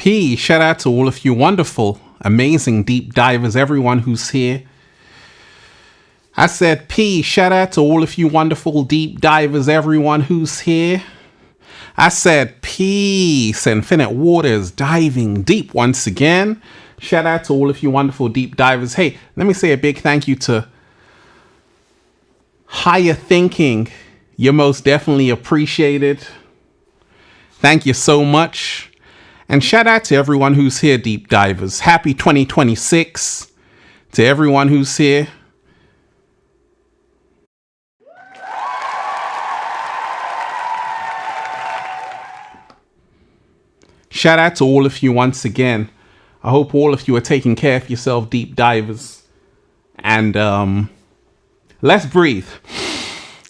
P, shout out to all of you wonderful, amazing deep divers, everyone who's here. I said P, shout out to all of you wonderful deep divers, everyone who's here. I said peace, Infinite Waters, diving deep once again. Shout out to all of you wonderful deep divers. Hey, let me say a big thank you to Higher Thinking. You're most definitely appreciated. Thank you so much. And shout out to everyone who's here, deep divers. Happy 2026 to everyone who's here. Shout out to all of you once again. I hope all of you are taking care of yourself, deep divers. And let's breathe.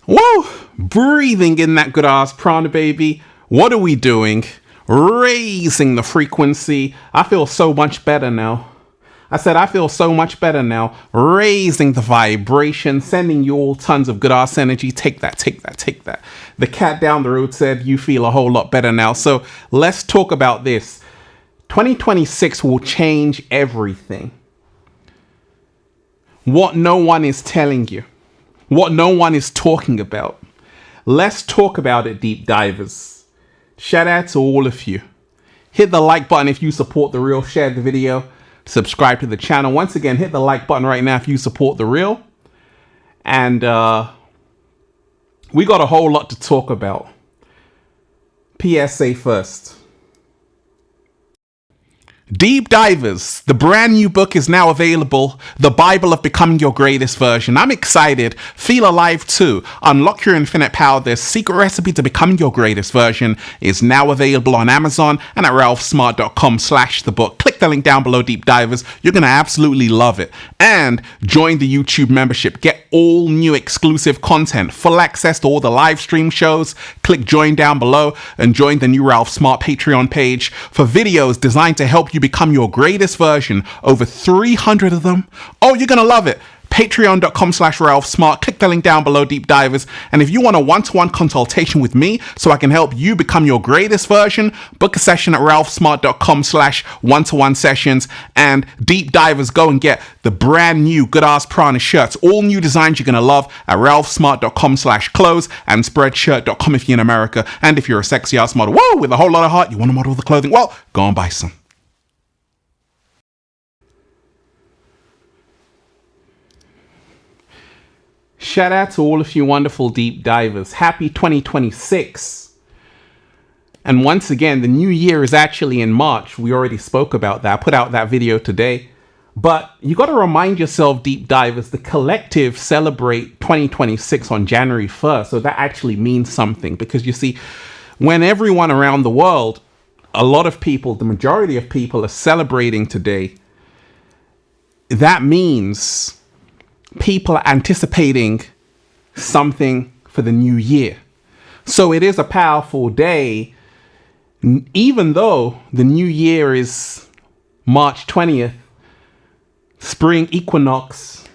Woo! Breathing in that good ass prana, baby. What are we doing? Raising the frequency. I feel so much better now. I said I feel so much better now. Raising the vibration, sending you all tons of good ass energy. Take that, take that, take that. The cat down the road said you feel a whole lot better now. So let's talk about this. 2026 will change everything. What no one is telling you. What no one is talking about. Let's talk about it, deep divers. Shout out to all of you. Hit the like button if you support The Real. Share the video. Subscribe to the channel. Once again, hit the like button right now if you support The Real. And we got a whole lot to talk about. PSA first. Deep Divers, the brand new book is now available, The Bible of Becoming Your Greatest Version. I'm excited. Feel alive too. Unlock your infinite power. This secret recipe to becoming your greatest version is now available on Amazon and at ralphsmart.com/the book. Click the link down below, deep divers. You're going to absolutely love it. And join the YouTube membership. Get all new exclusive content, full access to all the live stream shows. Click join down below and join the new Ralph Smart Patreon page for videos designed to help you become your greatest version. Over 300 of them. Oh, you're gonna love it. Patreon.com/RalphSmart. Click the link down below, deep divers. And if you want a one-to-one consultation with me so I can help you become your greatest version, book a session at ralphsmart.com/one-to-one sessions. And deep divers, go and get the brand new good ass prana shirts. All new designs you're gonna love at ralphsmart.com/clothes and spreadshirt.com if you're in America. And if you're a sexy ass model, whoa, with a whole lot of heart, you want to model the clothing, well, go and buy some. Shout out to all of you wonderful deep divers. Happy 2026. And once again, the new year is actually in March. We already spoke about that. I put out that video today. But you got to remind yourself, deep divers, the collective celebrate 2026 on January 1st. So that actually means something. Because you see, when everyone around the world, a lot of people, the majority of people are celebrating today, that means people are anticipating something for the new year. So it is a powerful day, even though the new year is March 20th, spring equinox.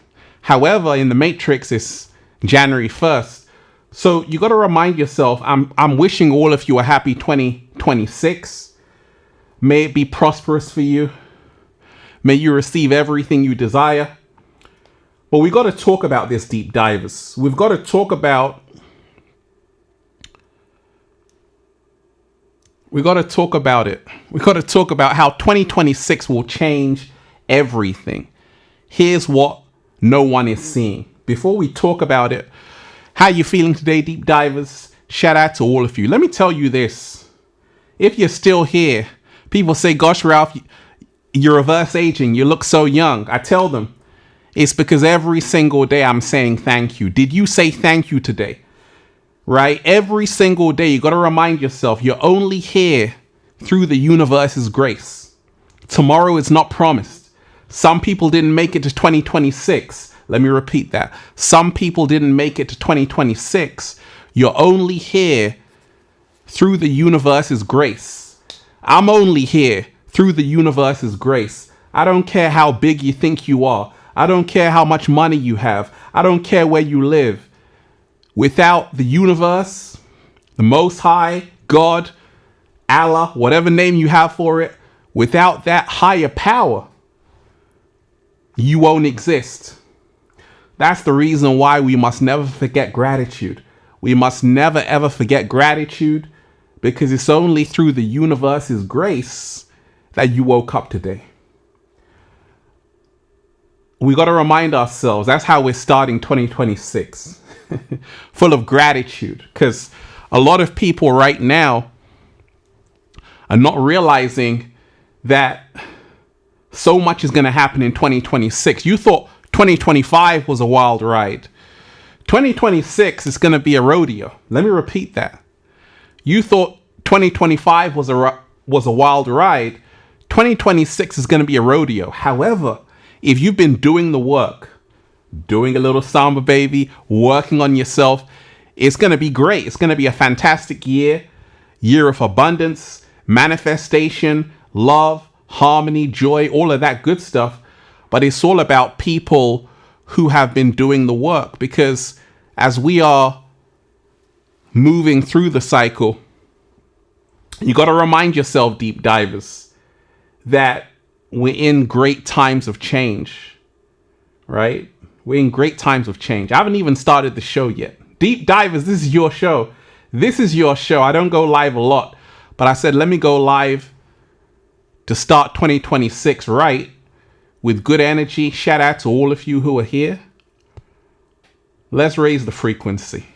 However, in the Matrix, it's January 1st. So you got to remind yourself, I'm wishing all of you a happy 2026. May it be prosperous for you. May you receive everything you desire. But we got to talk about this, deep divers. We've got to talk about it. We got to talk about how 2026 will change everything. Here's what no one is seeing. Before we talk about it, how you feeling today, deep divers? Shout out to all of you. Let me tell you this. If you're still here, people say, gosh, Ralph, you're reverse aging. You look so young. I tell them, it's because every single day I'm saying thank you. Did you say thank you today? Right? Every single day, you got to remind yourself you're only here through the universe's grace. Tomorrow is not promised. Some people didn't make it to 2026. Let me repeat that. Some people didn't make it to 2026. You're only here through the universe's grace. I'm only here through the universe's grace. I don't care how big you think you are. I don't care how much money you have. I don't care where you live. Without the universe, the Most High, God, Allah, whatever name you have for it, Without that higher power, you won't exist. That's the reason why we must never forget gratitude. We must never ever forget gratitude, because it's only through the universe's grace that you woke up today. We got to remind ourselves that's how we're starting 2026, full of gratitude, because a lot of people right now are not realizing that so much is going to happen in 2026. You thought 2025 was a wild ride. 2026 is going to be a rodeo. Let me repeat that. You thought 2025 was a wild ride. 2026 is going to be a rodeo. However, if you've been doing the work, doing a little Samba Baby, working on yourself, it's going to be great. It's going to be a fantastic year of abundance, manifestation, love, harmony, joy, all of that good stuff. But it's all about people who have been doing the work, because as we are moving through the cycle, you got to remind yourself, deep divers, that we're in great times of change, right? We're in great times of change. I haven't even started the show yet. Deep divers, this is your show. This is your show. I don't go live a lot, but I said, let me go live to start 2026 right, with good energy. Shout out to all of you who are here. Let's raise the frequency.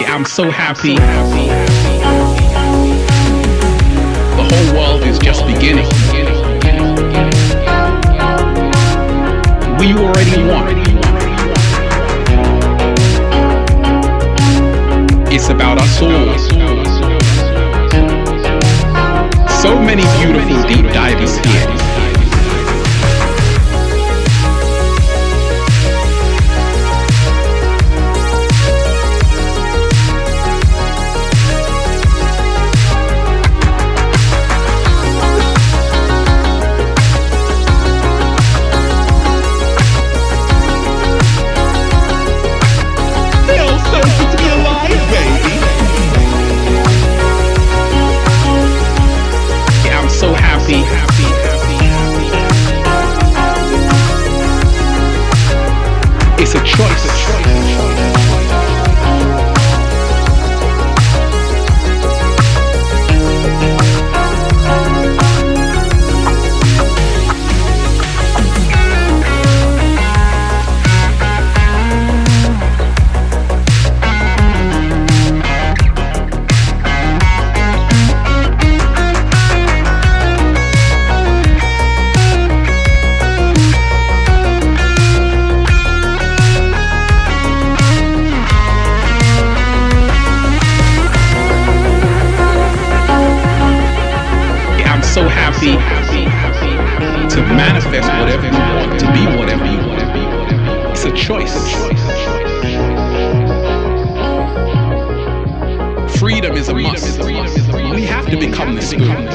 I'm so happy. The whole world is just beginning. We already won. It's about us all. So many beautiful deep divers here. Happy. happy to manifest whatever you want, to be whatever you want. It's a choice. Freedom is a must. We have to become the spoon.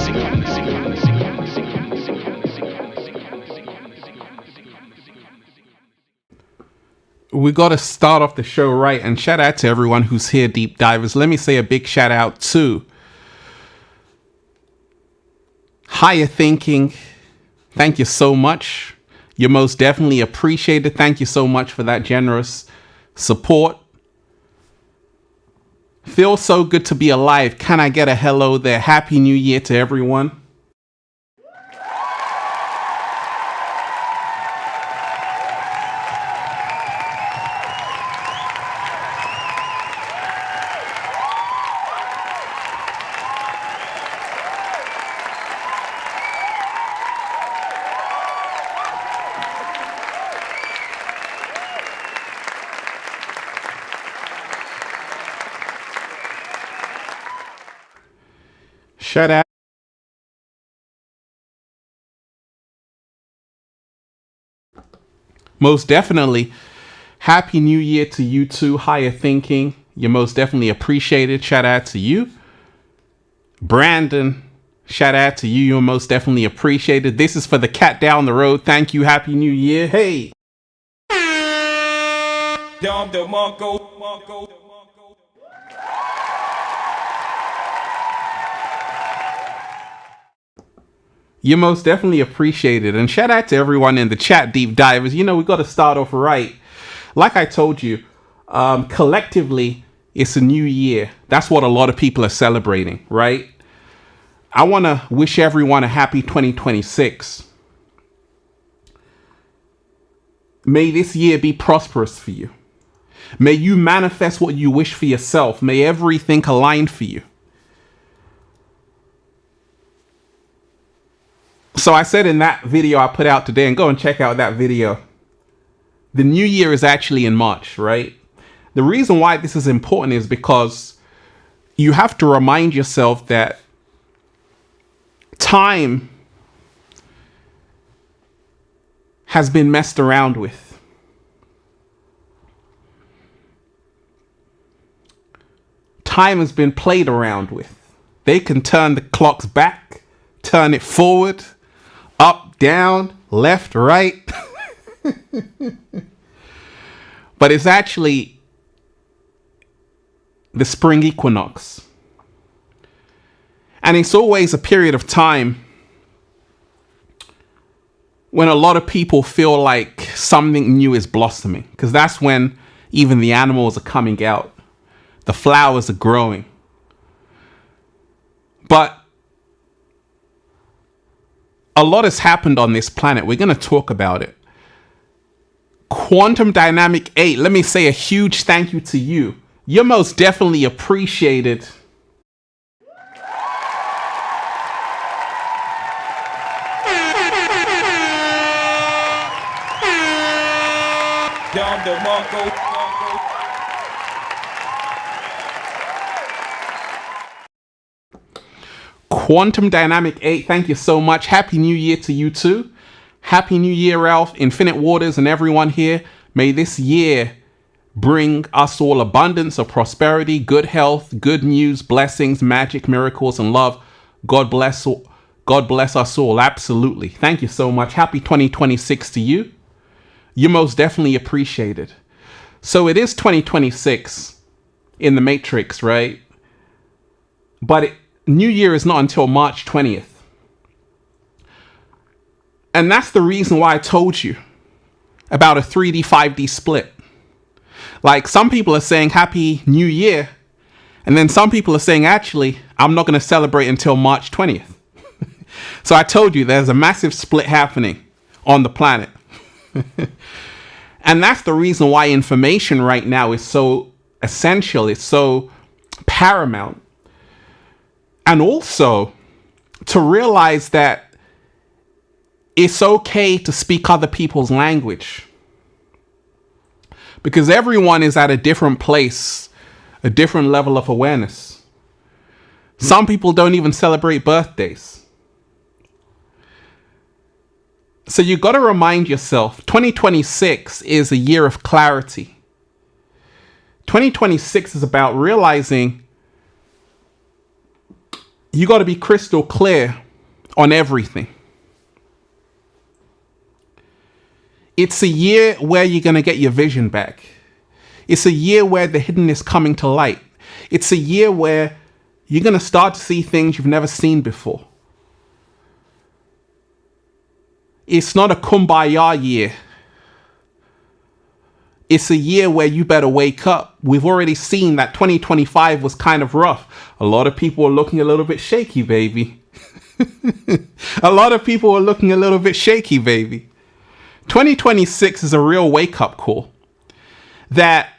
We got to start off the show right, and shout out to everyone who's here, Deep Divers. Let me say a big shout out to Higher Thinking. Thank you so much. You're most definitely appreciated. Thank you so much for that generous support. Feels so good to be alive. Can I get a hello there? Happy New Year to everyone. Shut up. Most definitely. Happy New Year to you too, Higher Thinking. You're most definitely appreciated. Shout out to you. Brandon, shout out to you. You're most definitely appreciated. This is for the cat down the road. Thank you. Happy New Year. Hey. You're most definitely appreciated. And shout out to everyone in the chat, Deep Divers. You know, we got to start off right. Like I told you, collectively, it's a new year. That's what a lot of people are celebrating, right? I want to wish everyone a happy 2026. May this year be prosperous for you. May you manifest what you wish for yourself. May everything align for you. So I said in that video I put out today, and go and check out that video, the new year is actually in March, right? The reason why this is important is because you have to remind yourself that time has been messed around with. Time has been played around with. They can turn the clocks back, turn it forward, up, down, left, right. But it's actually the spring equinox. And it's always a period of time when a lot of people feel like something new is blossoming, because that's when even the animals are coming out. The flowers are growing. But a lot has happened on this planet. We're going to talk about it. Quantum Dynamic 8, let me say a huge thank you to you. You're most definitely appreciated. Quantum Dynamic 8, thank you so much. Happy New Year to you too. Happy New Year, Ralph, Infinite Waters, and everyone here. May this year bring us all abundance of prosperity, good health, good news, blessings, magic, miracles, and love. God bless us all. Absolutely. Thank you so much. Happy 2026 to you. You're most definitely appreciated. So it is 2026 in the Matrix, right? But New Year is not until March 20th. And that's the reason why I told you about a 3D, 5D split. Like, some people are saying Happy New Year, and then some people are saying, actually, I'm not going to celebrate until March 20th. So I told you there's a massive split happening on the planet. And that's the reason why information right now is so essential. It's so paramount. And also to realize that it's okay to speak other people's language, because everyone is at a different place, a different level of awareness. Some people don't even celebrate birthdays. So you got to remind yourself, 2026 is a year of clarity. 2026 is about realizing you got to be crystal clear on everything. It's a year where you're going to get your vision back. It's a year where the hidden is coming to light. It's a year where you're going to start to see things you've never seen before. It's not a kumbaya year. It's a year where you better wake up. We've already seen that 2025 was kind of rough. A lot of people are looking a little bit shaky, baby. A lot of people are looking a little bit shaky, baby. 2026 is a real wake-up call that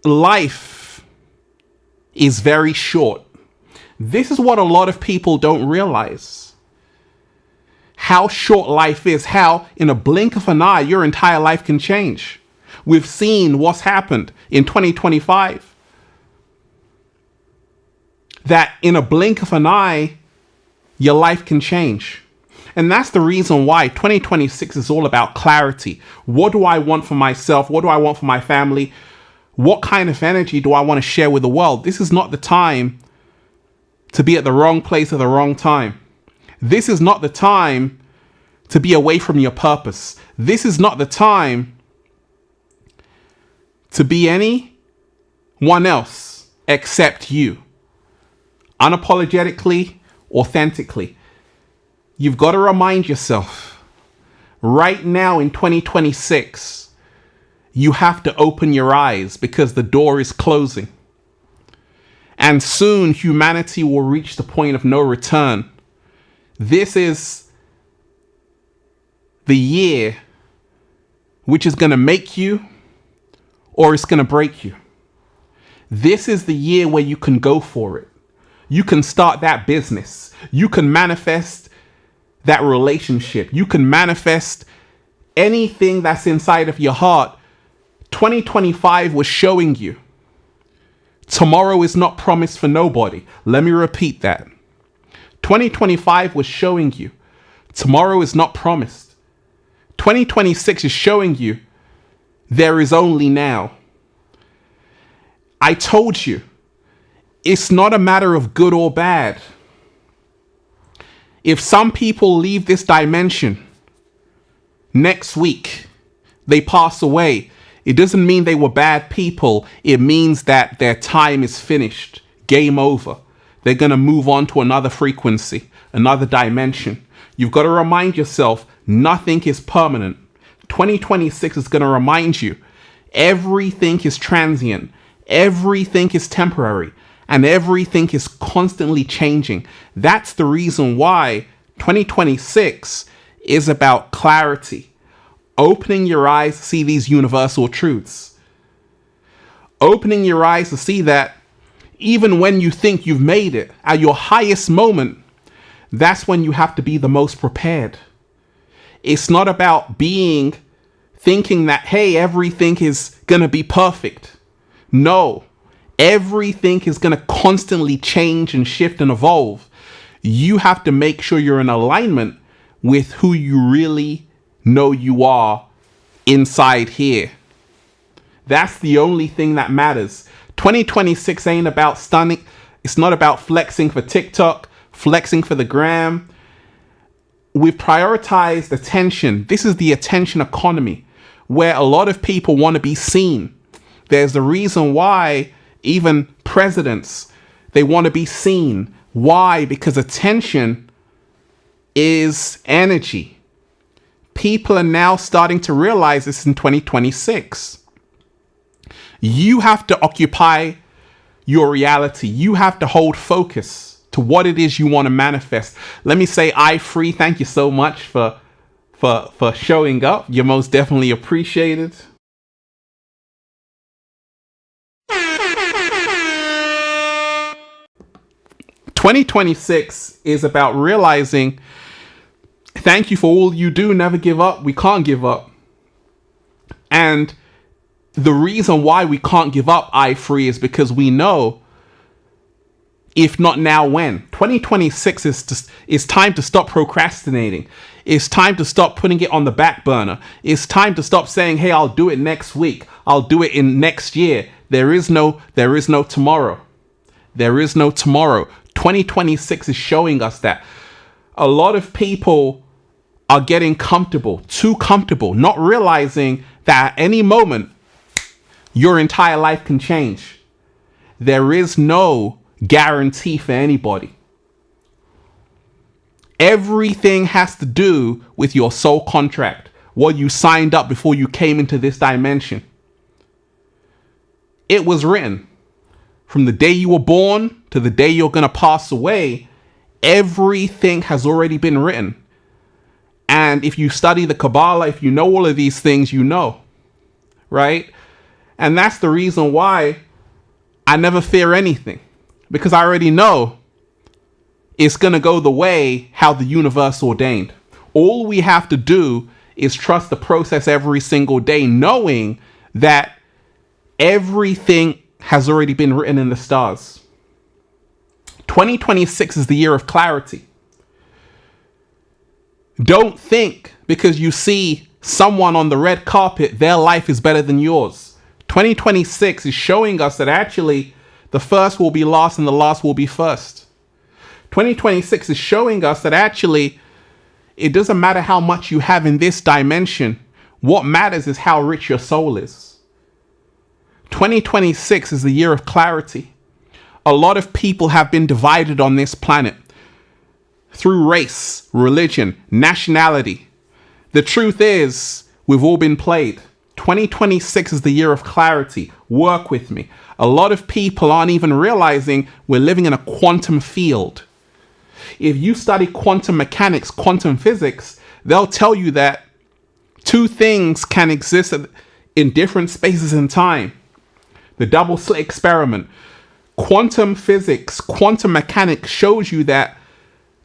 life is very short. This is what a lot of people don't realize. How short life is, how in a blink of an eye, your entire life can change. We've seen what's happened in 2025. That in a blink of an eye, your life can change. And that's the reason why 2026 is all about clarity. What do I want for myself? What do I want for my family? What kind of energy do I want to share with the world? This is not the time to be at the wrong place at the wrong time. This is not the time to be away from your purpose. This is not the time to be anyone else except you. Unapologetically, authentically. You've got to remind yourself, right now in 2026, you have to open your eyes because the door is closing. And soon humanity will reach the point of no return. This is the year which is going to make you or it's going to break you. This is the year where you can go for it. You can start that business. You can manifest that relationship. You can manifest anything that's inside of your heart. 2025 was showing you tomorrow is not promised for nobody. Let me repeat that. 2025 was showing you tomorrow is not promised. 2026 is showing you there is only now. I told you, it's not a matter of good or bad. If some people leave this dimension next week, they pass away, it doesn't mean they were bad people. It means that their time is finished. Game over. They're going to move on to another frequency, another dimension. You've got to remind yourself, nothing is permanent. 2026 is going to remind you, everything is transient. Everything is temporary. And everything is constantly changing. That's the reason why 2026 is about clarity. Opening your eyes to see these universal truths. Opening your eyes to see that even when you think you've made it, at your highest moment, that's when you have to be the most prepared. It's not about thinking that, hey, everything is going to be perfect. No, everything is going to constantly change and shift and evolve. You have to make sure you're in alignment with who you really know you are inside here. That's the only thing that matters. 2026 ain't about stunning. It's not about flexing for TikTok, flexing for the gram. We've prioritized attention. This is the attention economy where a lot of people want to be seen. There's a reason why even presidents, they want to be seen. Why? Because attention is energy. People are now starting to realize this in 2026. You have to occupy your reality. You have to hold focus to what it is you want to manifest. Let me say, iFree, thank you so much for showing up. You're most definitely appreciated. "2026 is about realizing, thank you for all you do. Never give up. We can't give up. And the reason why we can't give up, iFree, is because we know If not now, when? 2026 is time to stop procrastinating. It's time to stop putting it on the back burner. It's time to stop saying, hey, I'll do it next week. I'll do it in next year. There is no tomorrow. There is no tomorrow. 2026 is showing us that. A lot of people are getting comfortable, too comfortable, not realizing that at any moment, your entire life can change. There is no guarantee for anybody. Everything has to do with your soul contract, what you signed up before you came into this dimension. It was written. From the day you were born to the day you're going to pass away, everything has already been written. And if you study the Kabbalah, if you know all of these things, you know, right? And that's the reason why I never fear anything, because I already know it's going to go the way how the universe ordained. All we have to do is trust the process every single day, knowing that everything has already been written in the stars. 2026 is the year of clarity. Don't think because you see someone on the red carpet, their life is better than yours. 2026 is showing us that actually the first will be last and the last will be first. 2026 is showing us that actually it doesn't matter how much you have in this dimension. What matters is how rich your soul is. 2026 is the year of clarity. A lot of people have been divided on this planet through race, religion, nationality. The truth is, we've all been played. 2026 is the year of clarity. Work with me. A lot of people aren't even realizing we're living in a quantum field. If you study quantum mechanics, quantum physics, they'll tell you that two things can exist in different spaces and time. The double slit experiment. Quantum physics, quantum mechanics shows you that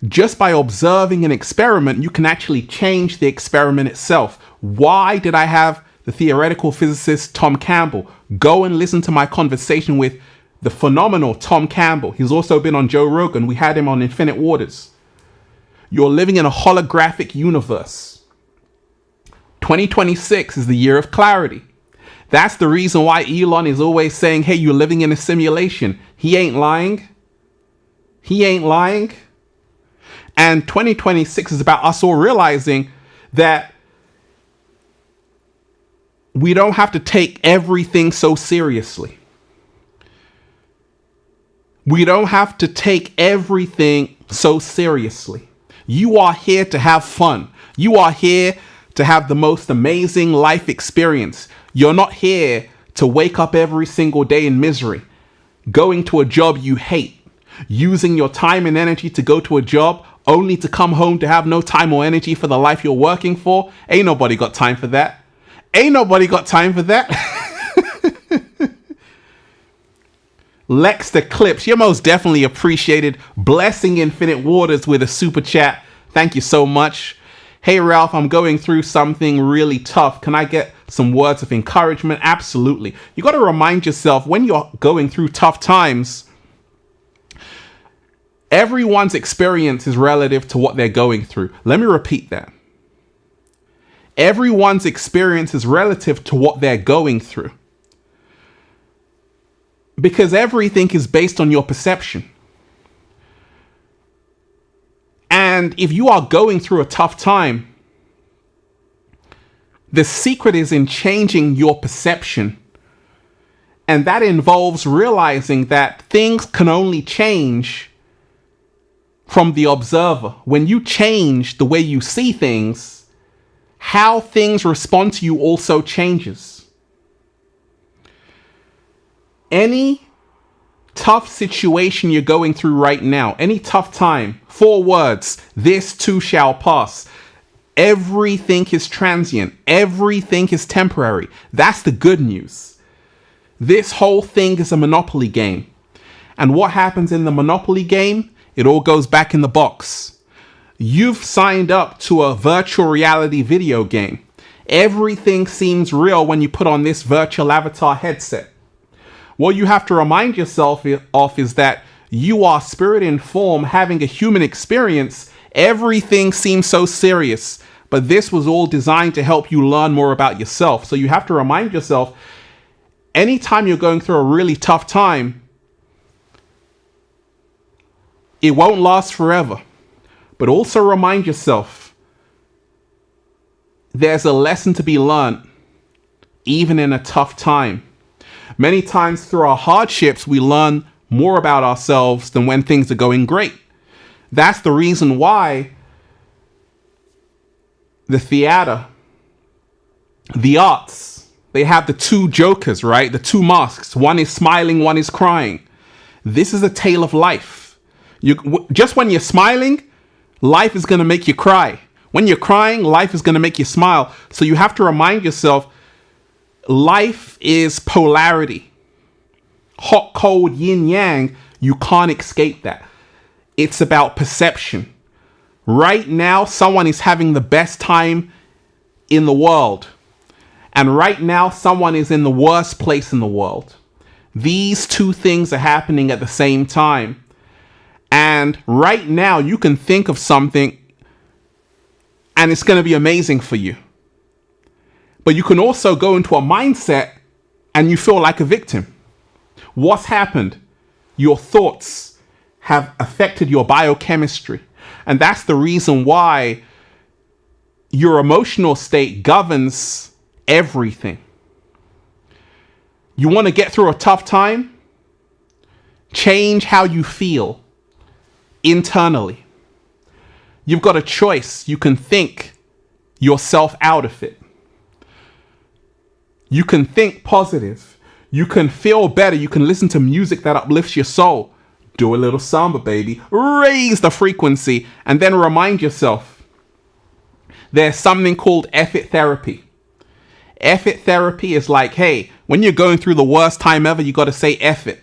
just by observing an experiment, you can actually change the experiment itself. Why did I have the theoretical physicist Tom Campbell? Go and listen to my conversation with the phenomenal Tom Campbell. He's also been on Joe Rogan. We had him on Infinite Waters. You're living in a holographic universe. 2026 is the year of clarity. That's the reason why Elon is always saying, hey, you're living in a simulation. He ain't lying. He ain't lying. And 2026 is about us all realizing that we don't have to take everything so seriously. We don't have to take everything so seriously. You are here to have fun. You are here to have the most amazing life experience. You're not here to wake up every single day in misery, going to a job you hate, using your time and energy to go to a job only to come home to have no time or energy for the life you're working for. Ain't nobody got time for that. Ain't nobody got time for that. Lex the Clips, you're most definitely appreciated. Blessing Infinite Waters with a super chat. Thank you so much. Hey Ralph, I'm going through something really tough. Can I get some words of encouragement? Absolutely. You got to remind yourself when you're going through tough times, everyone's experience is relative to what they're going through. Let me repeat that. Everyone's experience is relative to what they're going through. Because everything is based on your perception. And if you are going through a tough time, the secret is in changing your perception. And that involves realizing that things can only change from the observer. When you change the way you see things, how things respond to you also changes. Any tough situation you're going through right now, any tough time, 4 words, this too shall pass. Everything is transient. Everything is temporary. That's the good news. This whole thing is a Monopoly game. And what happens in the Monopoly game? It all goes back in the box. You've signed up to a virtual reality video game. Everything seems real when you put on this virtual avatar headset. What you have to remind yourself of is that you are spirit in form having a human experience, everything seems so serious. But this was all designed to help you learn more about yourself. So you have to remind yourself, anytime you're going through a really tough time, it won't last forever. But also remind yourself, there's a lesson to be learned, even in a tough time. Many times through our hardships, we learn more about ourselves than when things are going great. That's the reason why the theater, the arts, they have the two jokers, right? The two masks. One is smiling, one is crying. This is a tale of life. Just when you're smiling, life is going to make you cry. When you're crying, life is going to make you smile. So you have to remind yourself, life is polarity. Hot, cold, yin, yang. You can't escape that. It's about perception. Right now, someone is having the best time in the world. And right now, someone is in the worst place in the world. These two things are happening at the same time. And right now, you can think of something and it's going to be amazing for you. But you can also go into a mindset and you feel like a victim. What's happened? Your thoughts have affected your biochemistry. And that's the reason why your emotional state governs everything. You want to get through a tough time? Change how you feel internally. You've got a choice. You can think yourself out of it. You can think positive. You can feel better. You can listen to music that uplifts your soul. Do a little samba, baby. Raise the frequency and then remind yourself there's something called effort therapy. Effort therapy is like, hey, when you're going through the worst time ever, you got to say effort.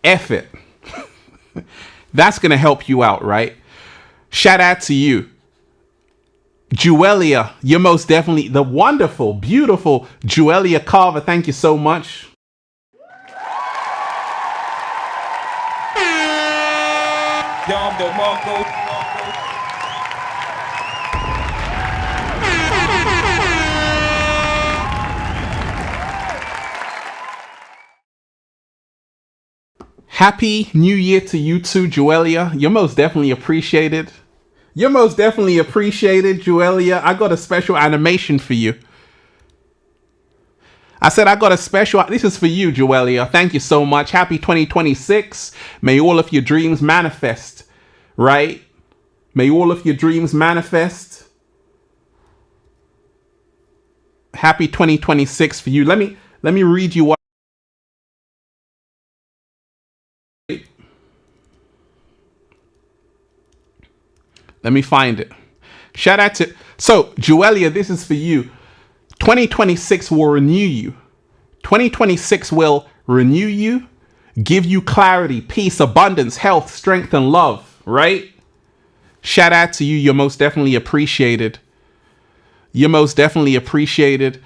Effort. That's going to help you out, right? Shout out to you. Juelia, you're most definitely the wonderful, beautiful Juelia Carver. Thank you so much. Happy New Year to you too, Juelia. You're most definitely appreciated. You're most definitely appreciated, Juelia. I got a special animation for you. I said I got a special... This is for you, Juelia. Thank you so much. Happy 2026. May all of your dreams manifest, right? May all of your dreams manifest. Happy 2026 for you. Let me read you what... Let me find it. Shout out to... So, Juelia, this is for you. 2026 will renew you. 2026 will renew you, give you clarity, peace, abundance, health, strength, and love, right? Shout out to you. You're most definitely appreciated. You're most definitely appreciated.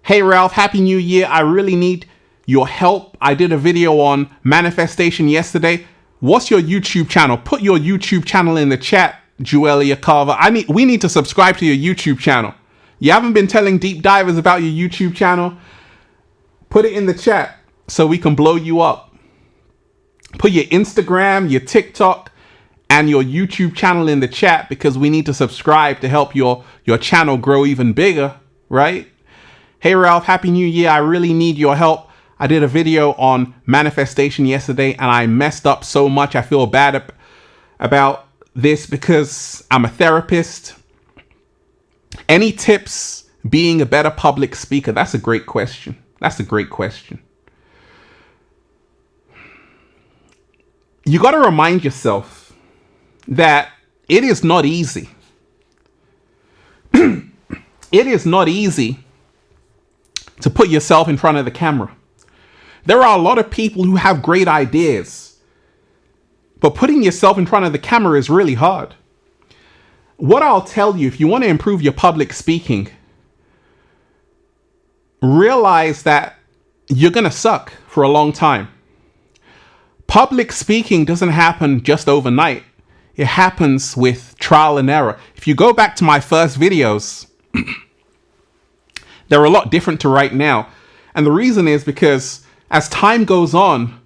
Hey, Ralph, Happy New Year. I really need your help. I did a video on manifestation yesterday. What's your YouTube channel? Put your YouTube channel in the chat, Juelia Carver. We need to subscribe to your YouTube channel. You haven't been telling deep divers about your YouTube channel? Put it in the chat so we can blow you up. Put your Instagram, your TikTok, and your YouTube channel in the chat because we need to subscribe to help your channel grow even bigger, right? Hey, Ralph, Happy New Year. I really need your help. I did a video on manifestation yesterday and I messed up so much. I feel bad about this because I'm a therapist. Any tips being a better public speaker? That's a great question. That's a great question. You got to remind yourself that it is not easy. It is not easy to put yourself in front of the camera. There are a lot of people who have great ideas, but putting yourself in front of the camera is really hard. What I'll tell you, if you want to improve your public speaking, realize that you're going to suck for a long time. Public speaking doesn't happen just overnight. It happens with trial and error. If you go back to my first videos, they're a lot different to right now. And the reason is because as time goes on,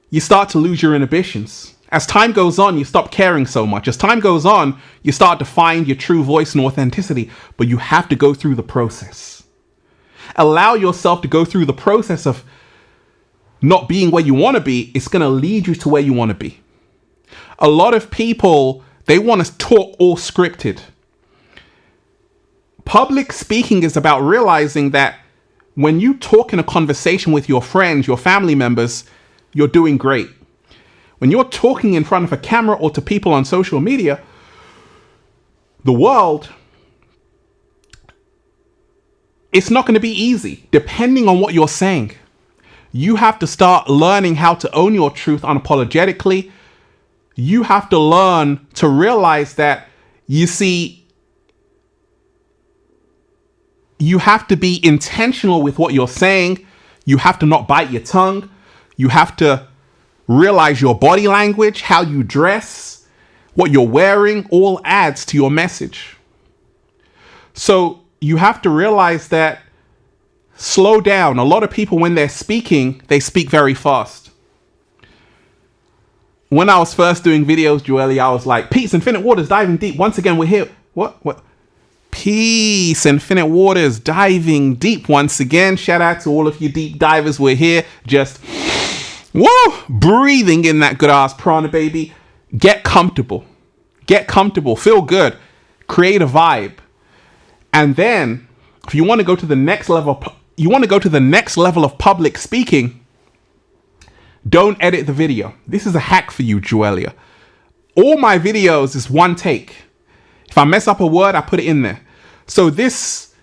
you start to lose your inhibitions. As time goes on, you stop caring so much. As time goes on, you start to find your true voice and authenticity, but you have to go through the process. Allow yourself to go through the process of not being where you want to be. It's going to lead you to where you want to be. A lot of people, they want to talk all scripted. Public speaking is about realizing that when you talk in a conversation with your friends, your family members, you're doing great. When you're talking in front of a camera or to people on social media, the world, it's not going to be easy, depending on what you're saying. You have to start learning how to own your truth unapologetically. You have to learn to realize that, you see, you have to be intentional with what you're saying. You have to not bite your tongue. You have to realize your body language, how you dress, what you're wearing, all adds to your message. So you have to realize that, slow down. A lot of people, when they're speaking, they speak very fast. When I was first doing videos, Joelle, I was like, peace, infinite waters, diving deep. Once again, we're here. What? Peace, infinite waters, diving deep. Once again, shout out to all of you deep divers. We're here just breathing in that good ass prana, baby. Get comfortable. Feel good. Create a vibe. And then, if you want to go to the next level, of public speaking, don't edit the video. This is a hack for you, Joelia. All my videos is one take. If I mess up a word, I put it in there. So this,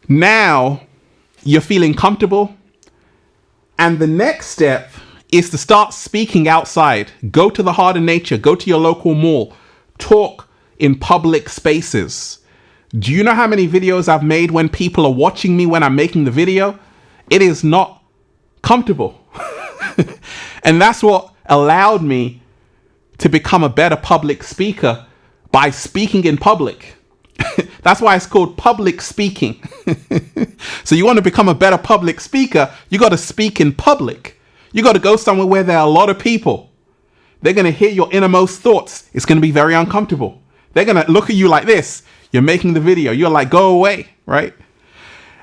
now you're feeling comfortable. And the next step is to start speaking outside. Go to the heart of nature. Go to your local mall. Talk in public spaces. Do you know how many videos I've made when people are watching me when I'm making the video? It is not comfortable. And that's what allowed me to become a better public speaker, by speaking in public. That's why it's called public speaking. So you want to become a better public speaker, you got to speak in public. You got to go somewhere where there are a lot of people. They're going to hear your innermost thoughts. It's going to be very uncomfortable. They're going to look at you like this. You're making the video. You're like, go away, right?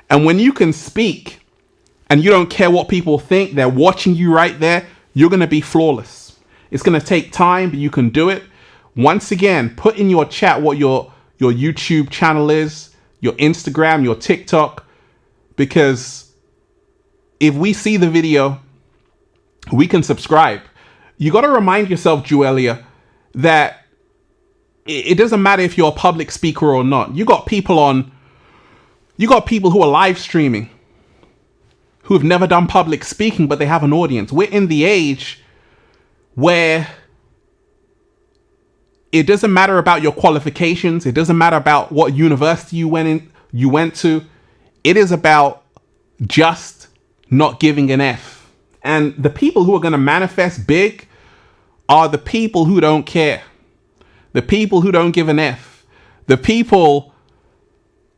And when you can speak and you don't care what people think, they're watching you right there, you're going to be flawless. It's going to take time, but you can do it. Once again, put in your chat what your YouTube channel is, your Instagram, your TikTok, because if we see the video, we can subscribe. You got to remind yourself, Joelia, that it doesn't matter if you're a public speaker or not. You got people who are live streaming, who have never done public speaking, but they have an audience. We're in the age where it doesn't matter about your qualifications. It doesn't matter about what university you went to. It is about just not giving an F. And the people who are going to manifest big are the people who don't care. The people who don't give an F. The people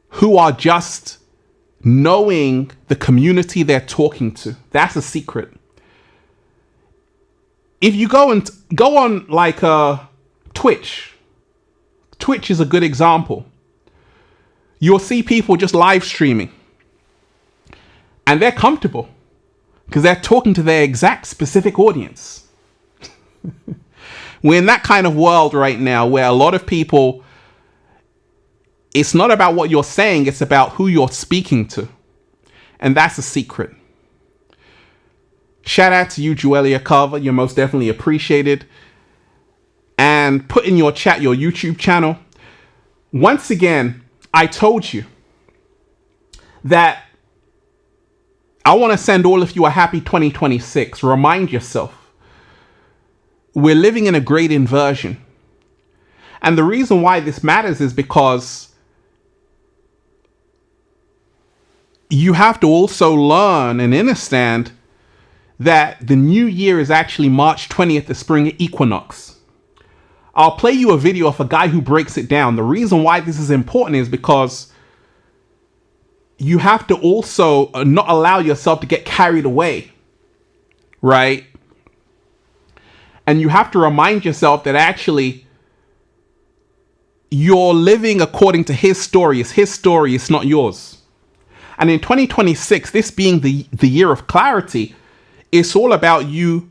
who are just knowing the community they're talking to. That's a secret. If you go on like Twitch. Twitch is a good example. You'll see people just live streaming. And they're comfortable because they're talking to their exact specific audience. We're in that kind of world right now where a lot of people, it's not about what you're saying, it's about who you're speaking to. And that's a secret. Shout out to you, Joelia Carver. You're most definitely appreciated. And put in your chat your YouTube channel. Once again, I told you that I want to send all of you a happy 2026. Remind yourself, we're living in a great inversion. And the reason why this matters is because you have to also learn and understand that the new year is actually March 20th, the spring equinox. I'll play you a video of a guy who breaks it down. The reason why this is important is because you have to also not allow yourself to get carried away, right? And you have to remind yourself that actually you're living according to his story. It's his story, it's not yours. And in 2026, this being the year of clarity, it's all about you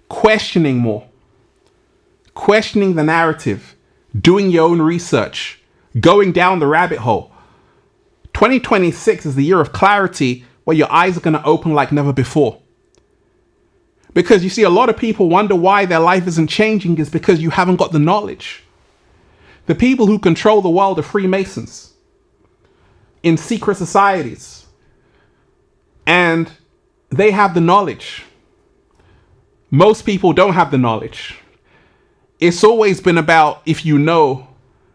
questioning more, questioning the narrative, doing your own research, going down the rabbit hole. 2026 is the year of clarity where your eyes are going to open like never before. Because you see, a lot of people wonder why their life isn't changing is because you haven't got the knowledge. The people who control the world are Freemasons in secret societies. And they have the knowledge. Most people don't have the knowledge. It's always been about if you know,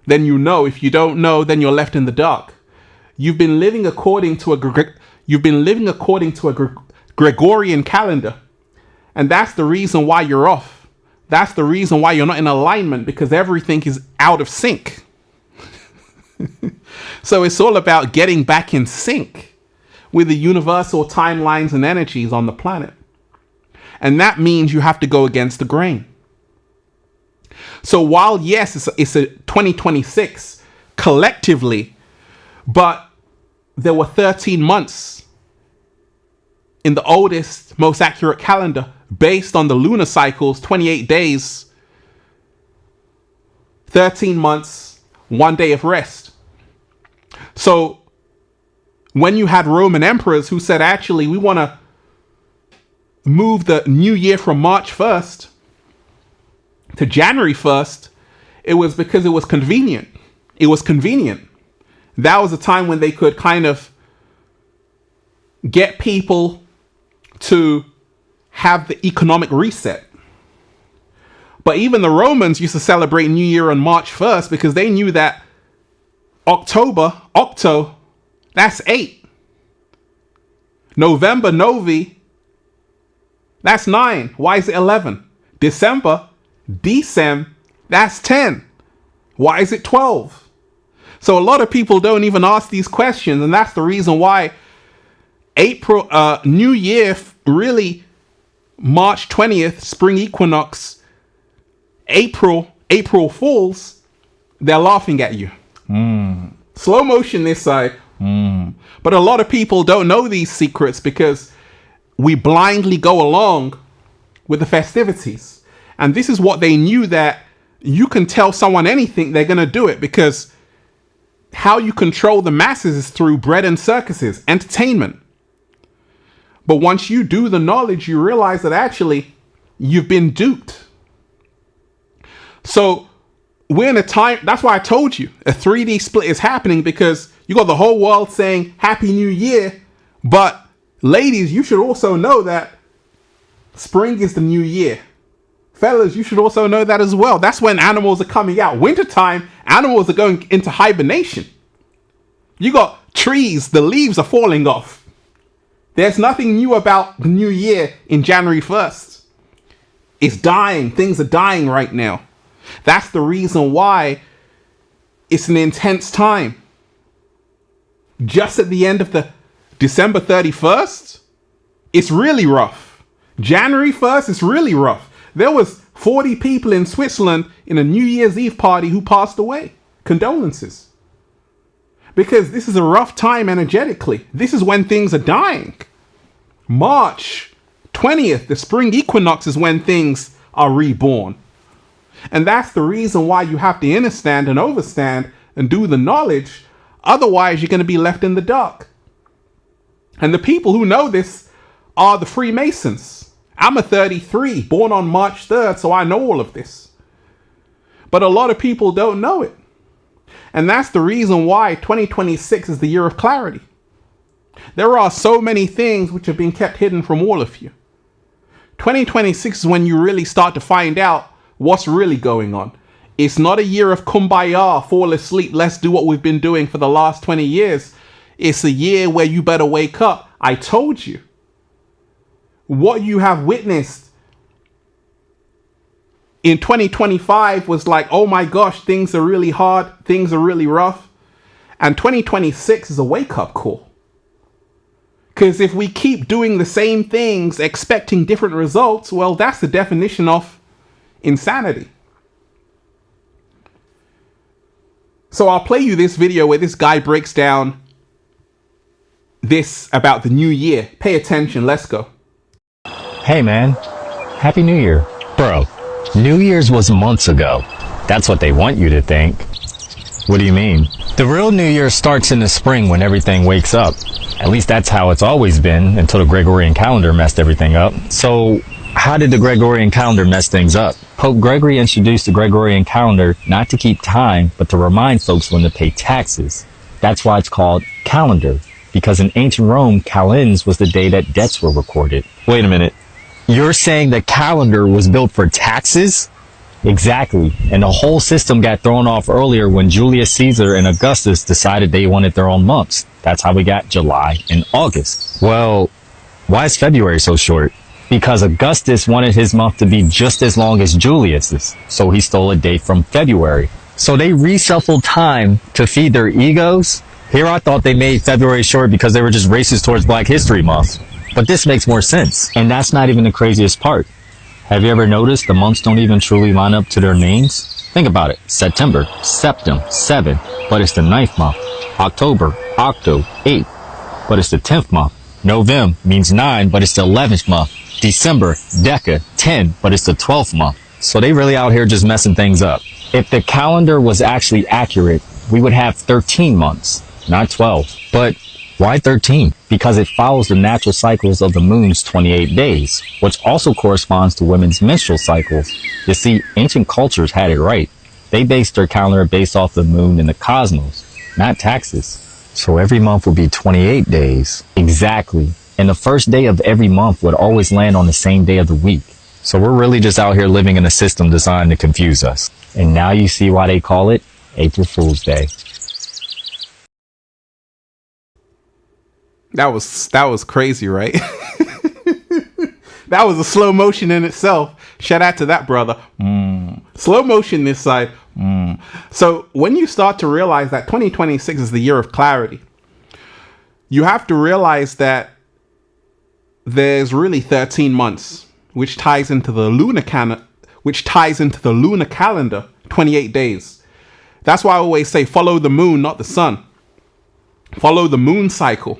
then you know. If you don't know, then you're left in the dark. You've been living according to a Gregorian calendar. And that's the reason why you're off. That's the reason why you're not in alignment, because everything is out of sync. So it's all about getting back in sync with the universal timelines and energies on the planet. And that means you have to go against the grain. So while, yes, it's a 2026 collectively, but there were 13 months in the oldest, most accurate calendar based on the lunar cycles, 28 days, 13 months, 1 day of rest. So when you had Roman emperors who said, actually, we want to move the new year from March 1st to January 1st, it was because it was convenient. It was convenient. That was a time when they could kind of get people to have the economic reset. But even the Romans used to celebrate New Year on March 1st because they knew that Octo, that's 8. November, Novi, that's 9. Why is it 11? December, Decem, that's 10. Why is it 12? So a lot of people don't even ask these questions, and that's the reason why April, New Year, really March 20th, spring equinox, April Fools, they're laughing at you. Slow motion this side. But a lot of people don't know these secrets because we blindly go along with the festivities. And this is what they knew, that you can tell someone anything, they're going to do it, because how you control the masses is through bread and circuses, entertainment. But once you do the knowledge, you realize that actually you've been duped. So we're in a time, that's why I told you a 3D split is happening, because you got the whole world saying Happy New Year. But ladies, you should also know that spring is the new year. Fellas, you should also know that as well. That's when animals are coming out. Wintertime, animals are going into hibernation. You got trees, the leaves are falling off. There's nothing new about the new year in January 1st. It's dying. Things are dying right now. That's the reason why it's an intense time. Just at the end of the December 31st, it's really rough. January 1st, it's really rough. There was 40 people in Switzerland in a New Year's Eve party who passed away. Condolences. Because this is a rough time energetically. This is when things are dying. March 20th, the spring equinox, is when things are reborn. And that's the reason why you have to understand and overstand and do the knowledge. Otherwise, you're going to be left in the dark. And the people who know this are the Freemasons. I'm a 33, born on March 3rd, so I know all of this. But a lot of people don't know it. And that's the reason why 2026 is the year of clarity. There are so many things which have been kept hidden from all of you. 2026 is when you really start to find out what's really going on. It's not a year of kumbaya, fall asleep, let's do what we've been doing for the last 20 years. It's a year where you better wake up. I told you. what you have witnessed in 2025 was like, oh my gosh, things are really hard, things are really rough. And 2026 is a wake-up call. Because if we keep doing the same things, expecting different results, well, that's the definition of insanity. So I'll play you this video where this guy breaks down this about the new year. Pay attention, let's go. Hey man, Happy New Year. Bro, New Year's was months ago. That's what they want you to think. What do you mean? The real New Year starts in the spring when everything wakes up. At least that's how it's always been until the Gregorian calendar messed everything up. So how did the Gregorian calendar mess things up? Pope Gregory introduced the Gregorian calendar not to keep time, but to remind folks when to pay taxes. That's why it's called calendar, because in ancient Rome, calends was the day that debts were recorded. Wait a minute. You're saying the calendar was built for taxes? Exactly. And the whole system got thrown off earlier when Julius Caesar and Augustus decided they wanted their own months. That's how we got July and August. Well, why is February so short? Because Augustus wanted his month to be just as long as Julius's, so he stole a date from February. So they reshuffled time to feed their egos. Here I thought they made February short because they were just racist towards Black History Month. But this makes more sense. And that's not even the craziest part. Have you ever noticed the months don't even truly line up to their names? Think about it. September, Septem, 7, but it's the 9th month. October, Octo, 8, but it's the 10th month. November means 9, but it's the 11th month. December, Deca, 10, but it's the 12th month. So they really out here just messing things up. If the calendar was actually accurate, we would have 13 months, not 12. But why 13? Because it follows the natural cycles of the moon's 28 days, which also corresponds to women's menstrual cycles. You see, ancient cultures had it right. They based their calendar based off the moon and the cosmos, not taxes. So every month would be 28 days. Exactly. And the first day of every month would always land on the same day of the week. So we're really just out here living in a system designed to confuse us. And now you see why they call it April Fool's Day. That was crazy, right? That was a slow motion in itself. Shout out to that brother. Slow motion this side. So when you start to realize that 2026 is the year of clarity, you have to realize that there's really 13 months, which ties into the lunar calendar, 28 days. That's why I always say follow the moon, not the sun. Follow the moon cycle.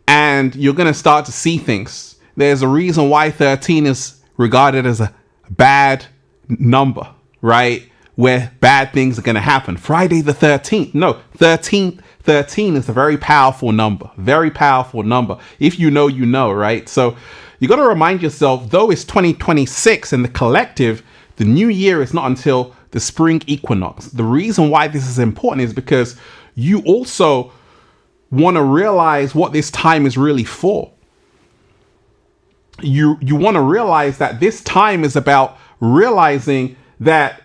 And you're going to start to see things. There's a reason why 13 is regarded as a bad number, right? Where bad things are going to happen. Friday the 13th. No, 13 is a very powerful number. Very powerful number. If you know, you know, right? So you got to remind yourself, though it's 2026 in the collective, the new year is not until the spring equinox. The reason why this is important is because you also want to realize what this time is really for. You want to realize that this time is about realizing that,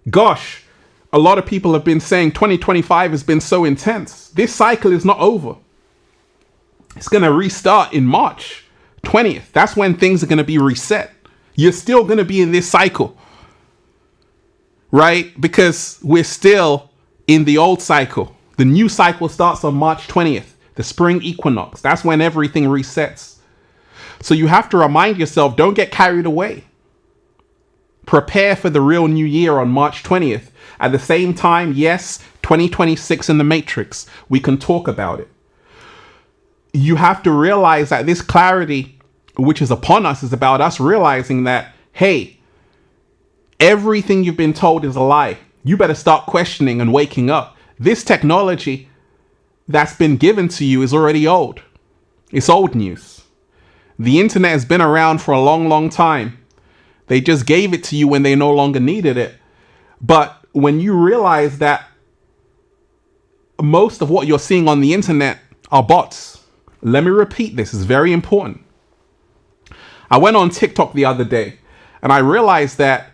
gosh, a lot of people have been saying 2025 has been so intense. This cycle is not over. It's going to restart in March 20th. That's when things are going to be reset. You're still going to be in this cycle, right? Because we're still in the old cycle. The new cycle starts on March 20th, the spring equinox. That's when everything resets. So you have to remind yourself, don't get carried away. Prepare for the real new year on March 20th. At the same time, yes, 2026 in the Matrix. We can talk about it. You have to realize that this clarity, which is upon us, is about us realizing that, hey, everything you've been told is a lie. You better start questioning and waking up. This technology that's been given to you is already old. It's old news. The internet has been around for a long, long time. They just gave it to you when they no longer needed it. But when you realize that most of what you're seeing on the internet are bots, let me repeat this, it's very important. I went on TikTok the other day and I realized that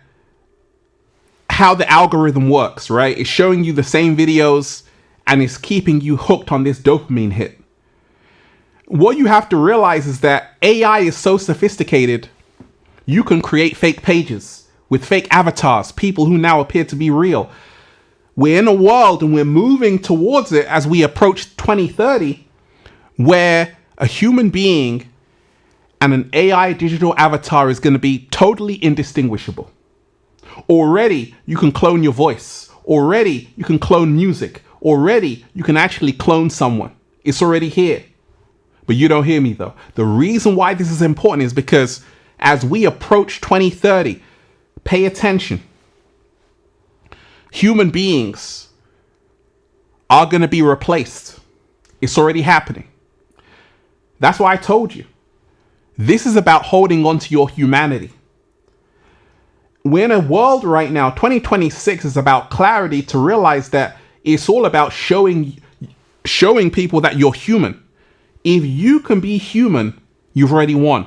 how the algorithm works, right? It's showing you the same videos and it's keeping you hooked on this dopamine hit. What you have to realize is that AI is so sophisticated, you can create fake pages with fake avatars, people who now appear to be real. We're in a world and we're moving towards it as we approach 2030, where a human being and an AI digital avatar is going to be totally indistinguishable. Already, you can clone your voice. Already, you can clone music. Already, you can actually clone someone. It's already here. But you don't hear me though. The reason why this is important is because as we approach 2030, pay attention. Human beings are going to be replaced. It's already happening. That's why I told you. This is about holding on to your humanity. We're in a world right now, 2026 is about clarity, to realize that it's all about showing people that you're human. If you can be human, you've already won.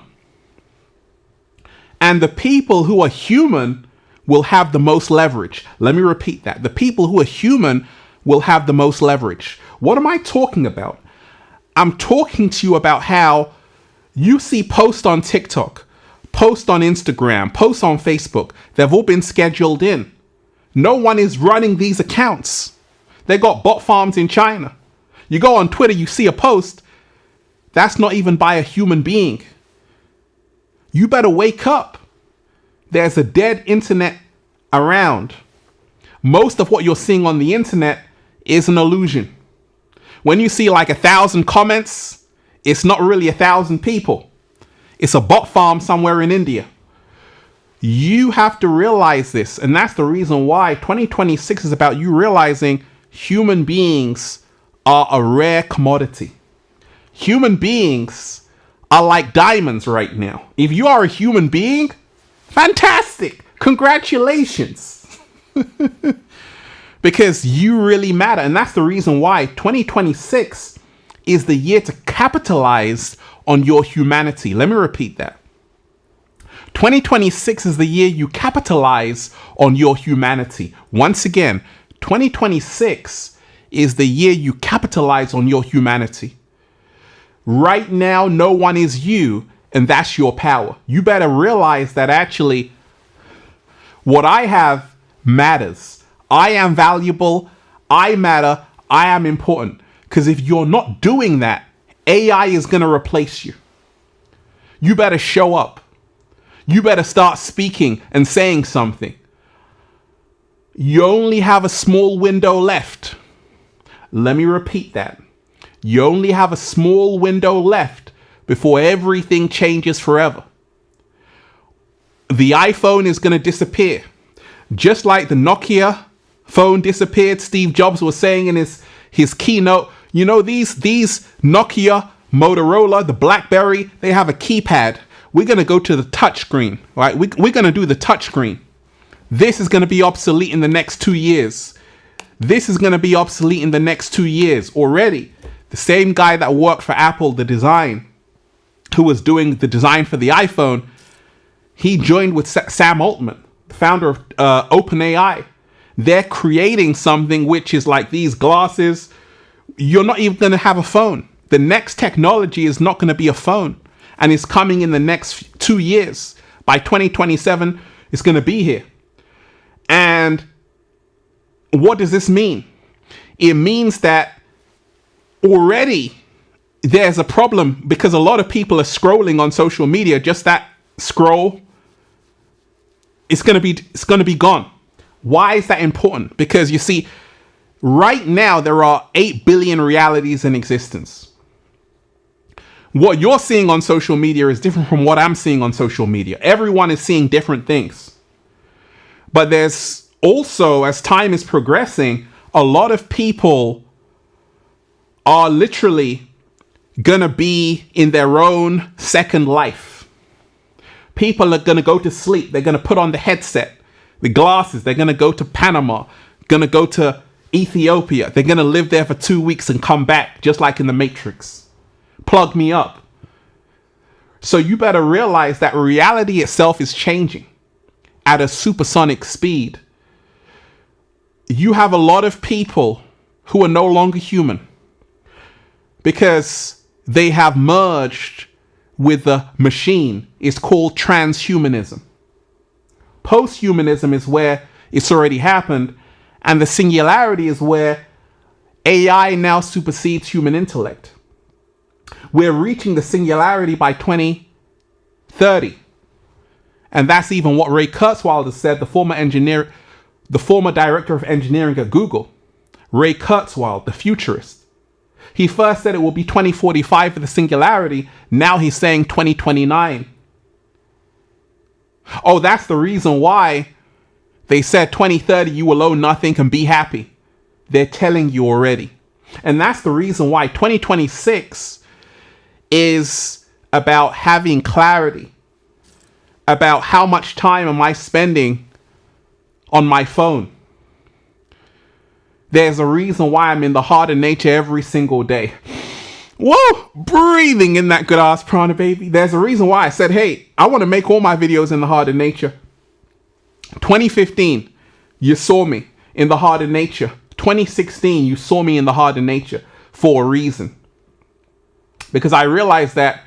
And the people who are human will have the most leverage. Let me repeat that. The people who are human will have the most leverage. What am I talking about? I'm talking to you about how you see posts on TikTok, posts on Instagram, posts on Facebook. They've all been scheduled in. No one is running these accounts. They got bot farms in China. You go on Twitter, you see a post. That's not even by a human being. You better wake up. There's a dead internet around. Most of what you're seeing on the internet is an illusion. When you see like 1,000 comments, it's not really 1,000 people. It's a bot farm somewhere in India. You have to realize this. And that's the reason why 2026 is about you realizing human beings are a rare commodity. Human beings are like diamonds right now. If you are a human being, fantastic. Congratulations. Because you really matter. And that's the reason why 2026 is the year to capitalize on your humanity. Let me repeat that. 2026 is the year you capitalize on your humanity. Once again, 2026 is the year you capitalize on your humanity. Right now, no one is you, and that's your power. You better realize that actually what I have matters. I am valuable. I matter. I am important. Because if you're not doing that, AI is going to replace you. You better show up. You better start speaking and saying something. You only have a small window left. Let me repeat that. You only have a small window left before everything changes forever. The iPhone is going to disappear. Just like the Nokia phone disappeared, Steve Jobs was saying in his keynote. You know, these Nokia, Motorola, the BlackBerry, they have a keypad. We're going to go to the touchscreen, right? We're going to do the touchscreen. This is going to be obsolete in the next 2 years. This is going to be obsolete in the next 2 years already. The same guy that worked for Apple, the design, who was doing the design for the iPhone, he joined with Sam Altman, the founder of OpenAI. They're creating something which is like these glasses. You're not even going to have a phone. The next technology is not going to be a phone. And it's coming in the next 2 years. By 2027, it's going to be here. And what does this mean? It means that already there's a problem because a lot of people are scrolling on social media. Just that scroll, it's going to be gone. Why is that important? Because you see, right now there are 8 billion realities in existence. What you're seeing on social media is different from what I'm seeing on social media. Everyone is seeing different things. But there's also, as time is progressing, a lot of people are literally gonna be in their own second life. People are gonna go to sleep. They're gonna put on the headset, the glasses. They're gonna go to Panama, gonna go to Ethiopia. They're gonna live there for 2 weeks and come back, just like in the Matrix. Plug me up. So you better realize that reality itself is changing at a supersonic speed. You have a lot of people who are no longer human because they have merged with the machine is called transhumanism. Posthumanism is where it's already happened, and the singularity is where AI now supersedes human intellect. We're reaching the singularity by 2030. And that's even what Ray Kurzweil said, the former director of engineering at Google. Ray Kurzweil, the futurist. He first said it will be 2045 for the singularity. Now he's saying 2029. Oh, that's the reason why they said 2030 you will own nothing and be happy. They're telling you already. And that's the reason why 2026 is about having clarity about how much time am I spending on my phone. There's a reason why I'm in the heart of nature every single day. Whoa, breathing in that good ass prana, baby. There's a reason why I said, hey, I want to make all my videos in the heart of nature. 2015, you saw me in the heart of nature. 2016, you saw me in the heart of nature for a reason. Because I realized that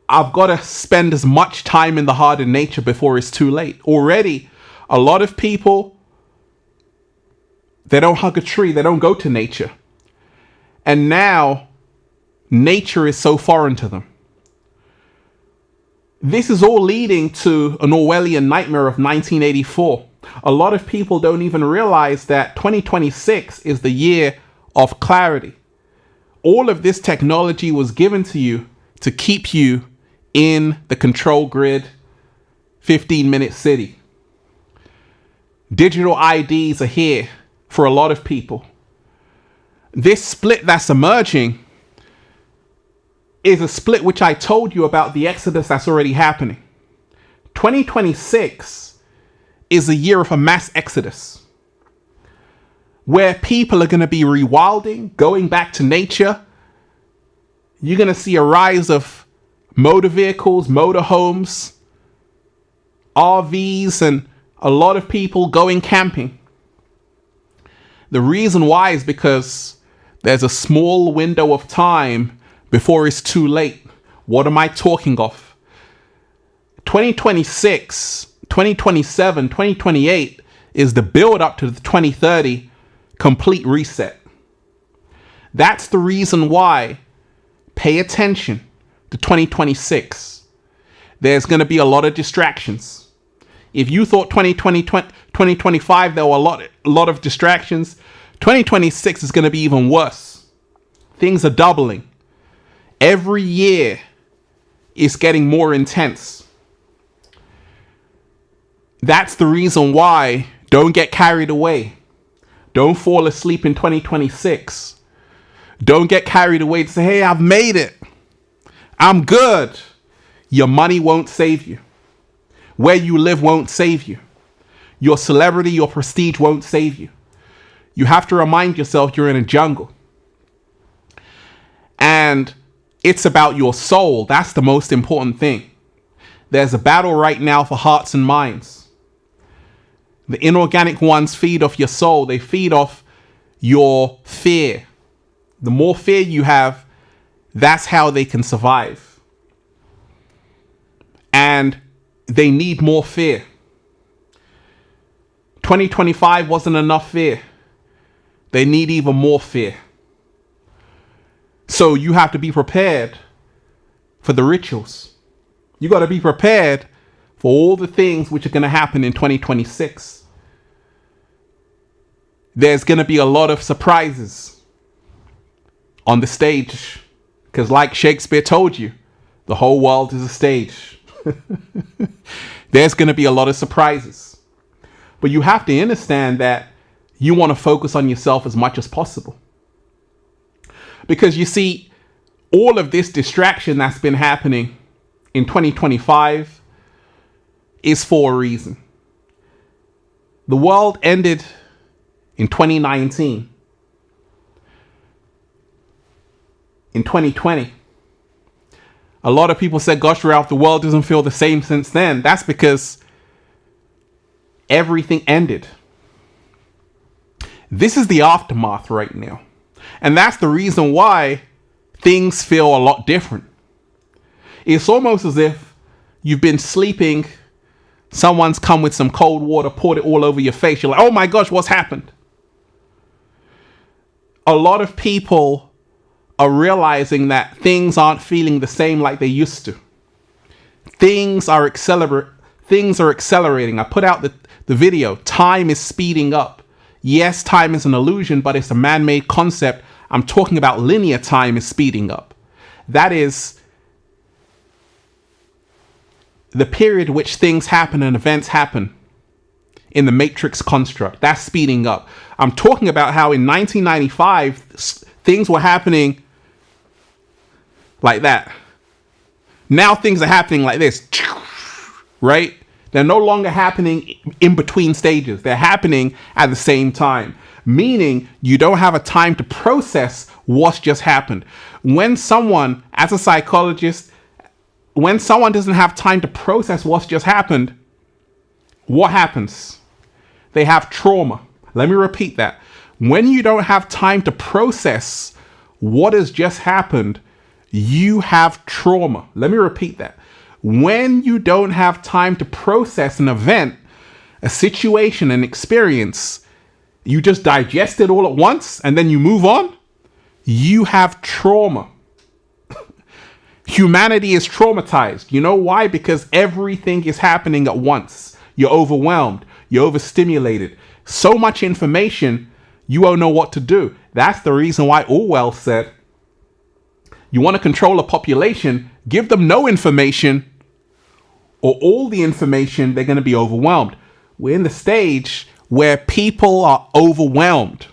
I've got to spend as much time in the heart of nature before it's too late. Already, a lot of people, they don't hug a tree, they don't go to nature. And now, nature is so foreign to them. This is all leading to an Orwellian nightmare of 1984. A lot of people don't even realize that 2026 is the year of clarity. All of this technology was given to you to keep you in the control grid, 15-minute city. Digital IDs are here for a lot of people. This split that's emerging is a split which I told you about, the exodus that's already happening. 2026 is a year of a mass exodus where people are going to be rewilding, going back to nature. You're going to see a rise of motor vehicles, motor homes, RVs, and a lot of people going camping. The reason why is because there's a small window of time before it's too late. What am I talking of? 2026, 2027, 2028 is the build up to the 2030 complete reset. That's the reason why. Pay attention to 2026. There's going to be a lot of distractions. If you thought 2025 there were a lot of distractions, 2026 is going to be even worse. Things are doubling. Every year is getting more intense. That's the reason why don't get carried away. Don't fall asleep in 2026. Don't get carried away to say, hey, I've made it. I'm good. Your money won't save you. Where you live won't save you. Your celebrity, your prestige won't save you. You have to remind yourself you're in a jungle. And it's about your soul. That's the most important thing. There's a battle right now for hearts and minds. The inorganic ones feed off your soul. They feed off your fear. The more fear you have, that's how they can survive. And they need more fear. 2025 wasn't enough fear. They need even more fear. So you have to be prepared for the rituals. You got to be prepared for all the things which are going to happen in 2026. There's going to be a lot of surprises on the stage, because like Shakespeare told you, the whole world is a stage. There's going to be a lot of surprises. But you have to understand that you want to focus on yourself as much as possible. Because you see, all of this distraction that's been happening in 2025 is for a reason. The world ended in 2019. In 2020, a lot of people said, gosh, Ralph, the world doesn't feel the same since then. That's because everything ended. This is the aftermath right now. And that's the reason why things feel a lot different. It's almost as if you've been sleeping, someone's come with some cold water, poured it all over your face. You're like, oh my gosh, what's happened? A lot of people are realizing that things aren't feeling the same like they used to. Things are accelerating. I put out the video. Time is speeding up. Yes, time is an illusion, but it's a man-made concept. I'm talking about linear time is speeding up. That is the period which things happen and events happen in the matrix construct. That's speeding up. I'm talking about how in 1995, things were happening like that. Now things are happening like this, right? They're no longer happening in between stages. They're happening at the same time, meaning you don't have a time to process what's just happened. When someone, as a psychologist, when someone doesn't have time to process what's just happened, what happens? They have trauma. Let me repeat that. When you don't have time to process what has just happened, you have trauma. Let me repeat that. When you don't have time to process an event, a situation, an experience, you just digest it all at once and then you move on, you have trauma. Humanity is traumatized. You know why? Because everything is happening at once. You're overwhelmed. You're overstimulated. So much information, you won't know what to do. That's the reason why Orwell said, you want to control a population, give them no information or all the information, they're going to be overwhelmed. We're in the stage where people are overwhelmed.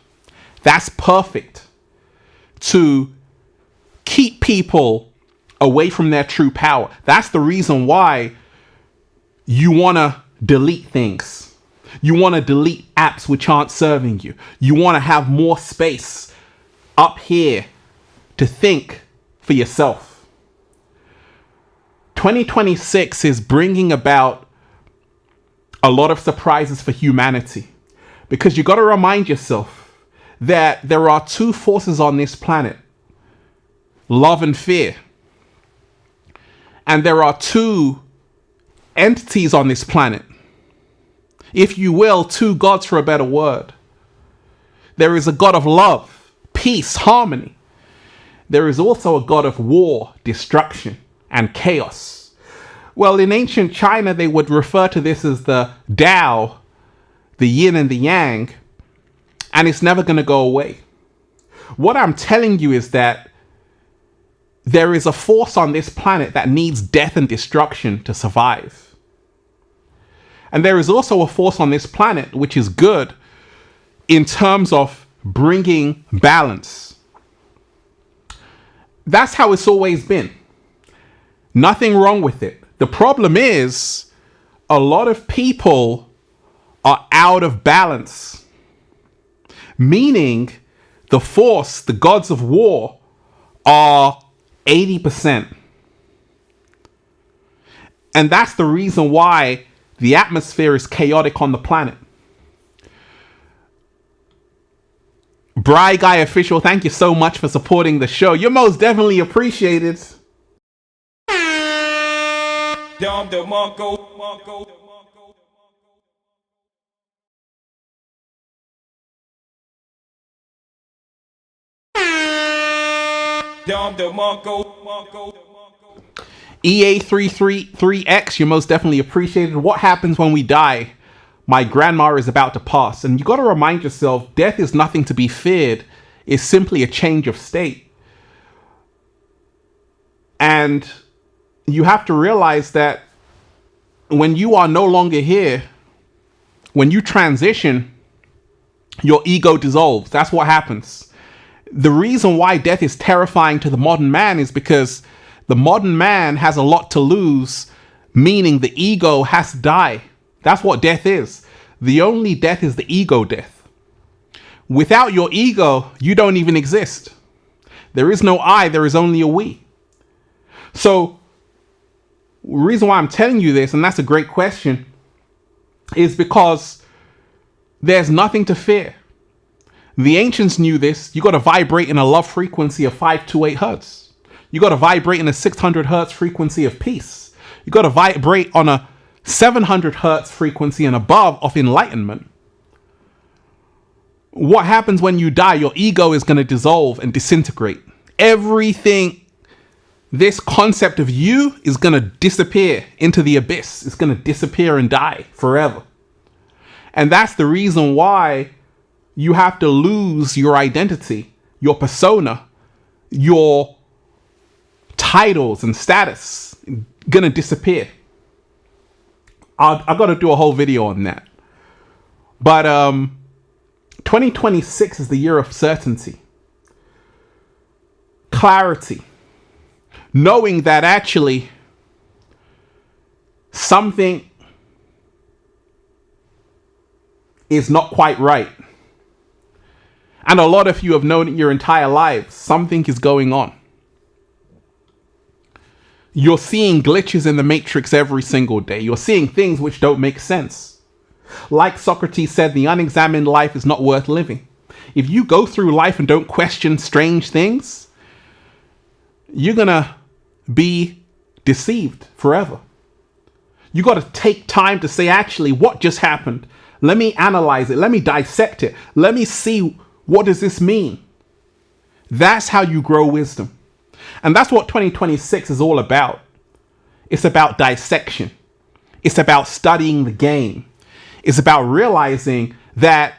That's perfect to keep people away from their true power. That's the reason why you want to delete things. You want to delete apps which aren't serving you. You want to have more space up here to think for yourself. 2026 is bringing about a lot of surprises for humanity, because you got to remind yourself that there are two forces on this planet, love and fear. And there are two entities on this planet, if you will, two gods for a better word. There is a God of love, peace, harmony. There is also a God of war, destruction, and chaos. Well, in ancient China, they would refer to this as the Tao, the yin and the yang, and it's never going to go away. What I'm telling you is that there is a force on this planet that needs death and destruction to survive. And there is also a force on this planet which is good in terms of bringing balance. That's how it's always been. Nothing wrong with it. The problem is a lot of people are out of balance, meaning the force, the gods of war, are 80%. And that's the reason why the atmosphere is chaotic on the planet. Bry Guy Official, thank you so much for supporting the show. You're most definitely appreciated. EA333X, you're most definitely appreciated. What happens when we die? My grandma is about to pass. And you got to remind yourself, death is nothing to be feared. It's simply a change of state. And you have to realize that when you are no longer here, when you transition, your ego dissolves. That's what happens. The reason why death is terrifying to the modern man is because the modern man has a lot to lose, meaning the ego has to die. That's what death is. The only death is the ego death. Without your ego, you don't even exist. There is no I, there is only a we. So, the reason why I'm telling you this, and that's a great question, is because there's nothing to fear. The ancients knew this. You got to vibrate in a love frequency of 528 hertz. You got to vibrate in a 600 hertz frequency of peace. You got to vibrate on a 700 hertz frequency and above of enlightenment. What happens when you die? Your ego is going to dissolve and disintegrate. Everything, this concept of you is going to disappear into the abyss. It's going to disappear and die forever. And that's the reason why you have to lose your identity, your persona, your titles and status. Going to disappear. I've got to do a whole video on that. But 2026 is the year of certainty, clarity, knowing that actually something is not quite right. And a lot of you have known it your entire lives. Something is going on. You're seeing glitches in the matrix every single day. You're seeing things which don't make sense. Like Socrates said, the unexamined life is not worth living. If you go through life and don't question strange things, you're going to be deceived forever. You got to take time to say, actually, what just happened? Let me analyze it. Let me dissect it. Let me see, what does this mean? That's how you grow wisdom. And that's what 2026 is all about. It's about dissection. It's about studying the game. It's about realizing that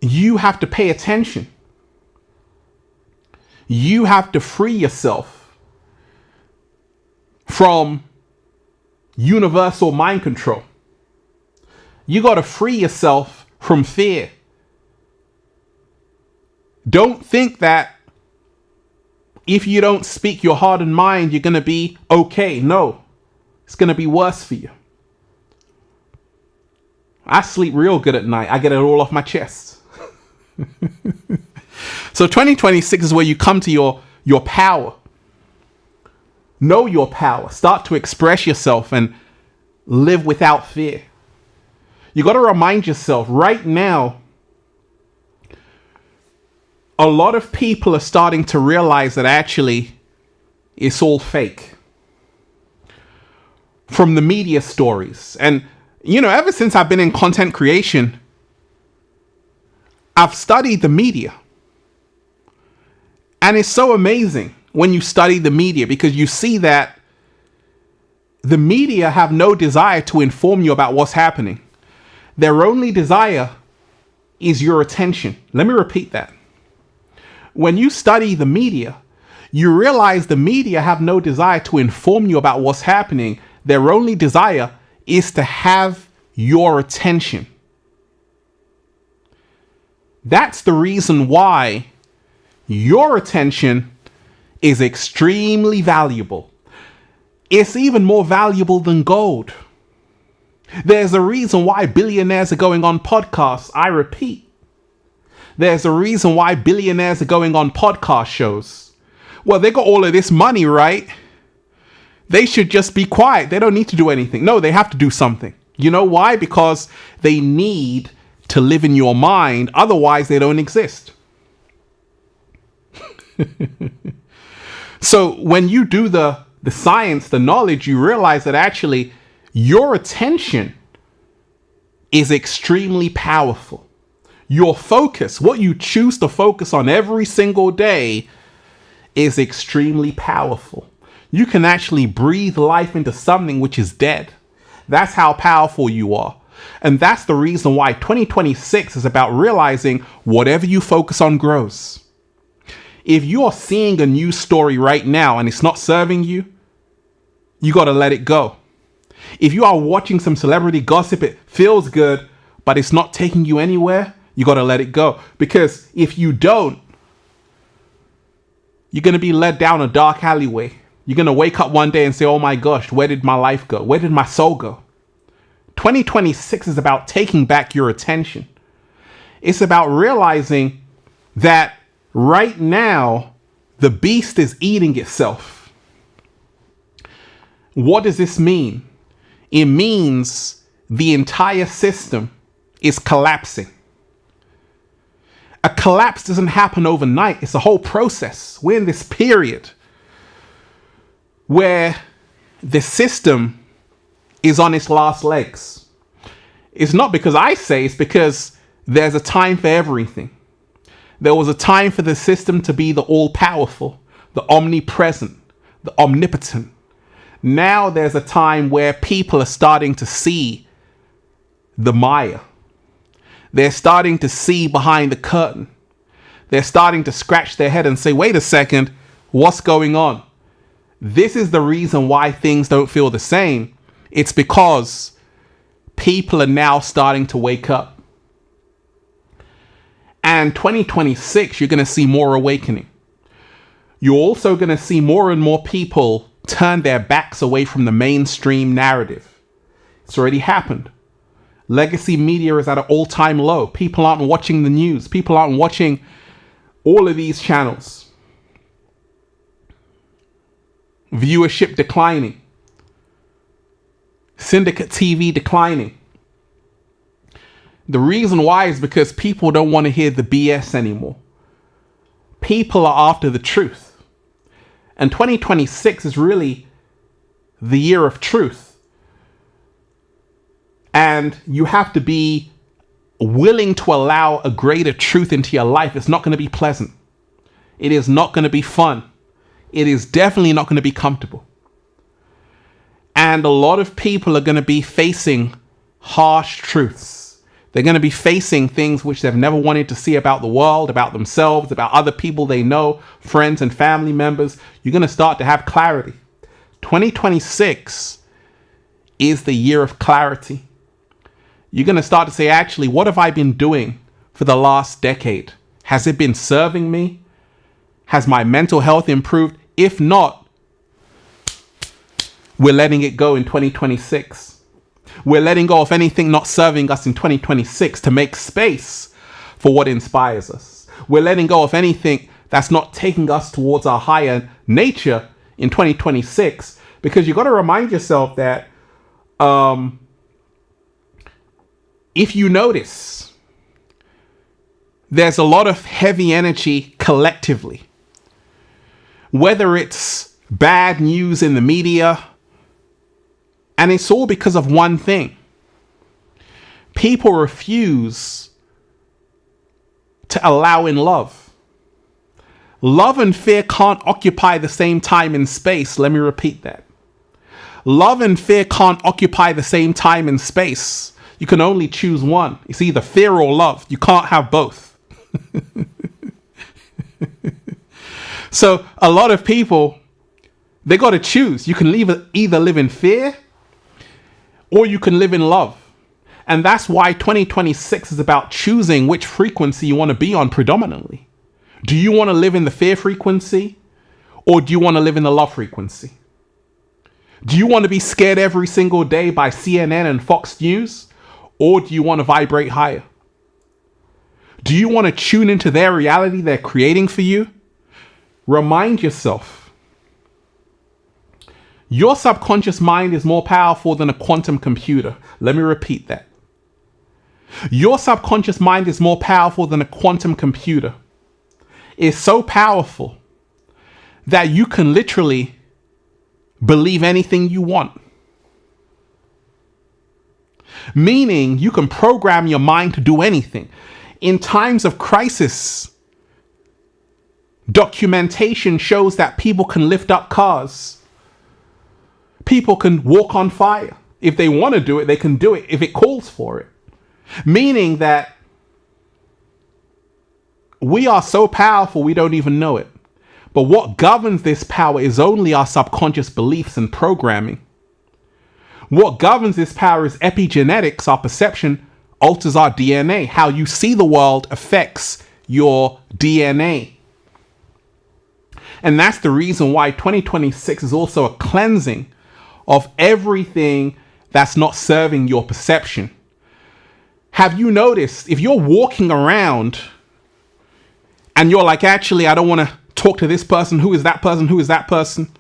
you have to pay attention. You have to free yourself from universal mind control. You got to free yourself from fear. Don't think that if you don't speak your heart and mind, you're going to be okay. No, it's going to be worse for you. I sleep real good at night. I get it all off my chest. So 2026 is where you come to your power. Know your power. Start to express yourself and live without fear. You got to remind yourself right now, a lot of people are starting to realize that actually it's all fake. From the media stories. And, you know, ever since I've been in content creation, I've studied the media. And it's so amazing when you study the media, because you see that the media have no desire to inform you about what's happening. Their only desire is your attention. Let me repeat that. When you study the media, you realize the media have no desire to inform you about what's happening. Their only desire is to have your attention. That's the reason why your attention is extremely valuable. It's even more valuable than gold. There's a reason why billionaires are going on podcasts. I repeat. There's a reason why billionaires are going on podcast shows. Well, they got all of this money, right? They should just be quiet. They don't need to do anything. No, they have to do something. You know why? Because they need to live in your mind. Otherwise, they don't exist. So when you do the science, the knowledge, you realize that actually your attention is extremely powerful. Your focus, what you choose to focus on every single day, is extremely powerful. You can actually breathe life into something which is dead. That's how powerful you are. And that's the reason why 2026 is about realizing whatever you focus on grows. If you are seeing a news story right now and it's not serving you, you got to let it go. If you are watching some celebrity gossip, it feels good, but it's not taking you anywhere, you got to let it go. Because if you don't, you're going to be led down a dark alleyway. You're going to wake up one day and say, oh my gosh, where did my life go? Where did my soul go? 2026 is about taking back your attention. It's about realizing that right now, the beast is eating itself. What does this mean? It means the entire system is collapsing. A collapse doesn't happen overnight. It's a whole process. We're in this period where the system is on its last legs. It's not because I say, it's because there's a time for everything. There was a time for the system to be the all-powerful, the omnipresent, the omnipotent. Now there's a time where people are starting to see the Maya. They're starting to see behind the curtain. They're starting to scratch their head and say, wait a second, what's going on? This is the reason why things don't feel the same. It's because people are now starting to wake up. And 2026, you're going to see more awakening. You're also going to see more and more people turn their backs away from the mainstream narrative. It's already happened. Legacy media is at an all-time low. People aren't watching the news. People aren't watching all of these channels. Viewership declining. Syndicate TV declining. The reason why is because people don't want to hear the BS anymore. People are after the truth. And 2026 is really the year of truth. And you have to be willing to allow a greater truth into your life. It's not going to be pleasant. It is not going to be fun. It is definitely not going to be comfortable. And a lot of people are going to be facing harsh truths. They're going to be facing things which they've never wanted to see about the world, about themselves, about other people they know, friends and family members. You're going to start to have clarity. 2026 is the year of clarity. You're going to start to say, actually, what have I been doing for the last decade? Has it been serving me? Has my mental health improved? If not, we're letting it go in 2026. We're letting go of anything not serving us in 2026 to make space for what inspires us. We're letting go of anything that's not taking us towards our higher nature in 2026, because you've got to remind yourself that if you notice, there's a lot of heavy energy collectively. Whether it's bad news in the media, and it's all because of one thing. People refuse to allow in love. Love and fear can't occupy the same time and space. Let me repeat that. Love and fear can't occupy the same time and space. You can only choose one. It's either fear or love. You can't have both. So a lot of people, they got to choose. You can either live in fear or you can live in love. And that's why 2026 is about choosing which frequency you want to be on predominantly. Do you want to live in the fear frequency, or do you want to live in the love frequency? Do you want to be scared every single day by CNN and Fox News, or do you want to vibrate higher? Do you want to tune into their reality they're creating for you? Remind yourself, your subconscious mind is more powerful than a quantum computer. Let me repeat that. Your subconscious mind is more powerful than a quantum computer. It's so powerful that you can literally believe anything you want. Meaning you can program your mind to do anything. In times of crisis, documentation shows that people can lift up cars. People can walk on fire. If they want to do it, they can do it if it calls for it. Meaning that we are so powerful we don't even know it. But what governs this power is only our subconscious beliefs and programming. What governs this power is epigenetics. Our perception alters our DNA. How you see the world affects your DNA. And that's the reason why 2026 is also a cleansing of everything that's not serving your perception. Have you noticed, if you're walking around and you're like, actually, I don't want to talk to this person, who is that person, who is that person?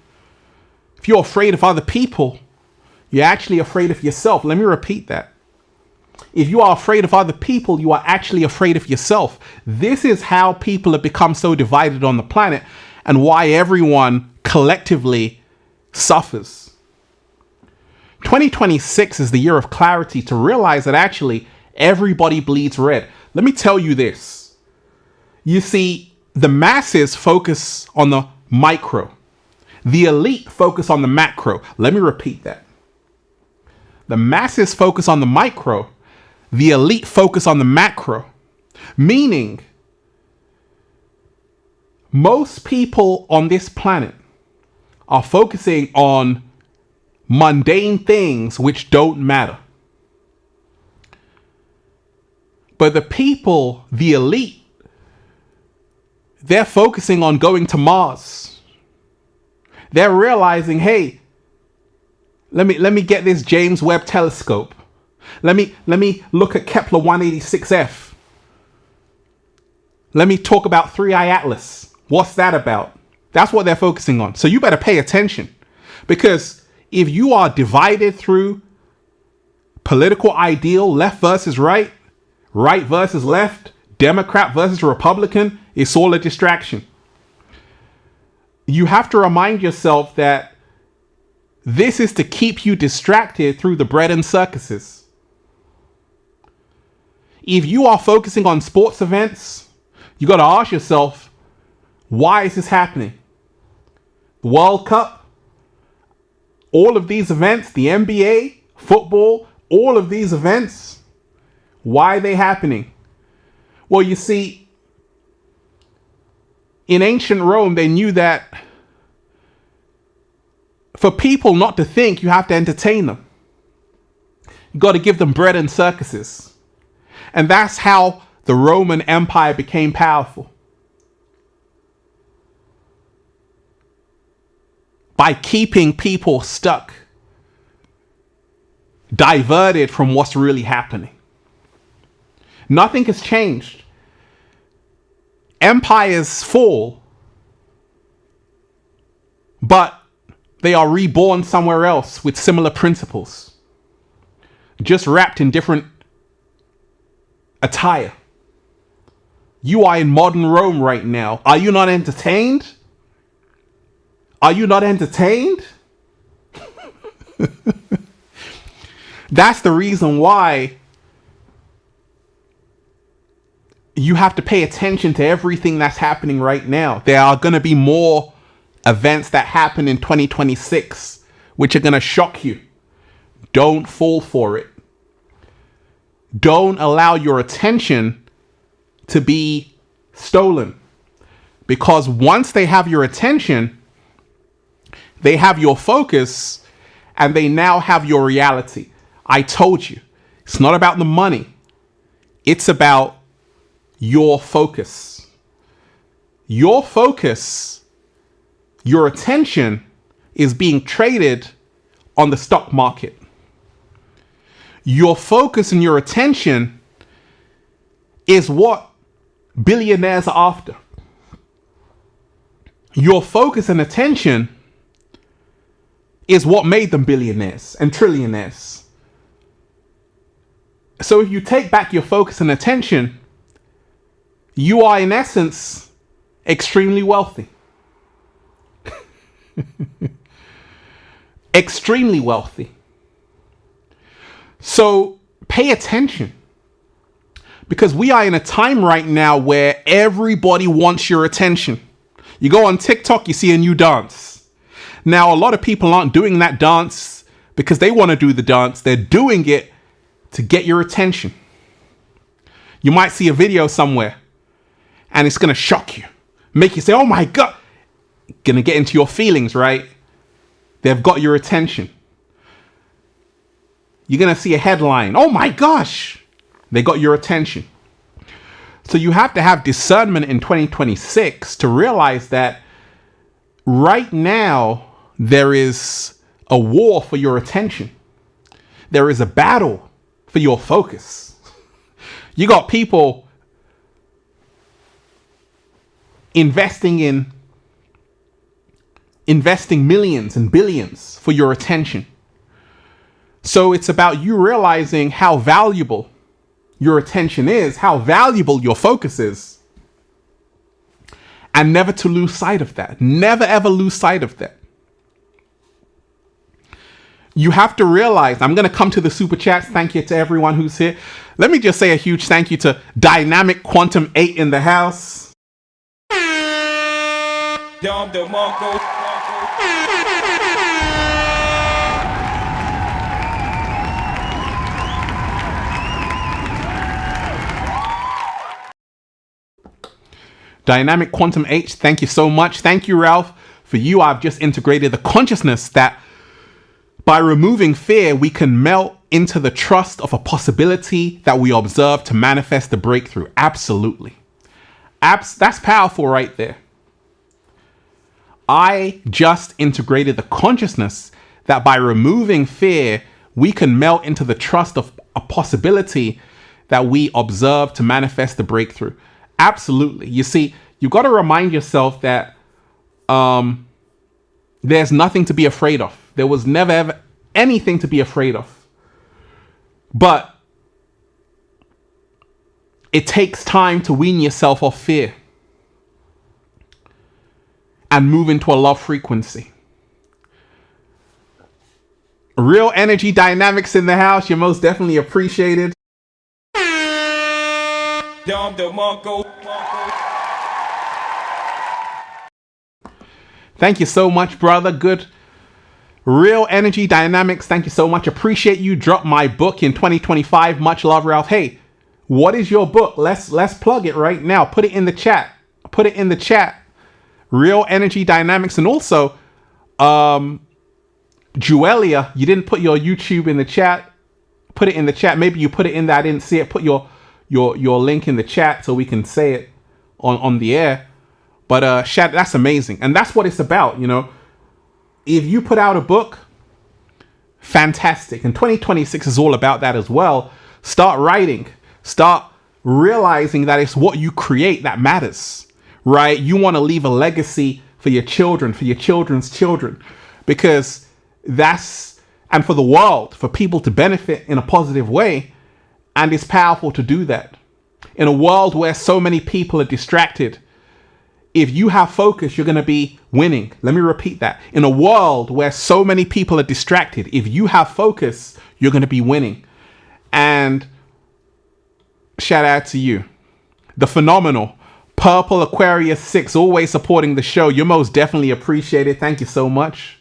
If you're afraid of other people, you're actually afraid of yourself. Let me repeat that. If you are afraid of other people, you are actually afraid of yourself. This is how people have become so divided on the planet and why everyone collectively suffers. 2026 is the year of clarity to realize that actually everybody bleeds red. Let me tell you this. You see, the masses focus on the micro. The elite focus on the macro. Let me repeat that. The masses focus on the micro. The elite focus on the macro. Meaning, most people on this planet are focusing on mundane things which don't matter. But the people, the elite, they're focusing on going to Mars. They're realizing, hey, let me get this James Webb telescope. Let me look at Kepler 186f. Let me talk about 3i Atlas. What's that about? That's what they're focusing on. So you better pay attention, because if you are divided through political ideal, left versus right, right versus left, Democrat versus Republican, it's all a distraction. You have to remind yourself that this is to keep you distracted through the bread and circuses. If you are focusing on sports events, you got to ask yourself, why is this happening? The World Cup, all of these events, the NBA, football, all of these events, why are they happening? Well, you see, in ancient Rome, they knew that for people not to think, you have to entertain them. You got to give them bread and circuses. And that's how the Roman Empire became powerful. By keeping people stuck, diverted from what's really happening. Nothing has changed. Empires fall, but they are reborn somewhere else with similar principles, just wrapped in different attire. You are in modern Rome right now. Are you not entertained? Are you not entertained? That's the reason why you have to pay attention to everything that's happening right now. There are going to be more events that happen in 2026 which are going to shock you. Don't fall for it. Don't allow your attention to be stolen, because once they have your attention, they have your focus, and they now have your reality. I told you, it's not about the money. It's about your focus. Your focus, your attention is being traded on the stock market. Your focus and your attention is what billionaires are after. Your focus and attention is what made them billionaires and trillionaires. So if you take back your focus and attention, you are in essence extremely wealthy. Extremely wealthy. So pay attention, because we are in a time right now where everybody wants your attention. You go on TikTok, you see a new dance. Now, a lot of people aren't doing that dance because they want to do the dance. They're doing it to get your attention. You might see a video somewhere and it's going to shock you, make you say, oh my God, going to get into your feelings, right? They've got your attention. You're going to see a headline. Oh my gosh, they got your attention. So you have to have discernment in 2026 to realize that right now there is a war for your attention. There is a battle for your focus. You got people investing millions and billions for your attention. So it's about you realizing how valuable your attention is, how valuable your focus is, and never to lose sight of that. Never ever lose sight of that. You have to realize, I'm going to come to the super chats. Thank you to everyone who's here. Let me just say a huge thank you to Dynamic Quantum 8 in the house. Dynamic Quantum H, thank you so much. Thank you, Ralph. For you, I've just integrated the consciousness that by removing fear, we can melt into the trust of a possibility that we observe to manifest the breakthrough. Absolutely. That's powerful right there. I just integrated the consciousness that by removing fear, we can melt into the trust of a possibility that we observe to manifest the breakthrough. Absolutely. You see, you've got to remind yourself that there's nothing to be afraid of. There was never ever anything to be afraid of. But it takes time to wean yourself off fear and move into a love frequency. Real energy dynamics in the house. You're most definitely appreciated. Thank you so much, brother. Good. Real energy dynamics. Thank you so much. Appreciate you. Dropped my book in 2025. Much love, Ralph. Hey, what is your book? Let's plug it right now. Put it in the chat. Put it in the chat. Real energy dynamics. And also, Juelia, you didn't put your YouTube in the chat. Put it in the chat. Maybe you put it in there. I didn't see it. Put your link in the chat so we can say it on the air. But that's amazing. And that's what it's about, you know. If you put out a book, fantastic. And 2026 is all about that as well. Start writing. Start realizing that it's what you create that matters, right? You want to leave a legacy for your children, for your children's children, because and for the world, for people to benefit in a positive way. And it's powerful to do that. In a world where so many people are distracted, if you have focus, you're going to be winning. Let me repeat that. In a world where so many people are distracted, if you have focus, you're going to be winning. And shout out to you. The phenomenal Purple Aquarius 6, always supporting the show. You're most definitely appreciated. Thank you so much.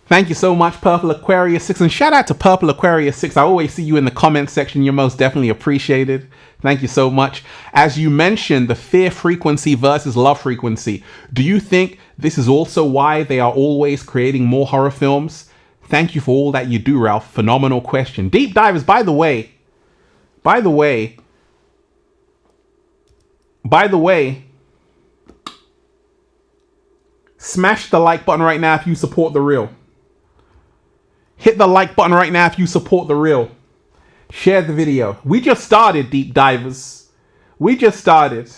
Thank you so much, Purple Aquarius 6. And shout out to Purple Aquarius 6. I always see you in the comment section. You're most definitely appreciated. Thank you so much. As you mentioned, the fear frequency versus love frequency. Do you think this is also why they are always creating more horror films? Thank you for all that you do, Ralph. Phenomenal question. Deep Divers, by the way, smash the like button right now if you support the real. Hit the like button right now if you support the real. Share the video. We just started, Deep Divers. We just started.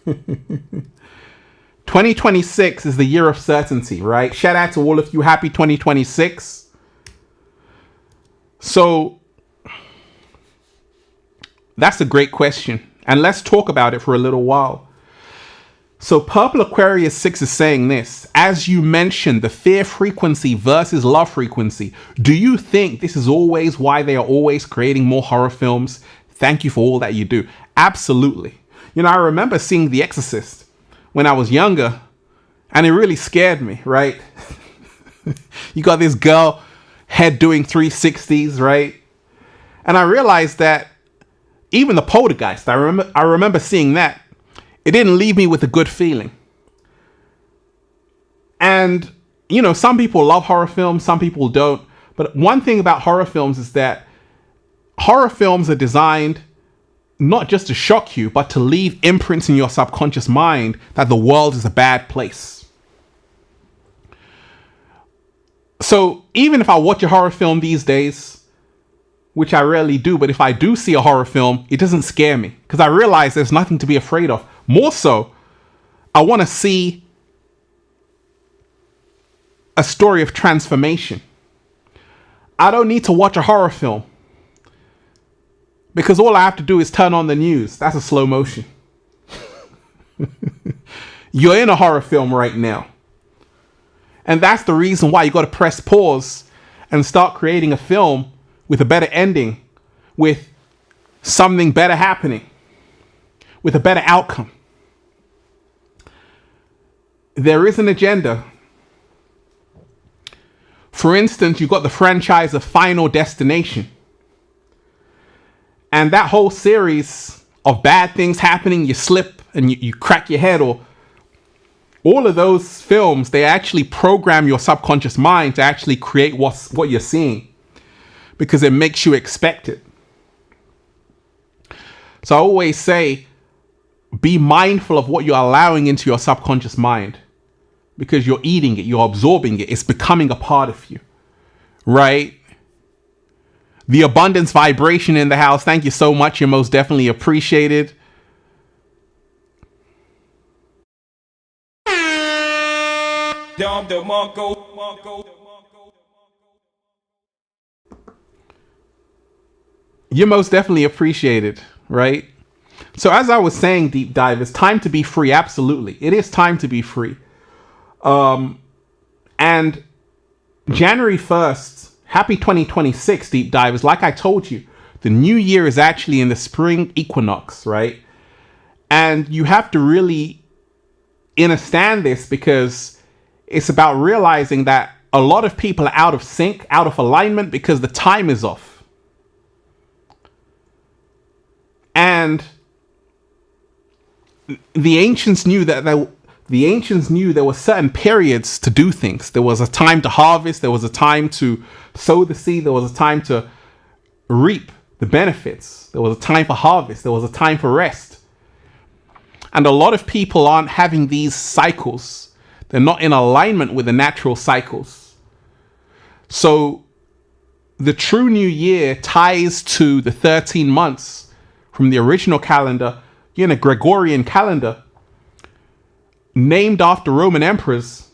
2026 is the year of certainty, right? Shout out to all of you. Happy 2026. So, that's a great question. And let's talk about it for a little while. So Purple Aquarius 6 is saying this. As you mentioned, the fear frequency versus love frequency. Do you think this is always why they are always creating more horror films? Thank you for all that you do. Absolutely. You know, I remember seeing The Exorcist when I was younger, and it really scared me, right? You got this girl head doing 360s, right? And I realized that even the Poltergeist, I remember seeing that. It didn't leave me with a good feeling. And, you know, some people love horror films, some people don't. But one thing about horror films is that horror films are designed not just to shock you, but to leave imprints in your subconscious mind that the world is a bad place. So even if I watch a horror film these days, which I rarely do, but if I do see a horror film, it doesn't scare me because I realize there's nothing to be afraid of. More so, I want to see a story of transformation. I don't need to watch a horror film because all I have to do is turn on the news. That's a slow motion. You're in a horror film right now. And that's the reason why you got to press pause and start creating a film with a better ending, with something better happening, with a better outcome. There is an agenda. For instance, you've got the franchise of Final Destination. And that whole series of bad things happening, you slip and you crack your head, or all of those films, they actually program your subconscious mind to actually create what you're seeing because it makes you expect it. So I always say, be mindful of what you're allowing into your subconscious mind because you're eating it, you're absorbing it, it's becoming a part of you, right? The abundance vibration in the house, thank you so much. You're most definitely appreciated. You're most definitely appreciated, right? So as I was saying, Deep Dive, it's time to be free. Absolutely. It is time to be free. And January 1st, happy 2026, Deep Divers. Like I told you, the new year is actually in the spring equinox, right? And you have to really understand this because it's about realizing that a lot of people are out of sync, out of alignment because the time is off. And the ancients knew that there were certain periods to do things. There was a time to harvest. There was a time to sow the seed. There was a time to reap the benefits. There was a time for harvest. There was a time for rest. And a lot of people aren't having these cycles. They're not in alignment with the natural cycles. So the true new year ties to the 13 months from the original calendar, a Gregorian calendar, named after Roman emperors,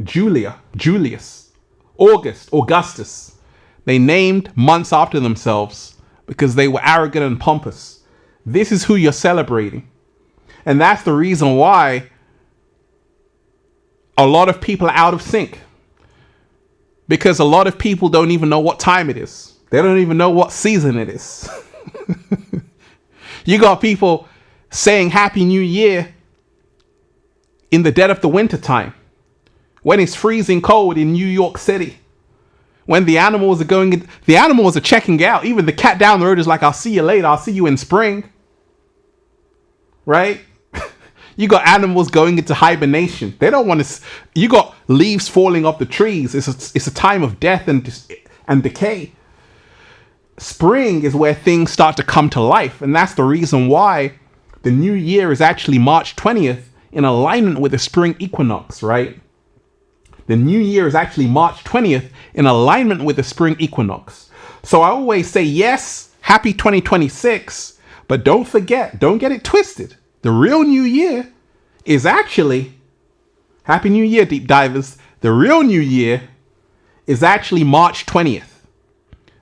Julius, Augustus. They named months after themselves because they were arrogant and pompous. This is who you're celebrating. And that's the reason why a lot of people are out of sync. Because a lot of people don't even know what time it is. They don't even know what season it is. You got people saying Happy New Year in the dead of the winter time, when it's freezing cold in New York City, when the animals are checking out. Even the cat down the road is like, I'll see you later. I'll see you in spring. Right? You got animals going into hibernation. They don't want to. You got leaves falling off the trees. It's a time of death and decay. Spring is where things start to come to life. And that's the reason why the new year is actually March 20th in alignment with the spring equinox, right? The new year is actually March 20th in alignment with the spring equinox. So I always say, yes, happy 2026, but don't forget, don't get it twisted. The real new year is actually, Happy New Year, Deep Divers. The real new year is actually March 20th.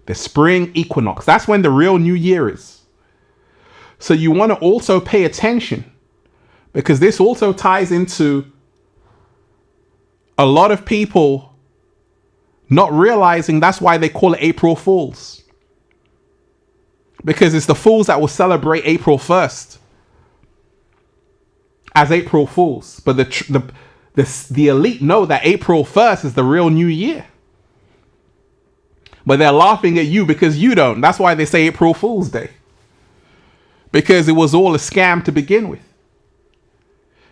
The spring equinox. That's when the real new year is. So you want to also pay attention because this also ties into a lot of people not realizing that's why they call it April Fools. Because it's the fools that will celebrate April 1st as April Fools. But the elite know that April 1st is the real new year. But they're laughing at you because you don't. That's why they say April Fool's Day. Because it was all a scam to begin with.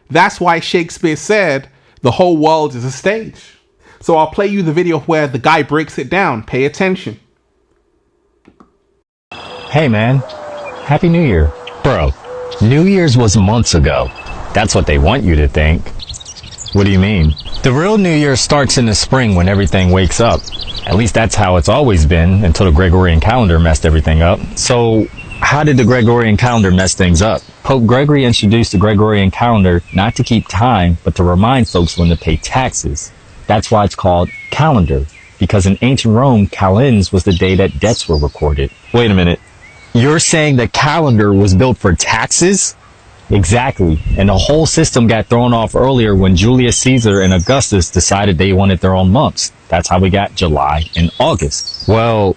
That's why Shakespeare said the whole world is a stage. So I'll play you the video where the guy breaks it down. Pay attention. Hey man, Happy New Year. Bro, New Year's was months ago. That's what they want you to think. What do you mean? The real New Year starts in the spring when everything wakes up. At least that's how it's always been until the Gregorian calendar messed everything up. So how did the Gregorian calendar mess things up? Pope Gregory introduced the Gregorian calendar not to keep time, but to remind folks when to pay taxes. That's why it's called calendar, because in ancient Rome, calends was the day that debts were recorded. Wait a minute. You're saying the calendar was built for taxes? Exactly. And the whole system got thrown off earlier when Julius Caesar and Augustus decided they wanted their own months. That's how we got July and August. Well,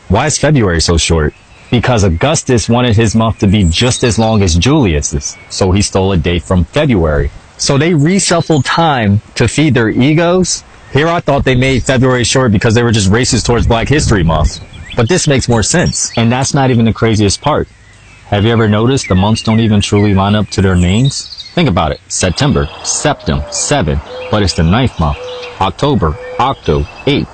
why is February so short? Because Augustus wanted his month to be just as long as Julius's, so he stole a day from February. So they reshuffled time to feed their egos. Here I thought they made February short because they were just racist towards Black History Month. But this makes more sense. And that's not even the craziest part. Have you ever noticed the months don't even truly line up to their names? Think about it. September, Septem, 7, but it's the 9th month. October, Octo, 8,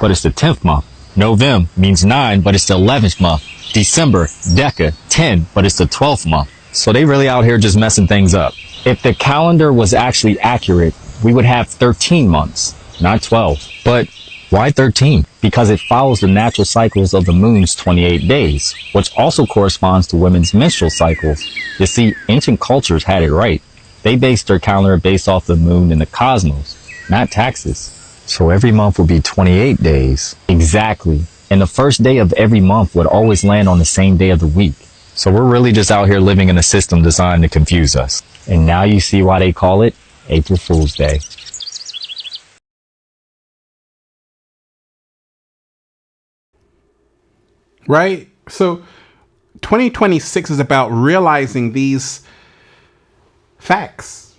but it's the 10th month. November means 9, but it's the 11th month. December, Deca, 10, but it's the 12th month. So they really out here just messing things up. If the calendar was actually accurate, we would have 13 months, not 12. But why 13? Because it follows the natural cycles of the moon's 28 days, which also corresponds to women's menstrual cycles. You see, ancient cultures had it right. They based their calendar based off the moon and the cosmos, not taxes. So every month would be 28 days. Exactly. And the first day of every month would always land on the same day of the week. So we're really just out here living in a system designed to confuse us. And now you see why they call it April Fool's Day. Right? So 2026 is about realizing these facts,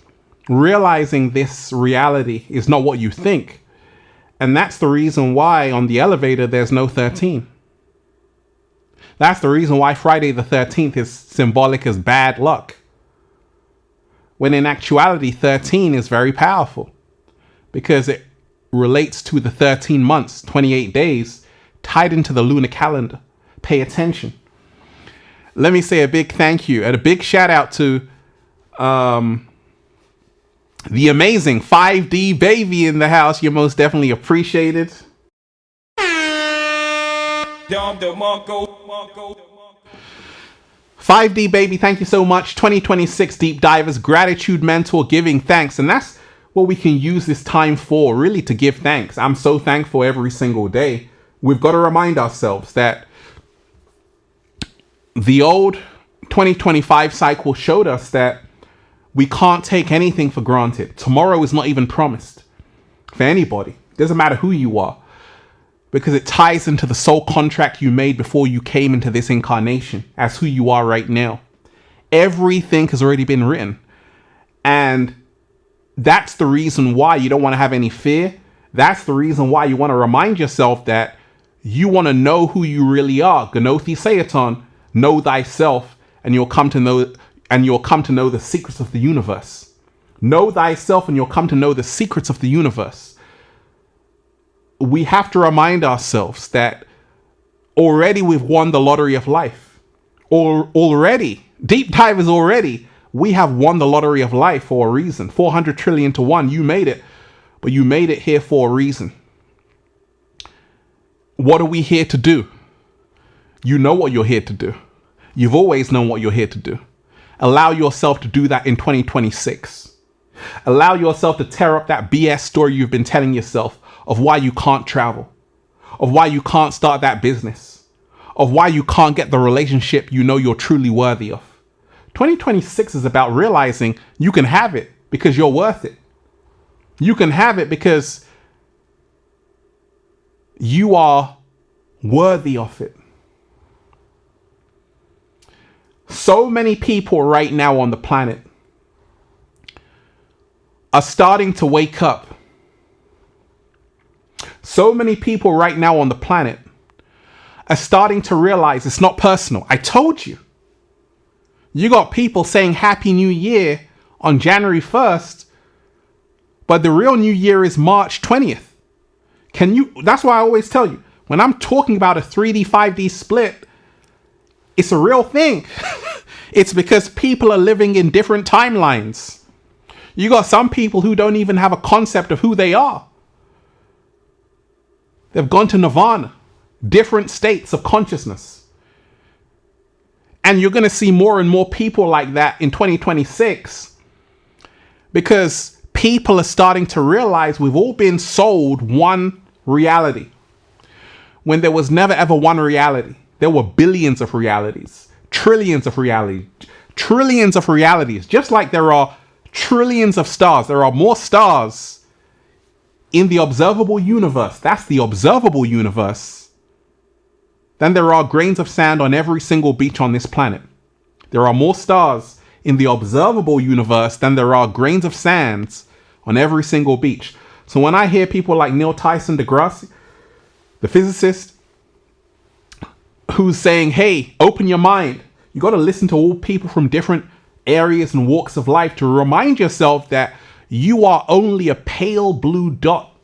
realizing this reality is not what you think. And that's the reason why on the elevator there's no 13. That's the reason why Friday the 13th is symbolic as bad luck. When in actuality, 13 is very powerful because it relates to the 13 months, 28 days, tied into the lunar calendar. Pay attention. Let me say a big thank you and a big shout out to the amazing 5D baby in the house. You're most definitely appreciated. 5D baby, thank you so much. 2026 Deep Divers, gratitude, mentor, giving thanks. And that's what we can use this time for, really, to give thanks. I'm so thankful every single day. We've got to remind ourselves that the old 2025 cycle showed us that we can't take anything for granted. Tomorrow is not even promised for anybody. Doesn't matter who you are, because it ties into the soul contract you made before you came into this incarnation as who you are right now. Everything has already been written. And that's the reason why you don't want to have any fear. That's the reason why you want to remind yourself that you want to know who you really are. Gnothi Seaton, know thyself, and you'll come to know the secrets of the universe. Know thyself and you'll come to know the secrets of the universe. We have to remind ourselves that already we've won the lottery of life. Or already, deep divers already, we have won the lottery of life for a reason. 400 trillion to 1, you made it, but you made it here for a reason. What are we here to do? You know what you're here to do. You've always known what you're here to do. Allow yourself to do that in 2026. Allow yourself to tear up that BS story you've been telling yourself of why you can't travel, of why you can't start that business, of why you can't get the relationship you know you're truly worthy of. 2026 is about realizing you can have it because you're worth it. You can have it because you are worthy of it. So many people right now on the planet are starting to wake up. So many people right now on the planet are starting to realize it's not personal. I told you. You got people saying Happy New Year on January 1st, but the real New Year is March 20th. That's why I always tell you, when I'm talking about a 3D, 5D split, it's a real thing. It's because people are living in different timelines. You got some people who don't even have a concept of who they are. They've gone to nirvana, different states of consciousness. And you're going to see more and more people like that in 2026 because people are starting to realize we've all been sold one reality when there was never ever one reality. There were billions of realities, trillions of realities, trillions of realities, just like there are trillions of stars. There are more stars in the observable universe. That's the observable universe. Then there are grains of sand on every single beach on this planet. There are more stars in the observable universe than there are grains of sands on every single beach. So when I hear people like Neil Tyson deGrasse, the physicist, who's saying, hey, open your mind. You got to listen to all people from different areas and walks of life to remind yourself that you are only a pale blue dot.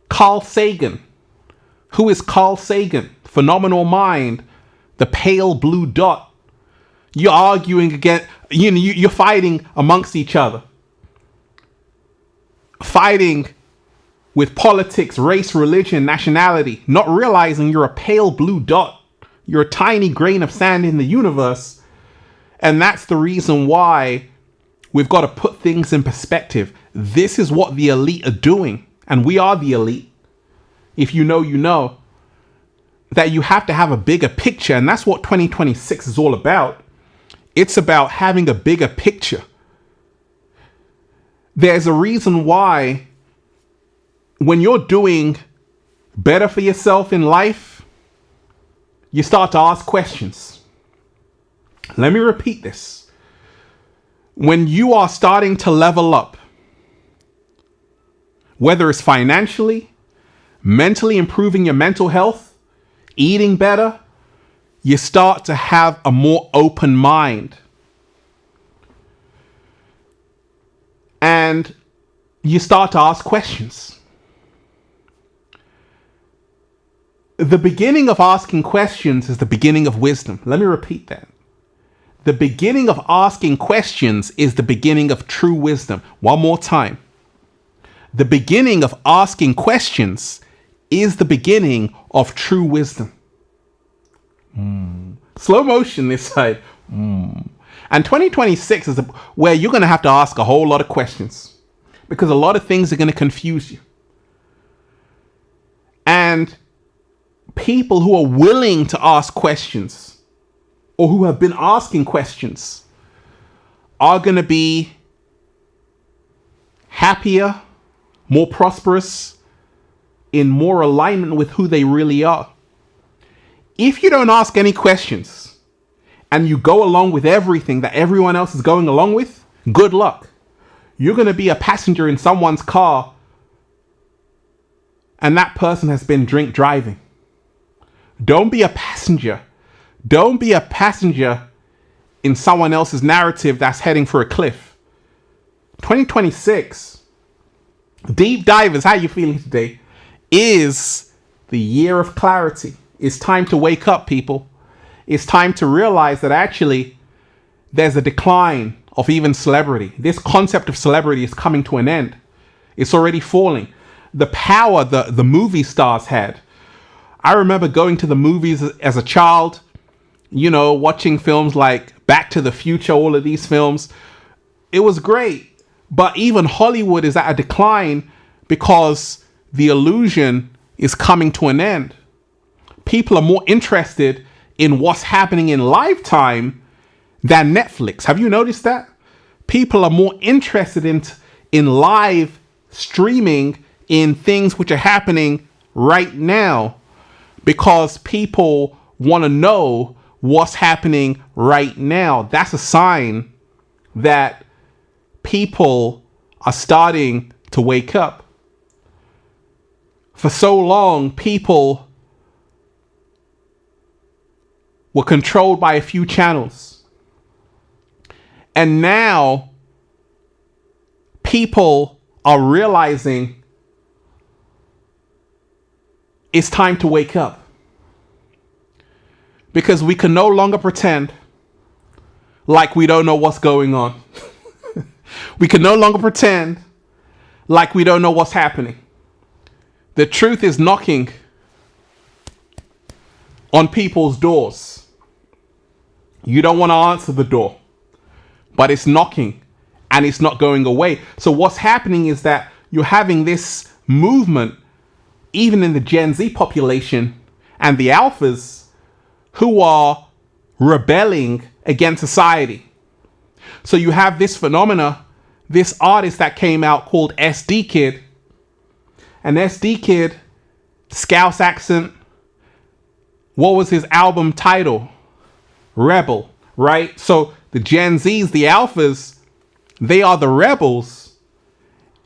Carl Sagan. Who is Carl Sagan? Phenomenal mind. The pale blue dot. You're arguing against, you're fighting amongst each other. Fighting with politics, race, religion, nationality, not realizing you're a pale blue dot. You're a tiny grain of sand in the universe. And that's the reason why we've got to put things in perspective. This is what the elite are doing. And we are the elite. If you know, you know. That you have to have a bigger picture. And that's what 2026 is all about. It's about having a bigger picture. There's a reason why when you're doing better for yourself in life, you start to ask questions. Let me repeat this. When you are starting to level up, whether it's financially, mentally improving your mental health, eating better, you start to have a more open mind. And you start to ask questions. The beginning of asking questions is the beginning of wisdom. Let me repeat that. The beginning of asking questions is the beginning of true wisdom. One more time. The beginning of asking questions is the beginning of true wisdom. Slow motion this side. And 2026 is where you're going to have to ask a whole lot of questions because a lot of things are going to confuse you. And people who are willing to ask questions or who have been asking questions are going to be happier, more prosperous, in more alignment with who they really are. If you don't ask any questions and you go along with everything that everyone else is going along with, good luck. You're going to be a passenger in someone's car and that person has been drink driving. Don't be a passenger. Don't be a passenger in someone else's narrative that's heading for a cliff. 2026, deep divers, how you feeling today? Is the year of clarity. It's time to wake up, people. It's time to realize that actually there's a decline of even celebrity. This concept of celebrity is coming to an end. It's already falling. The power the movie stars had. I remember going to the movies as a child, watching films like Back to the Future, all of these films. It was great. But even Hollywood is at a decline because the illusion is coming to an end. People are more interested in what's happening in Lifetime than Netflix. Have you noticed that? People are more interested in live streaming in things which are happening right now because people want to know what's happening right now. That's a sign that people are starting to wake up. For so long, people were controlled by a few channels. And now people are realizing it's time to wake up. Because we can no longer pretend like we don't know what's going on. We can no longer pretend like we don't know what's happening. The truth is knocking on people's doors. You don't want to answer the door, but it's knocking and it's not going away. So what's happening is that you're having this movement, even in the Gen Z population and the alphas, who are rebelling against society. So you have this phenomena, this artist that came out called SD Kid. And SD Kid, Scouse accent, what was his album title? Rebel, right? So the Gen Zs, the alphas, they are the rebels,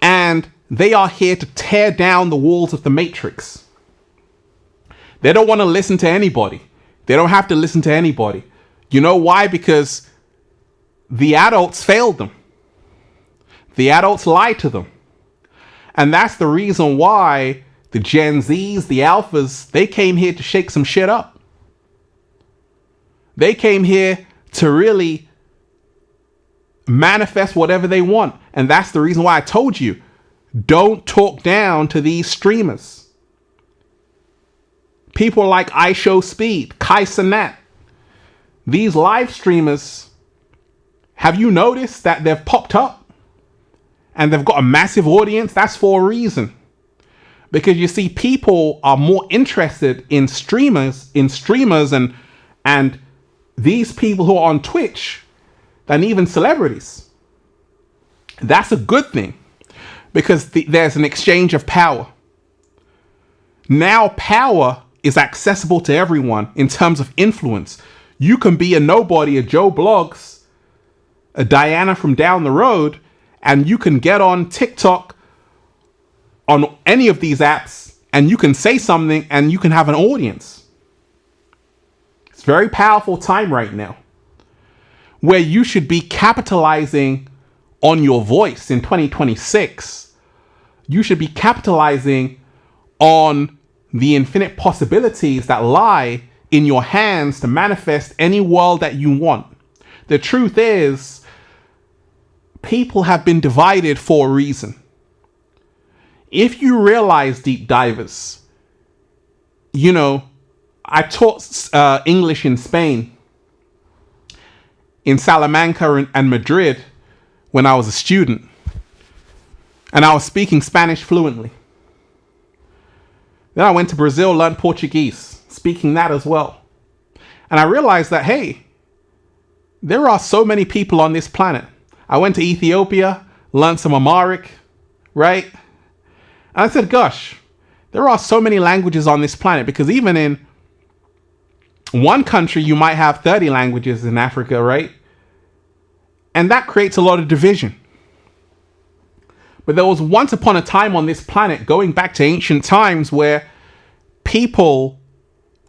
and they are here to tear down the walls of the Matrix. They don't want to listen to anybody. They don't have to listen to anybody. You know why? Because the adults failed them. The adults lied to them. And that's the reason why the Gen Zs, the alphas, they came here to shake some shit up. They came here to really manifest whatever they want. And that's the reason why I told you, don't talk down to these streamers. People like iShowSpeed, Kai Cenat, these live streamers, have you noticed that they've popped up and they've got a massive audience? That's for a reason. Because you see, people are more interested in streamers and these people who are on Twitch than even celebrities. That's a good thing, because there's an exchange of power. Now power is accessible to everyone in terms of influence. You can be a nobody, a Joe Blogs, a Diana from down the road, and you can get on TikTok, on any of these apps, and you can say something and you can have an audience. It's a very powerful time right now, where you should be capitalizing on your voice in 2026. You should be capitalizing on the infinite possibilities that lie in your hands to manifest any world that you want. The truth is, people have been divided for a reason. If you realize, deep divers, you know, I taught English in Spain, in Salamanca and Madrid when I was a student, and I was speaking Spanish fluently. Then I went to Brazil, learned Portuguese, speaking that as well. And I realized that, hey, there are so many people on this planet. I went to Ethiopia, learned some Amharic, right? And I said, gosh, there are so many languages on this planet, because even in one country, you might have 30 languages in Africa, right? And that creates a lot of division. But there was once upon a time on this planet, going back to ancient times, where people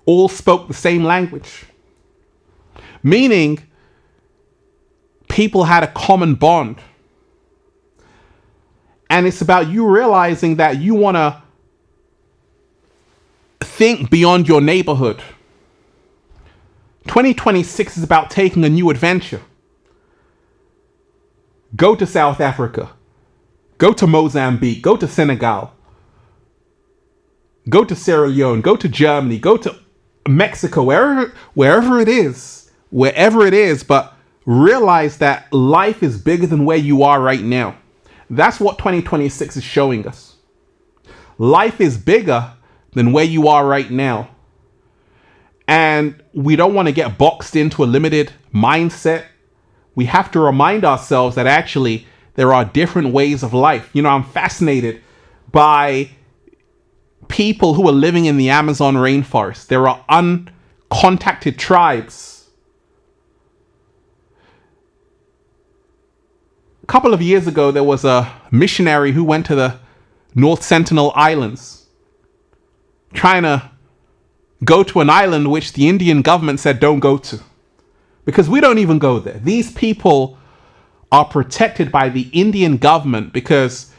all spoke the same language. Meaning, people had a common bond. And it's about you realizing that you want to think beyond your neighborhood. 2026 is about taking a new adventure. Go to South Africa. Go to Mozambique. Go to Senegal. Go to Sierra Leone. Go to Germany. Go to Mexico. Wherever it is. But realize that life is bigger than where you are right now. That's what 2026 is showing us. Life is bigger than where you are right now. And we don't want to get boxed into a limited mindset. We have to remind ourselves that actually there are different ways of life. You know, I'm fascinated by people who are living in the Amazon rainforest. There are uncontacted tribes. A couple of years ago, there was a missionary who went to the North Sentinel Islands, trying to go to an island which the Indian government said don't go to, because we don't even go there. These people are protected by the Indian government, because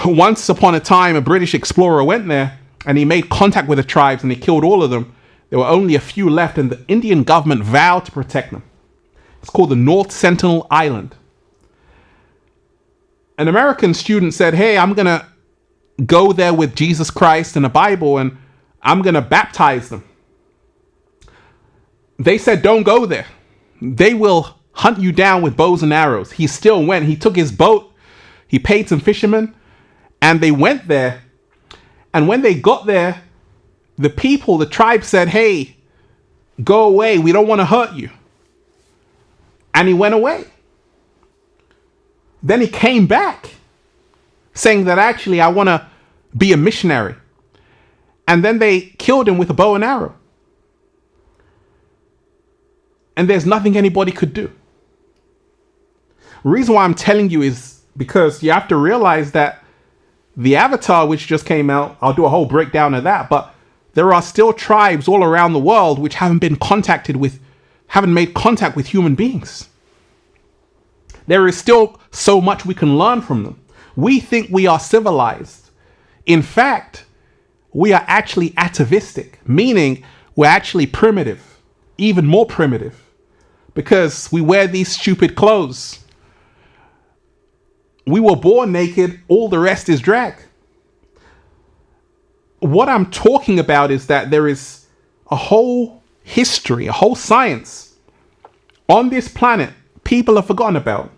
once upon a time a British explorer went there and he made contact with the tribes and he killed all of them. There were only a few left, and the Indian government vowed to protect them. It's called the North Sentinel Island. An American student said, hey, I'm going to go there with Jesus Christ and the Bible and I'm going to baptize them. They said, don't go there. They will hunt you down with bows and arrows. He still went. He took his boat. He paid some fishermen and they went there. And when they got there, the people, the tribe said, hey, go away. We don't want to hurt you. And he went away. Then he came back saying that actually I want to be a missionary. And then they killed him with a bow and arrow. And there's nothing anybody could do. The reason why I'm telling you is because you have to realize that the Avatar, which just came out, I'll do a whole breakdown of that, but there are still tribes all around the world which haven't made contact with human beings. There is still so much we can learn from them. We think we are civilized. In fact, we are actually atavistic, meaning we're actually primitive, even more primitive, because we wear these stupid clothes. We were born naked, all the rest is drag. What I'm talking about is that there is a whole history, a whole science on this planet people have forgotten about.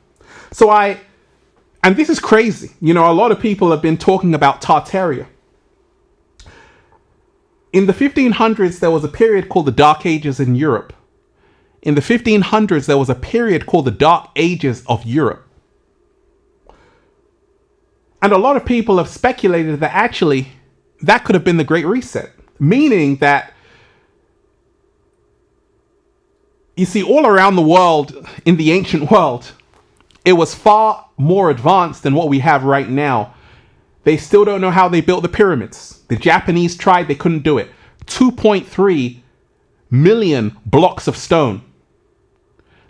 And this is crazy. You know, a lot of people have been talking about Tartaria. In the 1500s, there was a period called the Dark Ages in Europe. In the 1500s, there was a period called the Dark Ages of Europe. And a lot of people have speculated that actually that could have been the Great Reset, meaning that, you see, all around the world, in the ancient world, it was far more advanced than what we have right now. They still don't know how they built the pyramids. The Japanese tried, they couldn't do it. 2.3 million blocks of stone.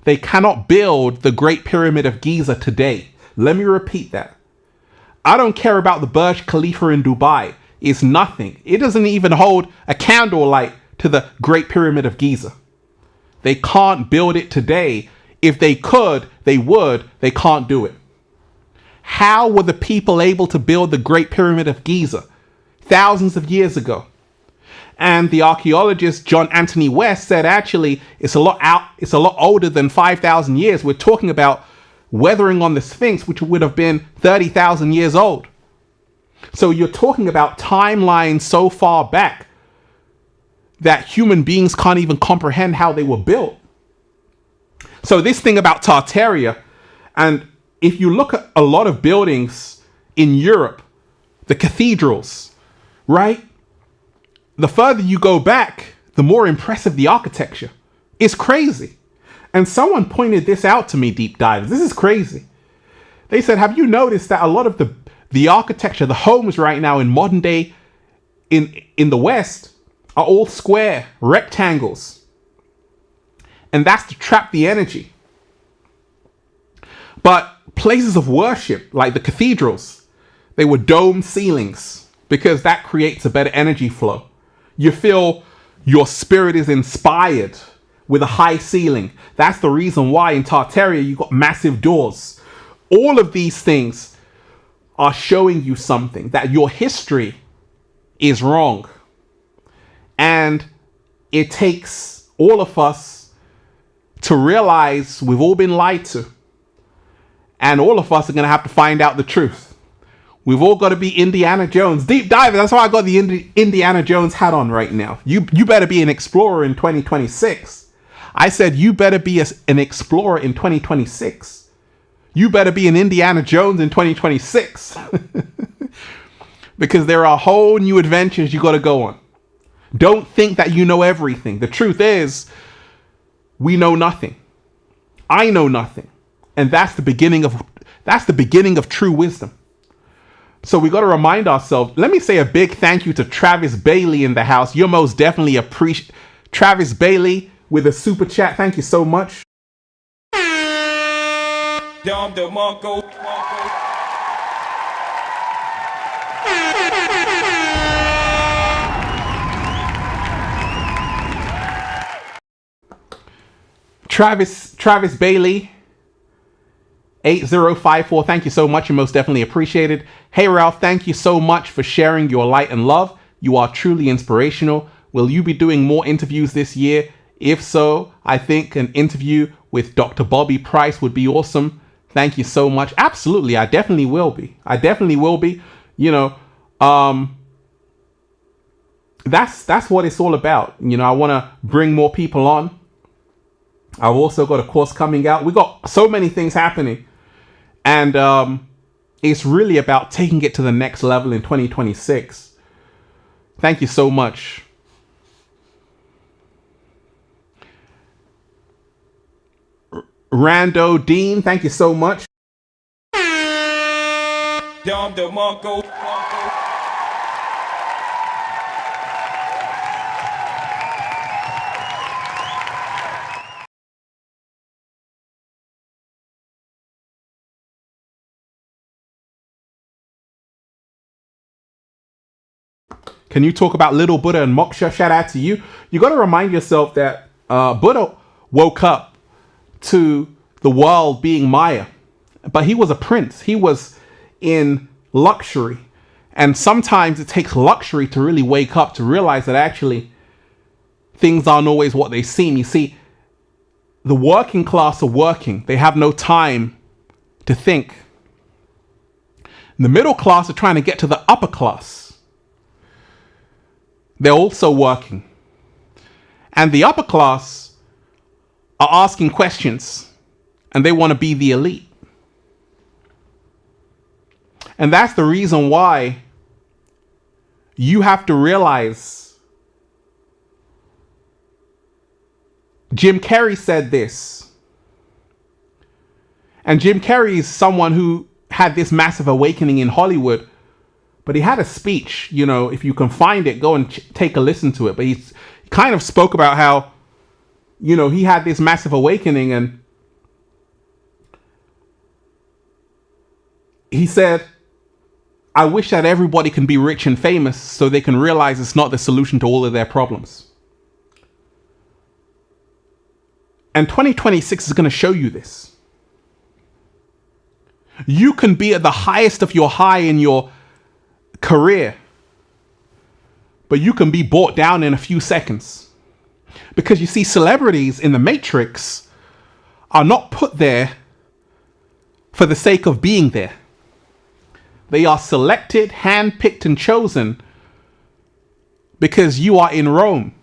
They cannot build the Great Pyramid of Giza today. Let me repeat that. I don't care about the Burj Khalifa in Dubai. It's nothing. It doesn't even hold a candle light to the Great Pyramid of Giza. They can't build it today. If they could, they would. They can't do it. How were the people able to build the Great Pyramid of Giza thousands of years ago? And the archaeologist John Anthony West said actually it's a lot older than 5,000 years. We're talking about weathering on the Sphinx, which would have been 30,000 years old. So you're talking about timelines so far back that human beings can't even comprehend how they were built. So this thing about Tartaria, and if you look at a lot of buildings in Europe, the cathedrals, right? The further you go back, the more impressive the architecture. It's crazy. And someone pointed this out to me, deep divers. This is crazy. They said, have you noticed that a lot of the architecture, the homes right now in modern day in the West are all square, rectangles. And that's to trap the energy. But places of worship, like the cathedrals, they were dome ceilings because that creates a better energy flow. You feel your spirit is inspired with a high ceiling. That's the reason why in Tartaria you got massive doors. All of these things are showing you something, that your history is wrong. And it takes all of us to realize we've all been lied to. And all of us are going to have to find out the truth. We've all got to be Indiana Jones. Deep diver. That's why I got the Indiana Jones hat on right now. You better be an explorer in 2026. I said you better be an explorer in 2026. You better be an Indiana Jones in 2026. Because there are whole new adventures you got to go on. Don't think that you know everything. The truth is, we know nothing. I know nothing. And that's the beginning of true wisdom. So we got to remind ourselves. Let me say a big thank you to Travis Bailey in the house. You're most definitely Travis Bailey with a super chat. Thank you so much. Travis Bailey 8054, thank you so much and most definitely appreciated. Hey Ralph, thank you so much for sharing your light and love. You are truly inspirational. Will you be doing more interviews this year? If so, I think an interview with Dr. Bobby Price would be awesome. Thank you so much. Absolutely, I definitely will be. You know, that's what it's all about. You know, I want to bring more people on. I've also got a course coming out. We got so many things happening. And it's really about taking it to the next level in 2026. Thank you so much. Rando Dean, thank you so much. Can you talk about Little Buddha and Moksha? Shout out to you. You got to remind yourself that Buddha woke up to the world being Maya, but he was a prince. He was in luxury. And sometimes it takes luxury to really wake up, to realize that actually things aren't always what they seem. You see, the working class are working. They have no time to think. The middle class are trying to get to the upper class. They're also working. And the upper class are asking questions and they want to be the elite. And that's the reason why you have to realize. Jim Carrey said this. And Jim Carrey is someone who had this massive awakening in Hollywood. But he had a speech, you know, if you can find it, go and take a listen to it. But he kind of spoke about how, you know, he had this massive awakening and he said, I wish that everybody can be rich and famous so they can realize it's not the solution to all of their problems. And 2026 is going to show you this. You can be at the highest of your high in your career, but you can be brought down in a few seconds. Because you see, celebrities in the Matrix are not put there for the sake of being there. They are selected, handpicked, and chosen because you are in Rome.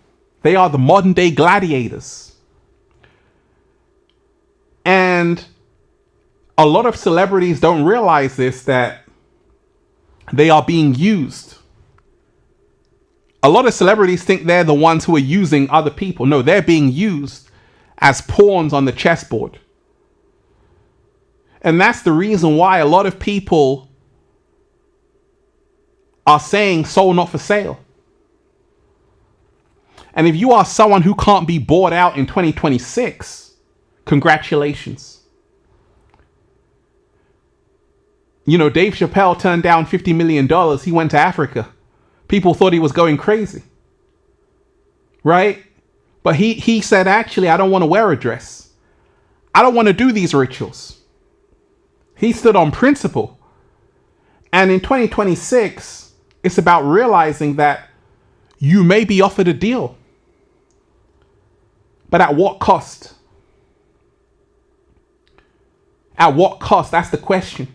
They are the modern day gladiators. And a lot of celebrities don't realize this, that they are being used. A lot of celebrities think they're the ones who are using other people. No, they're being used as pawns on the chessboard. And that's the reason why a lot of people are saying sold not for sale. And if you are someone who can't be bought out in 2026, congratulations. You know, Dave Chappelle turned down $50 million. He went to Africa. People thought he was going crazy. Right? But he said, actually, I don't want to wear a dress. I don't want to do these rituals. He stood on principle. And in 2026, it's about realizing that you may be offered a deal. But at what cost? At what cost? That's the question.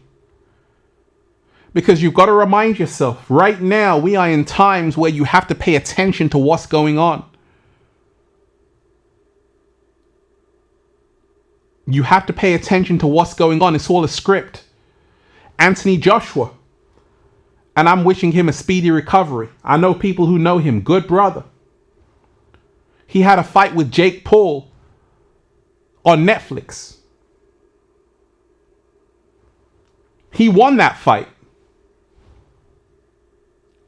Because you've got to remind yourself, right now, we are in times where you have to pay attention to what's going on. You have to pay attention to what's going on. It's all a script. Anthony Joshua. And I'm wishing him a speedy recovery. I know people who know him. Good brother. He had a fight with Jake Paul on Netflix. He won that fight.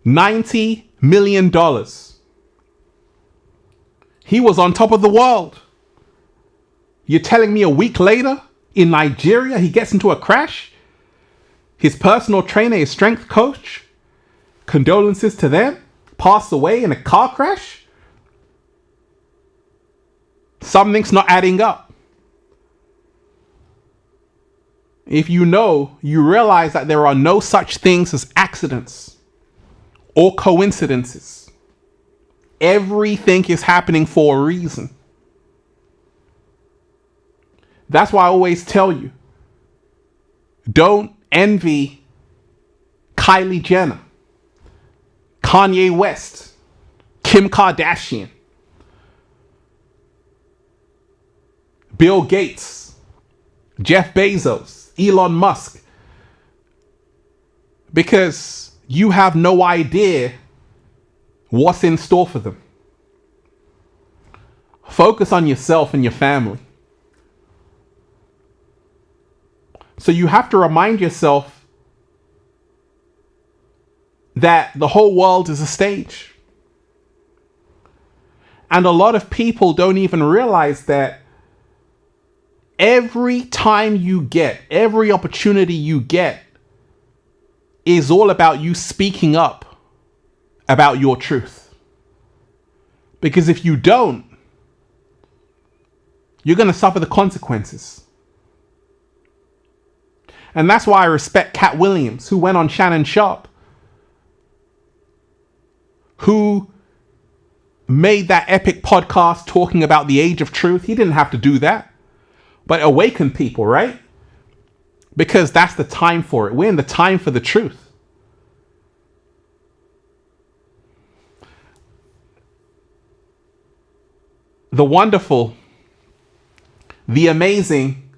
$90 million. He was on top of the world. You're telling me a week later in Nigeria he gets into a crash? His personal trainer, his strength coach, condolences to them, passed away in a car crash? Something's not adding up. If you know, you realize that there are no such things as accidents or coincidences. Everything is happening for a reason. That's why I always tell you, don't envy Kylie Jenner, Kanye West, Kim Kardashian, Bill Gates, Jeff Bezos, Elon Musk, because you have no idea what's in store for them. Focus on yourself and your family. So you have to remind yourself that the whole world is a stage. And a lot of people don't even realize that every time you get, every opportunity you get is all about you speaking up about your truth. Because if you don't, you're going to suffer the consequences. And that's why I respect Cat Williams, who went on Shannon Sharp, who made that epic podcast talking about the age of truth. He didn't have to do that, but awaken people, right? Because that's the time for it. We're in the time for the truth. The wonderful, the amazing,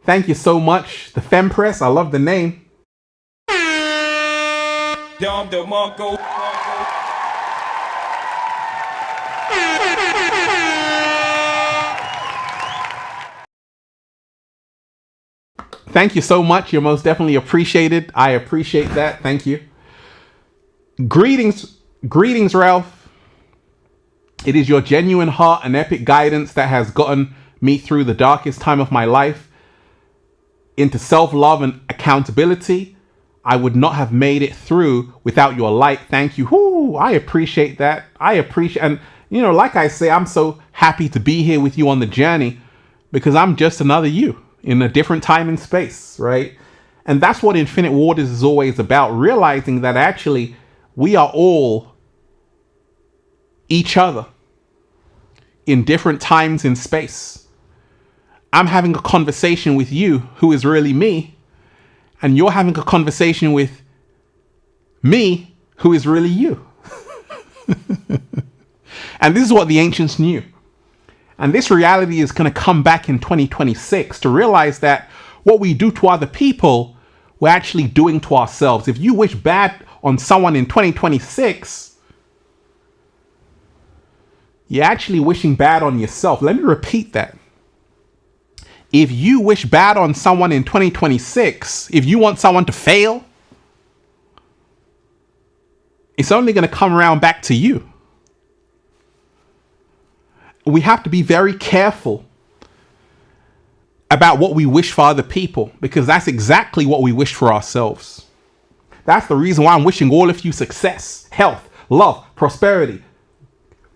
thank you so much, the Fempress. I love the name. Thank you so much. You're most definitely appreciated. I appreciate that. Thank you. Greetings, Ralph. It is your genuine heart and epic guidance that has gotten me through the darkest time of my life into self-love and accountability. I would not have made it through without your light. Thank you. Whoo, I appreciate that. And you know, like I say, I'm so happy to be here with you on the journey because I'm just another you in a different time and space, right? And that's what Infinite Waters is always about, realizing that actually we are all each other in different times in space. I'm having a conversation with you who is really me, and you're having a conversation with me who is really you. And this is what the ancients knew. And this reality is going to come back in 2026 to realize that what we do to other people, we're actually doing to ourselves. If you wish bad on someone in 2026, you're actually wishing bad on yourself. Let me repeat that. If you wish bad on someone in 2026, if you want someone to fail, it's only going to come around back to you. We have to be very careful about what we wish for other people, because that's exactly what we wish for ourselves. That's the reason why I'm wishing all of you success, health, love, prosperity,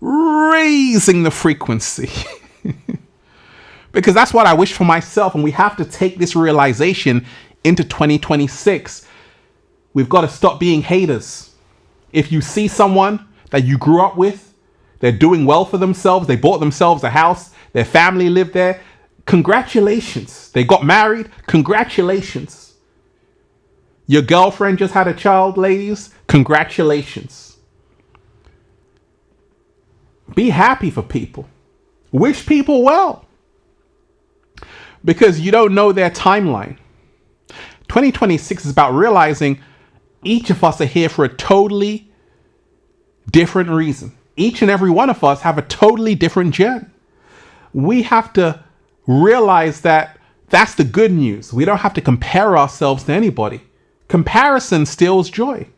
raising the frequency. Because that's what I wish for myself. And we have to take this realization into 2026. We've got to stop being haters. If you see someone that you grew up with, they're doing well for themselves, they bought themselves a house, their family lived there, congratulations. They got married, congratulations. Your girlfriend just had a child, ladies, congratulations. Be happy for people. Wish people well. Because you don't know their timeline. 2026 is about realizing each of us are here for a totally different reason. Each and every one of us have a totally different journey. We have to realize that that's the good news. We don't have to compare ourselves to anybody. Comparison steals joy.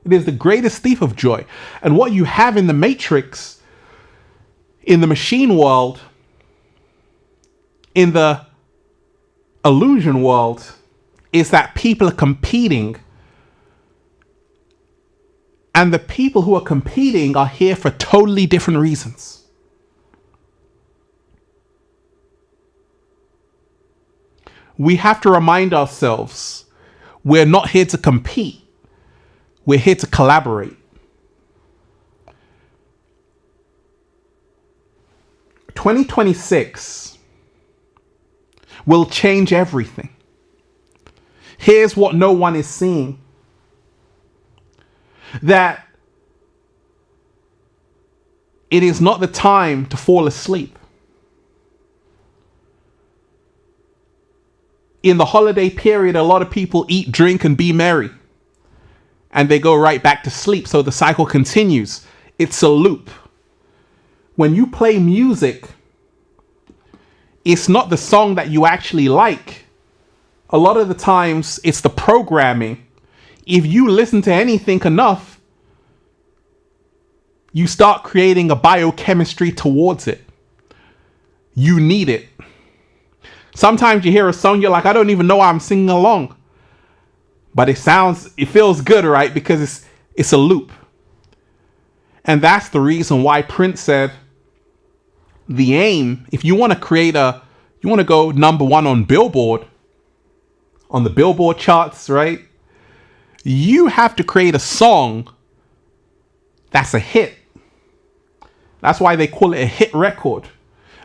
It is the greatest thief of joy. And what you have in the matrix, in the machine world, in the illusion world, is that people are competing. And the people who are competing are here for totally different reasons. we have to remind ourselves we're not here to compete. We're here to collaborate. 2026 will change everything. Here's what no one is seeing. That it is not the time to fall asleep. In the holiday period, a lot of people eat, drink, and be merry. And they go right back to sleep. So the cycle continues. It's a loop. When you play music, it's not the song that you actually like. A lot of the times, it's the programming. If you listen to anything enough, you start creating a biochemistry towards it. You need it. Sometimes you hear a song, you're like, I don't even know why I'm singing along. But it feels good, right? Because it's a loop. And that's the reason why Prince said, the aim, if you want to you want to go number one on Billboard, on the Billboard charts, right? You have to create a song that's a hit. That's why they call it a hit record.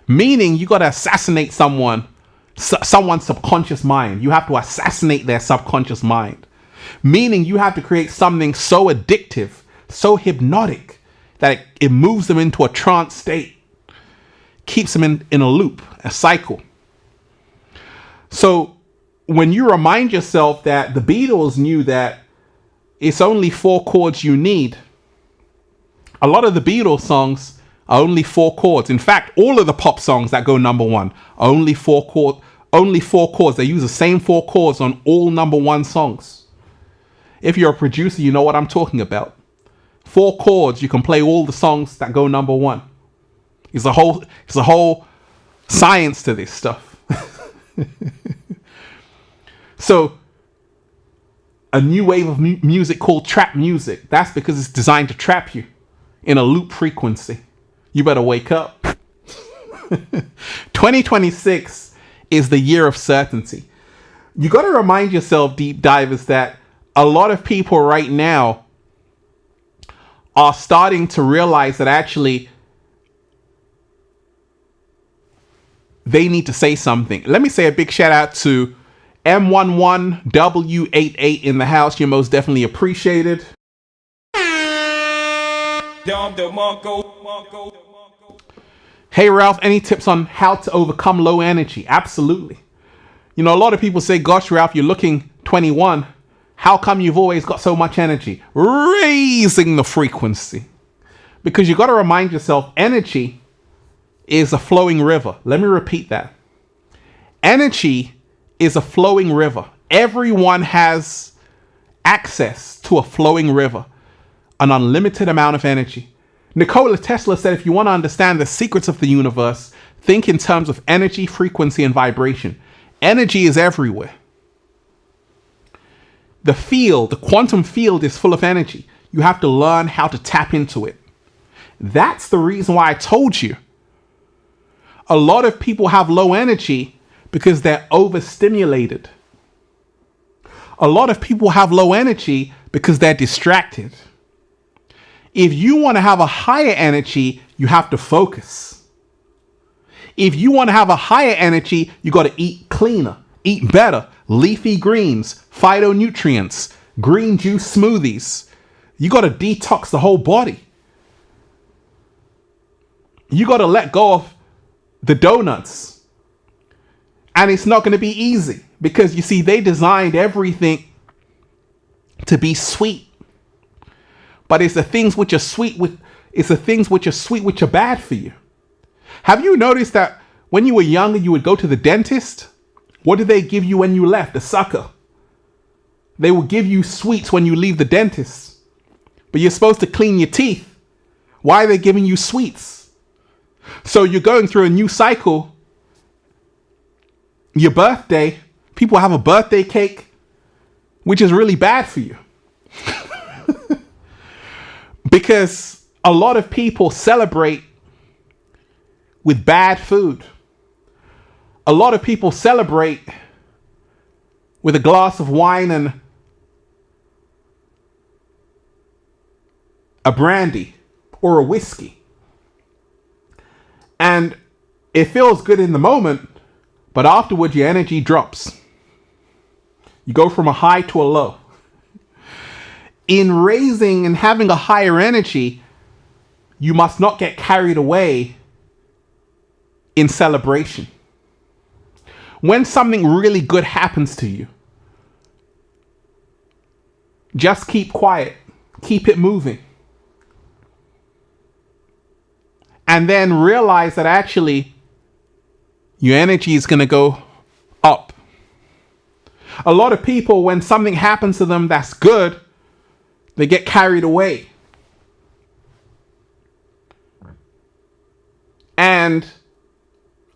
Meaning you got to assassinate someone's subconscious mind. You have to assassinate their subconscious mind. Meaning you have to create something so addictive, so hypnotic, that it moves them into a trance state. Keeps them in a loop, a cycle. So when you remind yourself that the Beatles knew that it's only 4 chords you need, a lot of the Beatles songs are only 4 chords. In fact, all of the pop songs that go number one are only 4 chords. They use the same 4 chords on all number one songs. If you're a producer, you know what I'm talking about. 4 chords, you can play all the songs that go number one. It's a whole science to this stuff. So, a new wave of music called trap music. That's because it's designed to trap you in a loop frequency. You better wake up. 2026 is the year of certainty. You got to remind yourself, deep divers, that a lot of people right now are starting to realize that actually they need to say something. Let me say a big shout out to M11W88 in the house. You're most definitely appreciated. Hey Ralph, any tips on how to overcome low energy? Absolutely. You know, a lot of people say, gosh, Ralph, you're looking 21. How come you've always got so much energy? Raising the frequency. Because you got to remind yourself, energy is a flowing river. Let me repeat that. Energy is a flowing river. Everyone has access to a flowing river, an unlimited amount of energy. Nikola Tesla said, if you want to understand the secrets of the universe, think in terms of energy, frequency, and vibration. Energy is everywhere. The quantum field is full of energy. You have to learn how to tap into it. That's the reason why I told you. A lot of people have low energy because they're overstimulated. A lot of people have low energy because they're distracted. If you want to have a higher energy, you have to focus. If you want to have a higher energy, you got to eat cleaner, eat better, leafy greens, phytonutrients, green juice smoothies. You got to detox the whole body. You got to let go of the donuts. And it's not going to be easy because, you see, they designed everything to be sweet. But it's the things which are sweet which are bad for you. Have you noticed that when you were younger, you would go to the dentist? What did they give you when you left? A sucker. They will give you sweets when you leave the dentist. But you're supposed to clean your teeth. Why are they giving you sweets? So you're going through a new cycle. Your birthday, people have a birthday cake, which is really bad for you. Because a lot of people celebrate with bad food. A lot of people celebrate with a glass of wine and a brandy or a whiskey. And it feels good in the moment, but afterwards your energy drops. You go from a high to a low. In raising and having a higher energy, you must not get carried away in celebration. When something really good happens to you, just keep quiet, keep it moving. And then realize that actually your energy is going to go up. A lot of people, when something happens to them that's good, they get carried away. And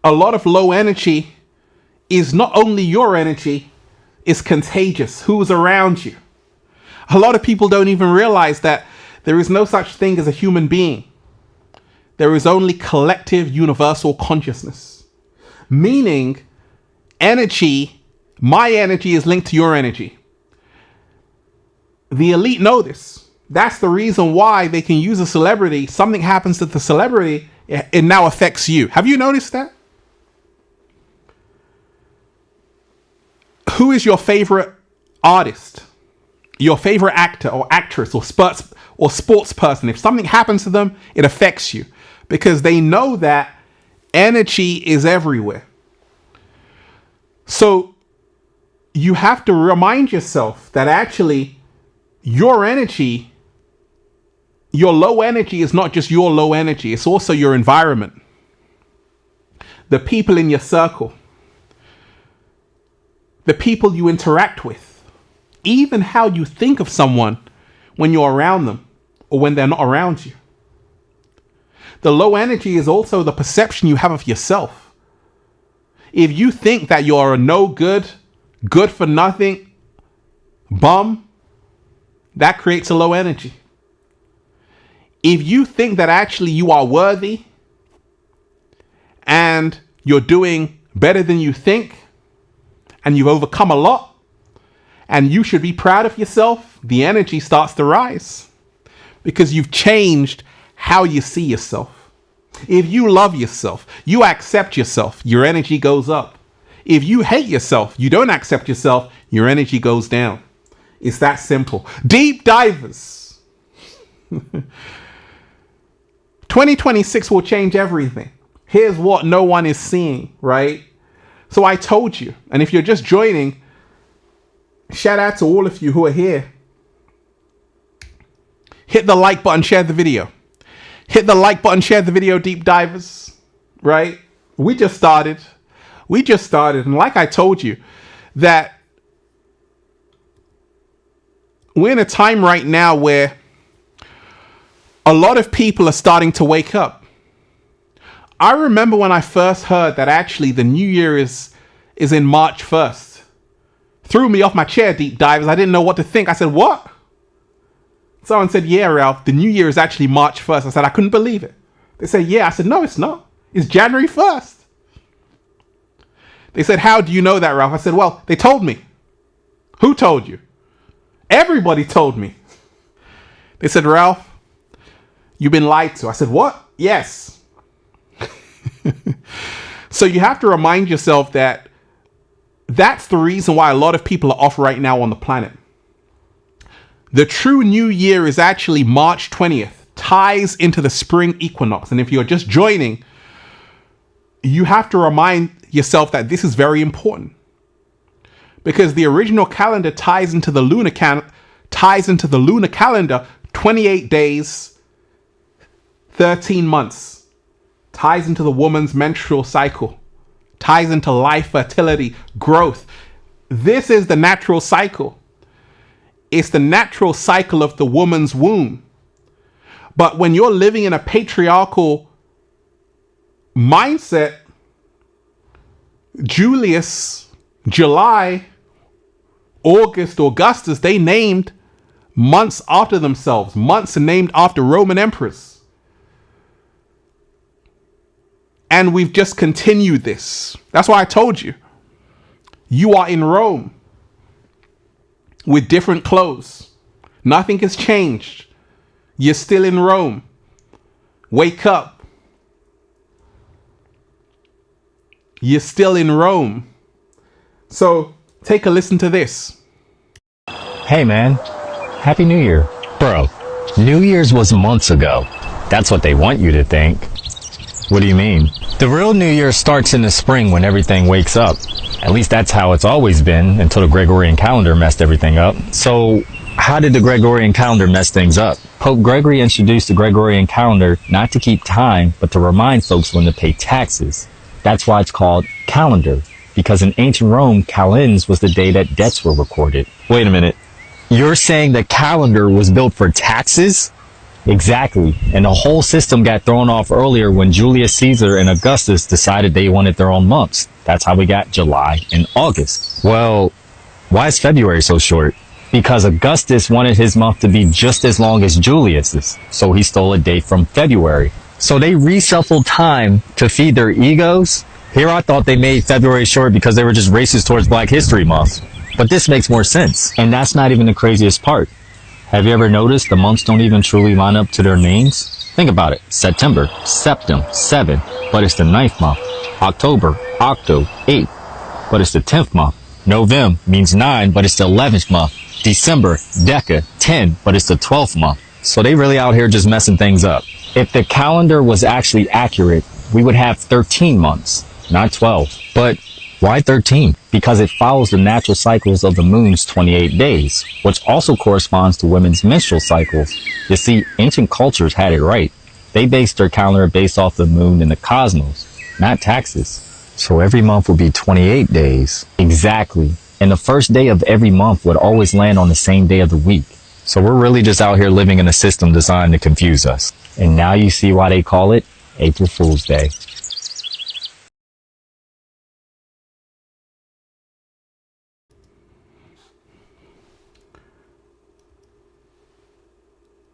a lot of low energy is not only your energy, it's contagious. Who's around you? A lot of people don't even realize that there is no such thing as a human being. There is only collective universal consciousness. Meaning, energy, my energy is linked to your energy. The elite know this. That's the reason why they can use a celebrity. Something happens to the celebrity, it now affects you. Have you noticed that? Who is your favorite artist? Your favorite actor or actress or sports person? If something happens to them, it affects you because they know that energy is everywhere. So you have to remind yourself that actually your energy, your low energy is not just your low energy, it's also your environment, the people in your circle, the people you interact with, even how you think of someone when you're around them or when they're not around you. The low energy is also the perception you have of yourself. If you think that you're a no good, good for nothing bum, that creates a low energy. If you think that actually you are worthy and you're doing better than you think and you've overcome a lot and you should be proud of yourself, the energy starts to rise because you've changed how you see yourself. If you love yourself, you accept yourself, your energy goes up. If you hate yourself, you don't accept yourself, your energy goes down. It's that simple. Deep divers. 2026 will change everything. Here's what no one is seeing, right? So I told you, and if you're just joining, shout out to all of you who are here. Hit the like button, share the video. Hit the like button, share the video, deep divers, right? We just started. And like I told you, that we're in a time right now where a lot of people are starting to wake up. I remember when I first heard that actually the new year is in March 1st. Threw me off my chair, deep divers. I didn't know what to think. I said, what? Someone said, yeah, Ralph, the new year is actually March 1st. I said, I couldn't believe it. They said, yeah. I said, no, it's not. It's January 1st. They said, how do you know that, Ralph? I said, well, they told me. Who told you? Everybody told me. They said, Ralph, you've been lied to. I said, what? Yes. So you have to remind yourself that that's the reason why a lot of people are off right now on the planet. The true new year is actually March 20th, ties into the spring equinox. And if you're just joining, you have to remind yourself that this is very important. Because the original calendar ties into the lunar calendar 28 days, 13 months. Ties into the woman's menstrual cycle. Ties into life, fertility, growth. This is the natural cycle. It's the natural cycle of the woman's womb. But when you're living in a patriarchal mindset, Julius, July, August, Augustus, they named months after themselves. Months are named after Roman emperors. And we've just continued this. That's why I told you. You are in Rome. with different clothes. Nothing has changed. You're still in Rome. Wake up. You're still in Rome. So take a listen to this. Hey man, Happy New Year. Bro, New Year's was months ago. That's what they want you to think. What do you mean? The real New Year starts in the spring when everything wakes up. At least that's how it's always been until the Gregorian calendar messed everything up. So how did the Gregorian calendar mess things up? Pope Gregory introduced the Gregorian calendar not to keep time, but to remind folks when to pay taxes. That's why it's called calendar, because in ancient Rome, calends was the day that debts were recorded. Wait a minute. You're saying the calendar was built for taxes? Exactly. And the whole system got thrown off earlier when Julius Caesar and Augustus decided they wanted their own months. That's how we got July and August. Well, why is February so short? Because Augustus wanted his month to be just as long as Julius's, so he stole a date from February. So they reshuffled time to feed their egos. Here I thought they made February short because they were just racist towards Black History Month. But this makes more sense. And that's not even the craziest part. Have you ever noticed the months don't even truly line up to their names? Think about it. September, Septem, 7, but it's the 9th month. October, Octo, 8, but it's the 10th month. November means 9, but it's the 11th month. December, Deca, 10, but it's the 12th month. So they really out here just messing things up. If the calendar was actually accurate, we would have 13 months, not 12. But why 13? Because it follows the natural cycles of the moon's 28 days, which also corresponds to women's menstrual cycles. You see, ancient cultures had it right. They based their calendar based off the moon and the cosmos, not taxes. So every month would be 28 days. Exactly. And the first day of every month would always land on the same day of the week. So we're really just out here living in a system designed to confuse us. And now you see why they call it April Fool's Day.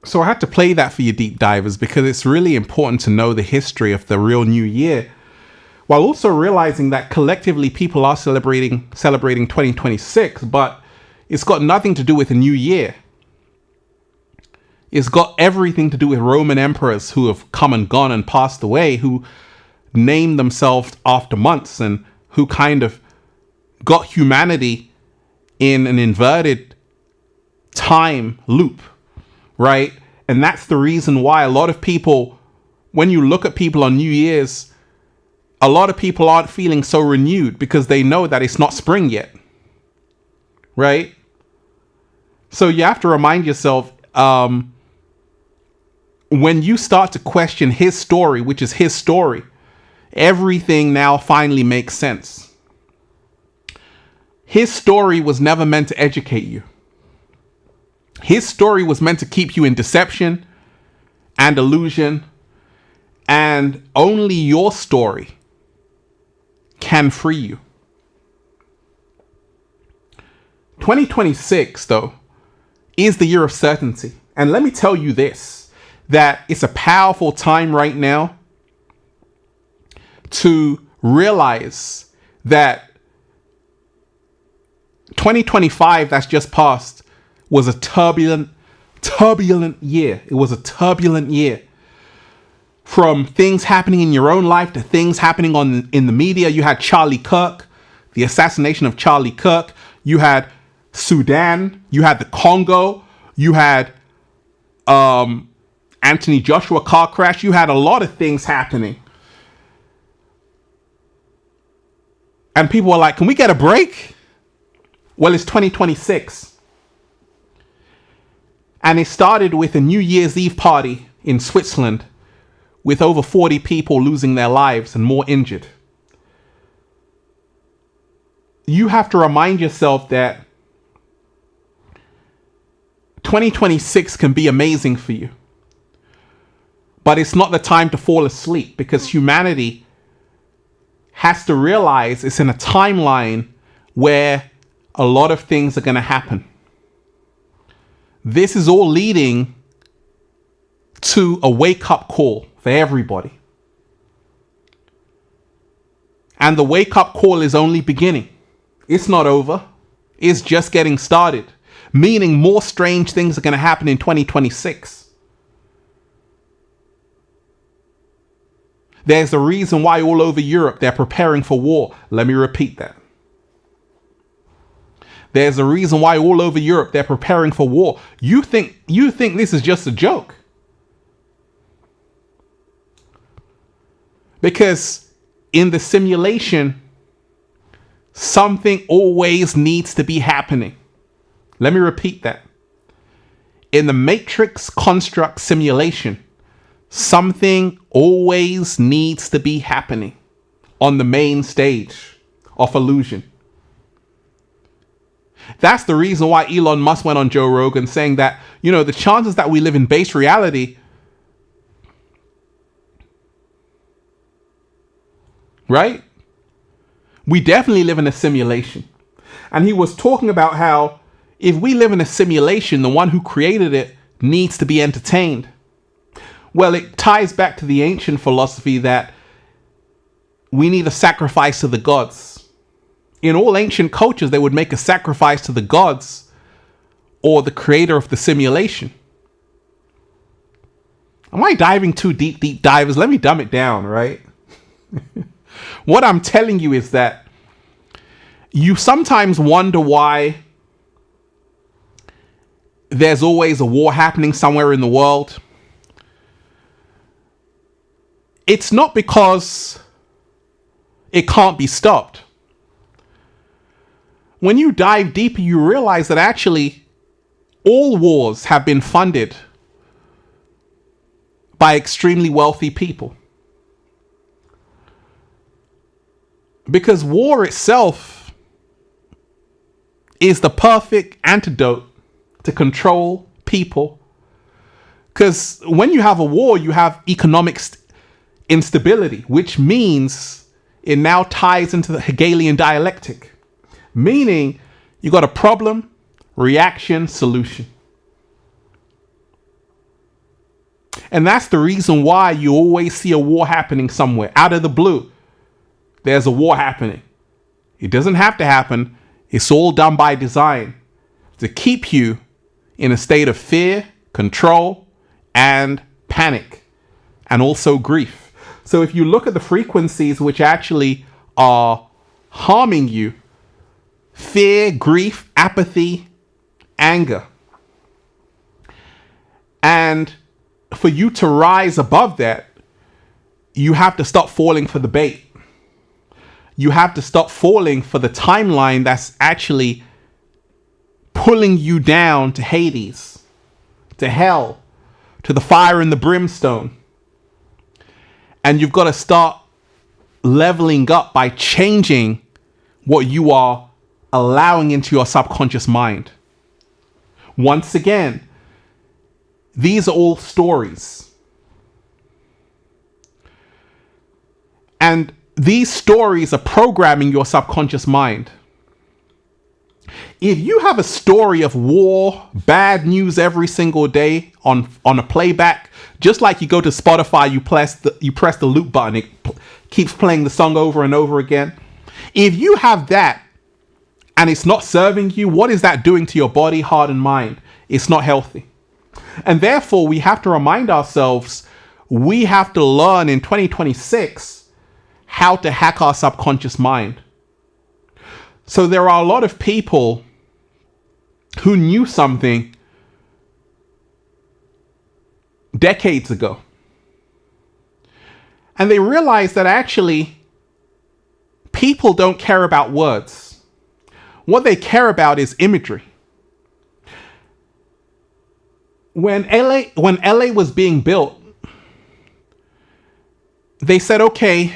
So I had to play that for you deep divers because it's really important to know the history of the real New Year, while also realizing that collectively people are celebrating 2026, but it's got nothing to do with a new year. It's got everything to do with Roman emperors who have come and gone and passed away, who named themselves after months and who kind of got humanity in an inverted time loop. Right? And that's the reason why a lot of people, when you look at people on New Year's, a lot of people aren't feeling so renewed because they know that it's not spring yet. Right? So you have to remind yourself, when you start to question his story, which is his story, everything now finally makes sense. His story was never meant to educate you. His story was meant to keep you in deception and illusion, and only your story can free you. 2026, though, is the year of certainty. And let me tell you this, that it's a powerful time right now to realize that 2025 that's just passed was a turbulent year. It was a turbulent year. From things happening in your own life to things happening in the media. You had Charlie Kirk, the assassination of Charlie Kirk. You had Sudan. You had the Congo. You had Anthony Joshua car crash. You had a lot of things happening. And people were like, can we get a break? Well, it's 2026. And it started with a New Year's Eve party in Switzerland with over 40 people losing their lives and more injured. You have to remind yourself that 2026 can be amazing for you. But it's not the time to fall asleep because humanity has to realize it's in a timeline where a lot of things are going to happen. This is all leading to a wake-up call for everybody. And the wake-up call is only beginning. It's not over. It's just getting started. meaning more strange things are going to happen in 2026. There's a reason why all over Europe they're preparing for war. Let me repeat that. There's a reason why all over Europe they're preparing for war. You think this is just a joke? Because in the simulation, something always needs to be happening. Let me repeat that. In the Matrix construct simulation, something always needs to be happening on the main stage of illusion. That's the reason why Elon Musk went on Joe Rogan saying that, the chances that we live in base reality, right? We definitely live in a simulation. And he was talking about how if we live in a simulation, the one who created it needs to be entertained. Well, it ties back to the ancient philosophy that we need a sacrifice to the gods. In all ancient cultures, they would make a sacrifice to the gods or the creator of the simulation. Am I diving too deep divers? Let me dumb it down, right? What I'm telling you is that you sometimes wonder why there's always a war happening somewhere in the world. It's not because it can't be stopped. When you dive deeper, you realize that actually all wars have been funded by extremely wealthy people. Because war itself is the perfect antidote to control people. Because when you have a war, you have economic instability, which means it now ties into the Hegelian dialectic. Meaning you got a problem, reaction, solution. And that's the reason why you always see a war happening somewhere. Out of the blue, there's a war happening. It doesn't have to happen. It's all done by design to keep you in a state of fear, control, and panic, and also grief. So if you look at the frequencies which actually are harming you, fear, grief, apathy, anger. And for you to rise above that, you have to stop falling for the bait. You have to stop falling for the timeline that's actually pulling you down to Hades, to hell, to the fire and the brimstone. And you've got to start leveling up by changing what you are allowing into your subconscious mind. Once again, these are all stories. And these stories are programming your subconscious mind. If you have a story of war, bad news every single day on a playback, just like you go to Spotify, you press the loop button, it keeps playing the song over and over again. If you have that, and it's not serving you, what is that doing to your body, heart, and mind? It's not healthy. And therefore, we have to remind ourselves, we have to learn in 2026 how to hack our subconscious mind. So there are a lot of people who knew something decades ago. And they realized that actually people don't care about words. What they care about is imagery. When LA was being built, they said, okay,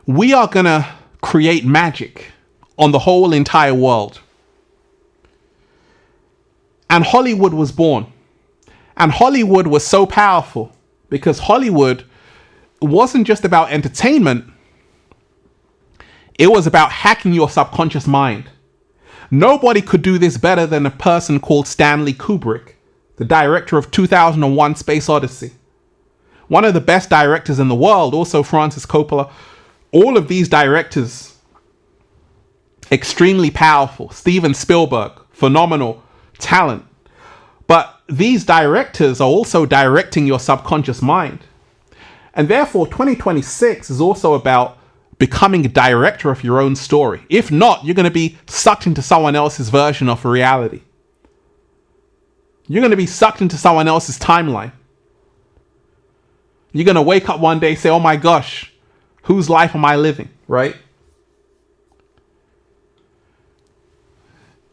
we are going to create magic on the whole entire world. And Hollywood was born. And Hollywood was so powerful because Hollywood wasn't just about entertainment. It was about hacking your subconscious mind. Nobody could do this better than a person called Stanley Kubrick, the director of 2001 Space Odyssey. One of the best directors in the world, also Francis Coppola. All of these directors, extremely powerful. Steven Spielberg, phenomenal talent. But these directors are also directing your subconscious mind. And therefore, 2026 is also about becoming a director of your own story. If not, you're going to be sucked into someone else's version of reality. You're going to be sucked into someone else's timeline. You're going to wake up one day and say, oh my gosh, whose life am I living, right?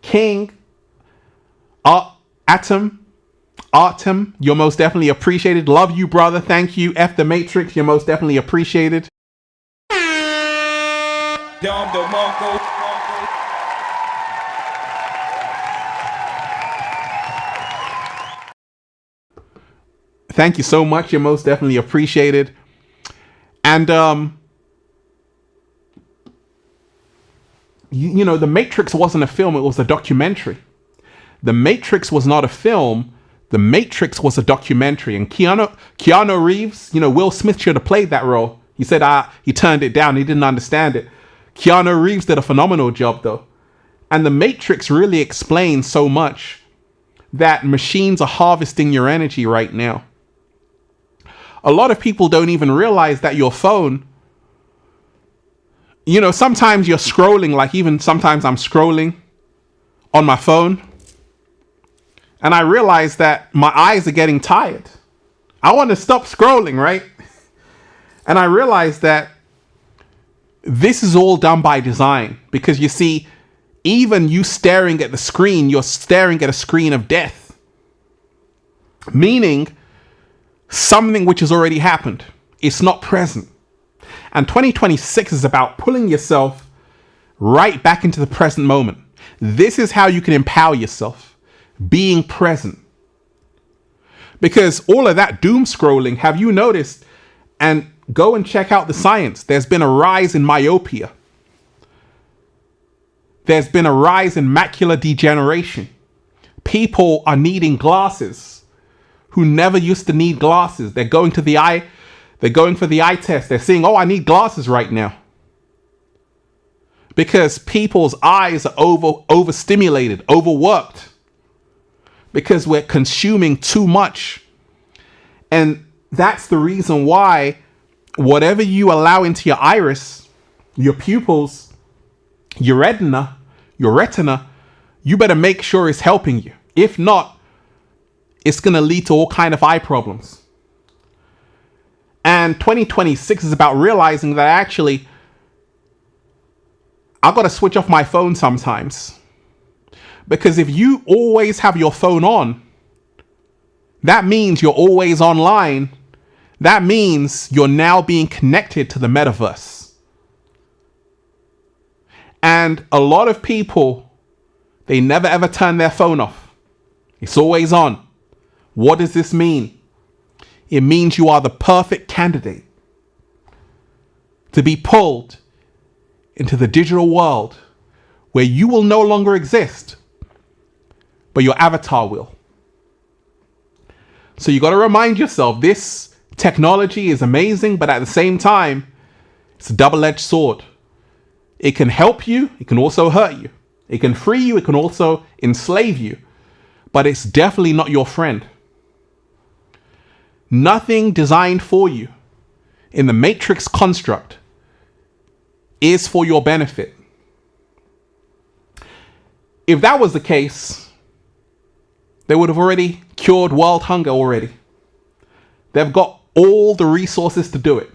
King, Artem, you're most definitely appreciated. Love you, brother. Thank you. F the Matrix, you're most definitely appreciated. Thank you so much. You're most definitely appreciated. And, you know, The Matrix wasn't a film. It was a documentary. The Matrix was not a film. The Matrix was a documentary. And Keanu Reeves, you know, Will Smith should have played that role. He said he turned it down. He didn't understand it. Keanu Reeves did a phenomenal job, though. And The Matrix really explains so much that machines are harvesting your energy right now. A lot of people don't even realize that your phone, you know, sometimes you're scrolling, like even sometimes I'm scrolling on my phone, and I realize that my eyes are getting tired. I want to stop scrolling, right? And I realize that this is all done by design, because you see, even you staring at the screen, you're staring at a screen of death. Meaning, something which has already happened. It's not present. And 2026 is about pulling yourself right back into the present moment. This is how you can empower yourself. Being present. Because all of that doom scrolling, have you noticed? And go and check out the science. There's been a rise in myopia. There's been a rise in macular degeneration. People are needing glasses who never used to need glasses. They're going for the eye test. They're saying, oh, I need glasses right now. Because people's eyes are overstimulated, overworked. Because we're consuming too much. And that's the reason why whatever you allow into your iris, your pupils, your retina, you better make sure it's helping you. If not, it's going to lead to all kind of eye problems. And 2026 is about realizing that actually, I've got to switch off my phone sometimes. Because if you always have your phone on, that means you're always online. That means you're now being connected to the metaverse. And a lot of people, they never ever turn their phone off. It's always on. What does this mean? It means you are the perfect candidate to be pulled into the digital world where you will no longer exist, but your avatar will. So you got to remind yourself, this technology is amazing, but at the same time, it's a double-edged sword. It can help you, it can also hurt you. It can free you, it can also enslave you, but it's definitely not your friend. Nothing designed for you in the Matrix construct is for your benefit. If that was the case, they would have already cured world hunger already. They've got all the resources to do it.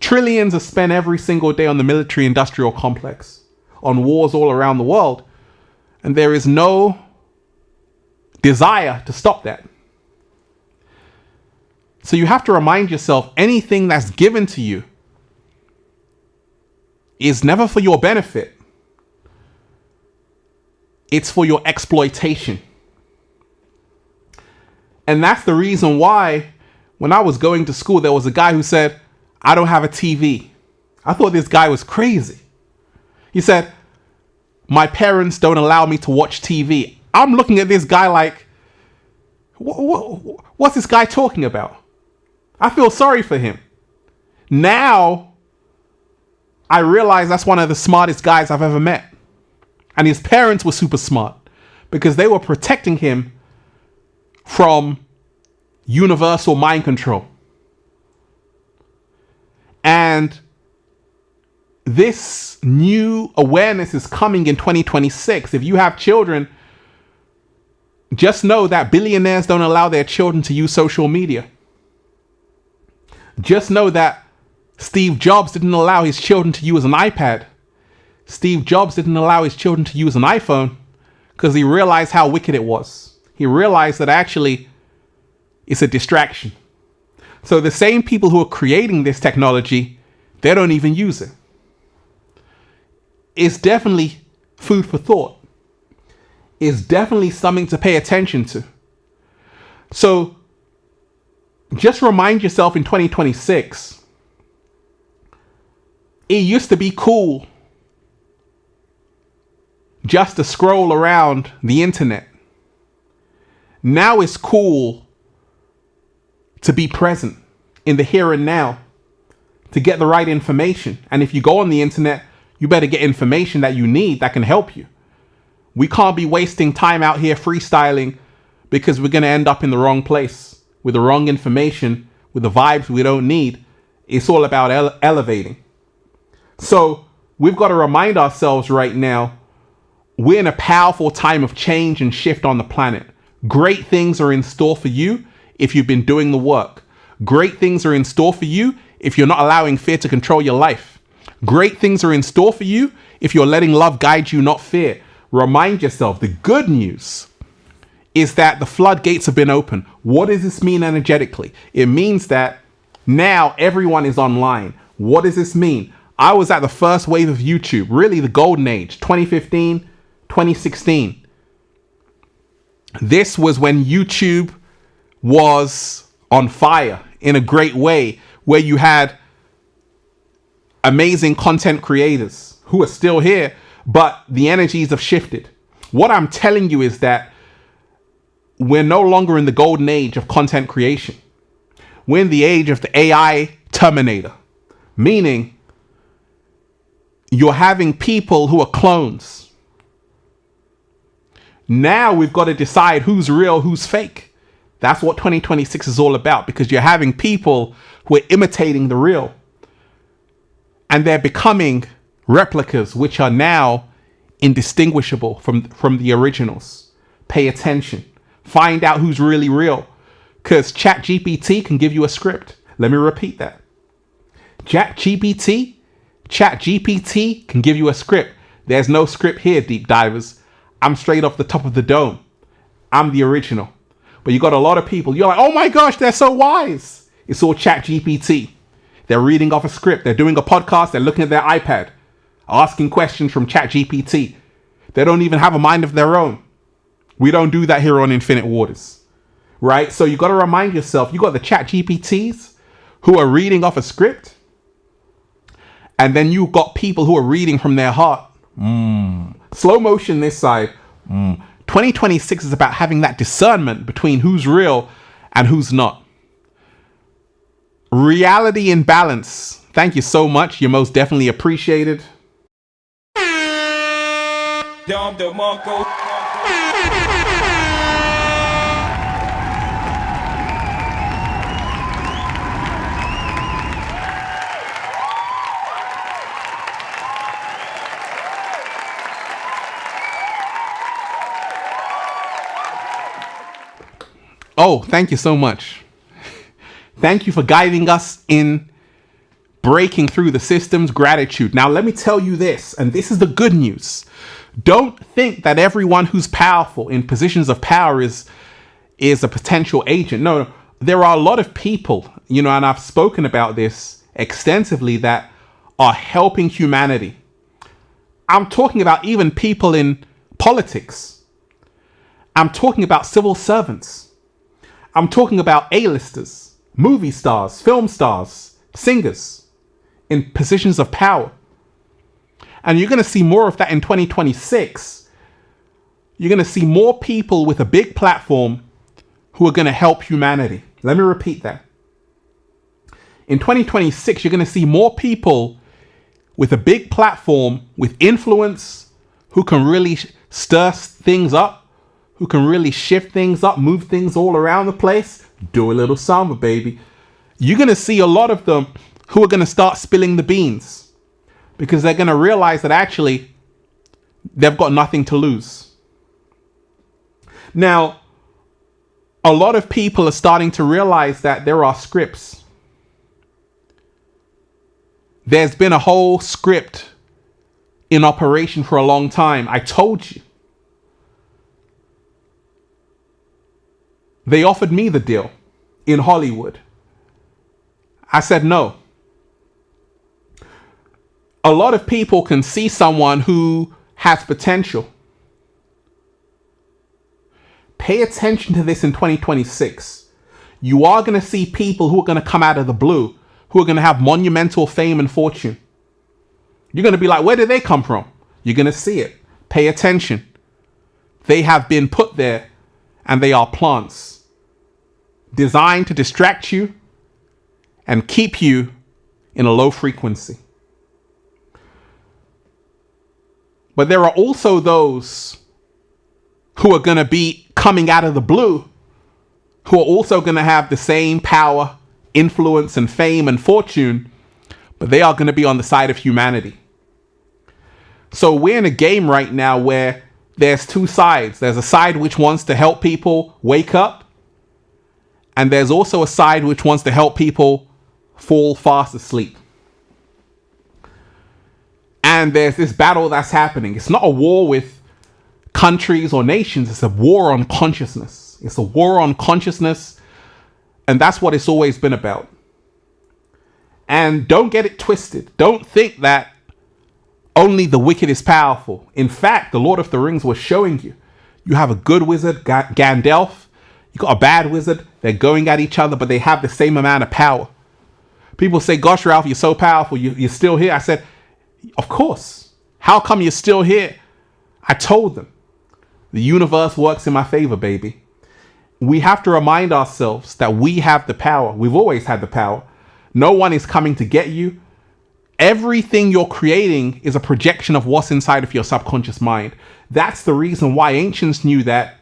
Trillions are spent every single day on the military-industrial complex, on wars all around the world, and there is no desire to stop that. So you have to remind yourself, anything that's given to you is never for your benefit. It's for your exploitation. And that's the reason why when I was going to school, there was a guy who said, I don't have a TV. I thought this guy was crazy. He said, my parents don't allow me to watch TV. I'm looking at this guy like, what's this guy talking about? I feel sorry for him. Now, I realize that's one of the smartest guys I've ever met. And his parents were super smart because they were protecting him from universal mind control. And this new awareness is coming in 2026. If you have children, just know that billionaires don't allow their children to use social media. Just know that Steve Jobs didn't allow his children to use an iPad. Steve Jobs didn't allow his children to use an iPhone because he realized how wicked it was. He realized that actually it's a distraction. So the same people who are creating this technology, they don't even use it. It's definitely food for thought. It's definitely something to pay attention to. So just remind yourself in 2026, it used to be cool just to scroll around the internet. Now it's cool to be present in the here and now, to get the right information. And if you go on the internet, you better get information that you need that can help you. We can't be wasting time out here freestyling because we're going to end up in the wrong place with the wrong information, with the vibes we don't need. It's all about elevating. So we've got to remind ourselves right now, we're in a powerful time of change and shift on the planet. Great things are in store for you if you've been doing the work. Great things are in store for you if you're not allowing fear to control your life. Great things are in store for you if you're letting love guide you, not fear. Remind yourself, the good news is that the floodgates have been open. What does this mean energetically? It means that now everyone is online. What does this mean? I was at the first wave of YouTube, really the golden age, 2015, 2016. This was when YouTube was on fire in a great way, where you had amazing content creators who are still here, but the energies have shifted. What I'm telling you is that we're no longer in the golden age of content creation. We're in the age of the AI Terminator, meaning you're having people who are clones. Now we've got to decide who's real, who's fake. That's what 2026 is all about, because you're having people who are imitating the real. And they're becoming replicas, which are now indistinguishable from the originals. Pay attention. Find out who's really real. Because ChatGPT can give you a script. Let me repeat that. ChatGPT can give you a script. There's no script here, deep divers. I'm straight off the top of the dome. I'm the original. But you got a lot of people, you're like, oh my gosh, they're so wise. It's all ChatGPT. They're reading off a script. They're doing a podcast. They're looking at their iPad, asking questions from ChatGPT. They don't even have a mind of their own. We don't do that here on Infinite Waters, right? So you got to remind yourself, you got the ChatGPTs who are reading off a script. And then you've got people who are reading from their heart. Slow motion this side. 2026 is about having that discernment between who's real and who's not. Reality in balance. Thank you so much. You're most definitely appreciated. Oh, thank you so much. Thank you for guiding us in breaking through the systems. Gratitude. Now, let me tell you this, and this is the good news. Don't think that everyone who's powerful in positions of power is a potential agent. No, there are a lot of people, and I've spoken about this extensively, that are helping humanity. I'm talking about even people in politics. I'm talking about civil servants. I'm talking about A-listers, movie stars, film stars, singers in positions of power. And you're going to see more of that in 2026. You're going to see more people with a big platform who are going to help humanity. Let me repeat that. In 2026, you're going to see more people with a big platform, with influence, who can really stir things up, who can really shift things up, move things all around the place, do a little samba, baby. You're going to see a lot of them who are going to start spilling the beans because they're going to realize that actually they've got nothing to lose. Now, a lot of people are starting to realize that there are scripts. There's been a whole script in operation for a long time. I told you. They offered me the deal in Hollywood. I said no. A lot of people can see someone who has potential. Pay attention to this in 2026. You are going to see people who are going to come out of the blue, who are going to have monumental fame and fortune. You're going to be like, where did they come from? You're going to see it. Pay attention. They have been put there, and they are plants designed to distract you and keep you in a low frequency. But there are also those who are going to be coming out of the blue, who are also going to have the same power, influence, and fame and fortune, but they are going to be on the side of humanity. So we're in a game right now where there's two sides. There's a side which wants to help people wake up, and there's also a side which wants to help people fall fast asleep. And there's this battle that's happening. It's not a war with countries or nations. It's a war on consciousness. It's a war on consciousness. And that's what it's always been about. And don't get it twisted. Don't think that only the wicked is powerful. In fact, the Lord of the Rings was showing you. You have a good wizard, Gandalf. You got a bad wizard. They're going at each other, but they have the same amount of power. People say, gosh, Ralph, you're so powerful. You're still here. I said, of course. How come you're still here? I told them. The universe works in my favor, baby. We have to remind ourselves that we have the power. We've always had the power. No one is coming to get you. Everything you're creating is a projection of what's inside of your subconscious mind. That's the reason why ancients knew that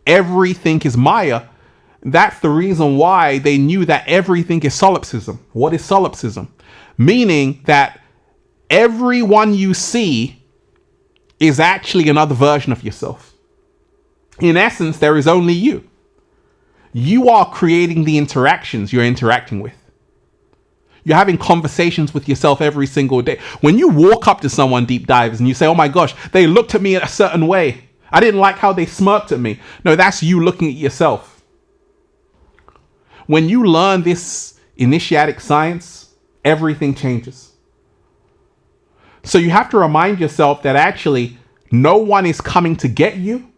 everything is Maya. That's the reason why they knew that everything is solipsism. What is solipsism? Meaning that everyone you see is actually another version of yourself. In essence, there is only you. You are creating the interactions you're interacting with. You're having conversations with yourself every single day. When you walk up to someone, deep divers, and you say, oh my gosh, they looked at me in a certain way. I didn't like how they smirked at me. No, that's you looking at yourself. When you learn this initiatic science, everything changes. So you have to remind yourself that actually no one is coming to get you.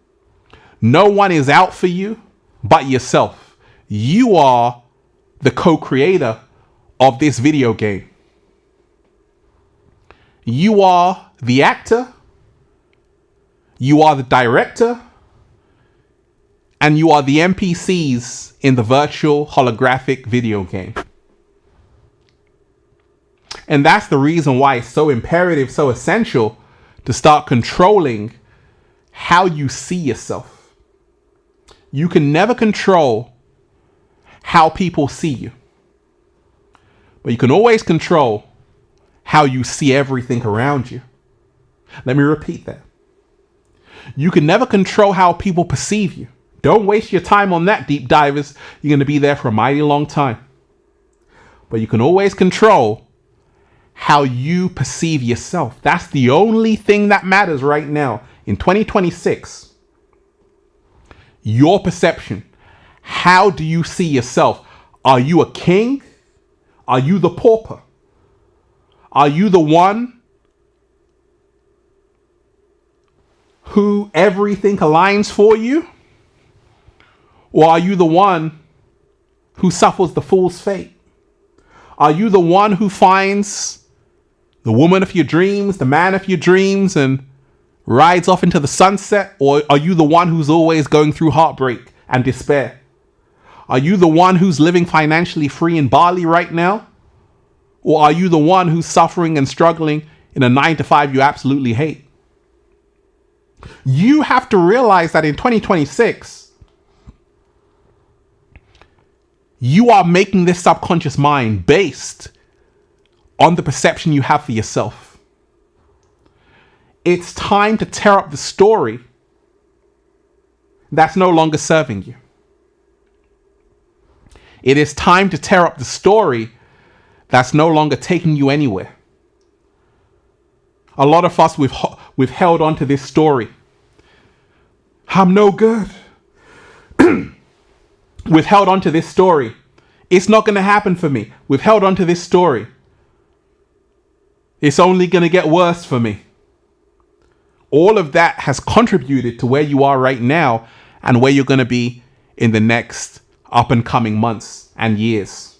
No one is out for you but yourself. You are the co-creator of this video game. You are the actor. You are the director. And you are the NPCs in the virtual holographic video game. And that's the reason why it's so imperative, so essential to start controlling how you see yourself. You can never control how people see you, but you can always control how you see everything around you. Let me repeat that. You can never control how people perceive you. Don't waste your time on that, deep divers. You're going to be there for a mighty long time. But you can always control how you perceive yourself. That's the only thing that matters right now in 2026. Your perception. How do you see yourself? Are you a king? Are you the pauper? Are you the one who everything aligns for you? Or are you the one who suffers the fool's fate? Are you the one who finds the woman of your dreams, the man of your dreams, and rides off into the sunset? Or are you the one who's always going through heartbreak and despair? Are you the one who's living financially free in Bali right now? Or are you the one who's suffering and struggling in a 9-to-5 you absolutely hate? You have to realize that in 2026, you are making this subconscious mind based on the perception you have for yourself. It's time to tear up the story that's no longer serving you. It is time to tear up the story that's no longer taking you anywhere. A lot of us, we've held on to this story. I'm no good. We've held on to this story. It's not going to happen for me. We've held on to this story. It's only going to get worse for me. All of that has contributed to where you are right now and where you're going to be in the next up and coming months and years.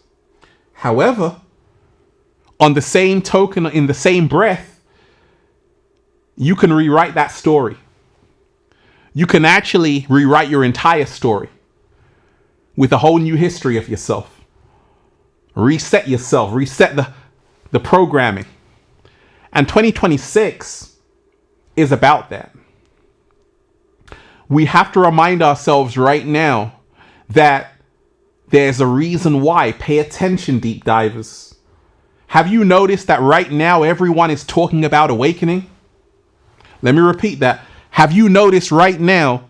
However, on the same token, in the same breath, you can rewrite that story. You can actually rewrite your entire story with a whole new history of yourself. Reset yourself, reset the programming. And 2026 is about that. We have to remind ourselves right now that there's a reason why. Pay attention, deep divers. Have you noticed that right now everyone is talking about awakening? Let me repeat that. Have you noticed right now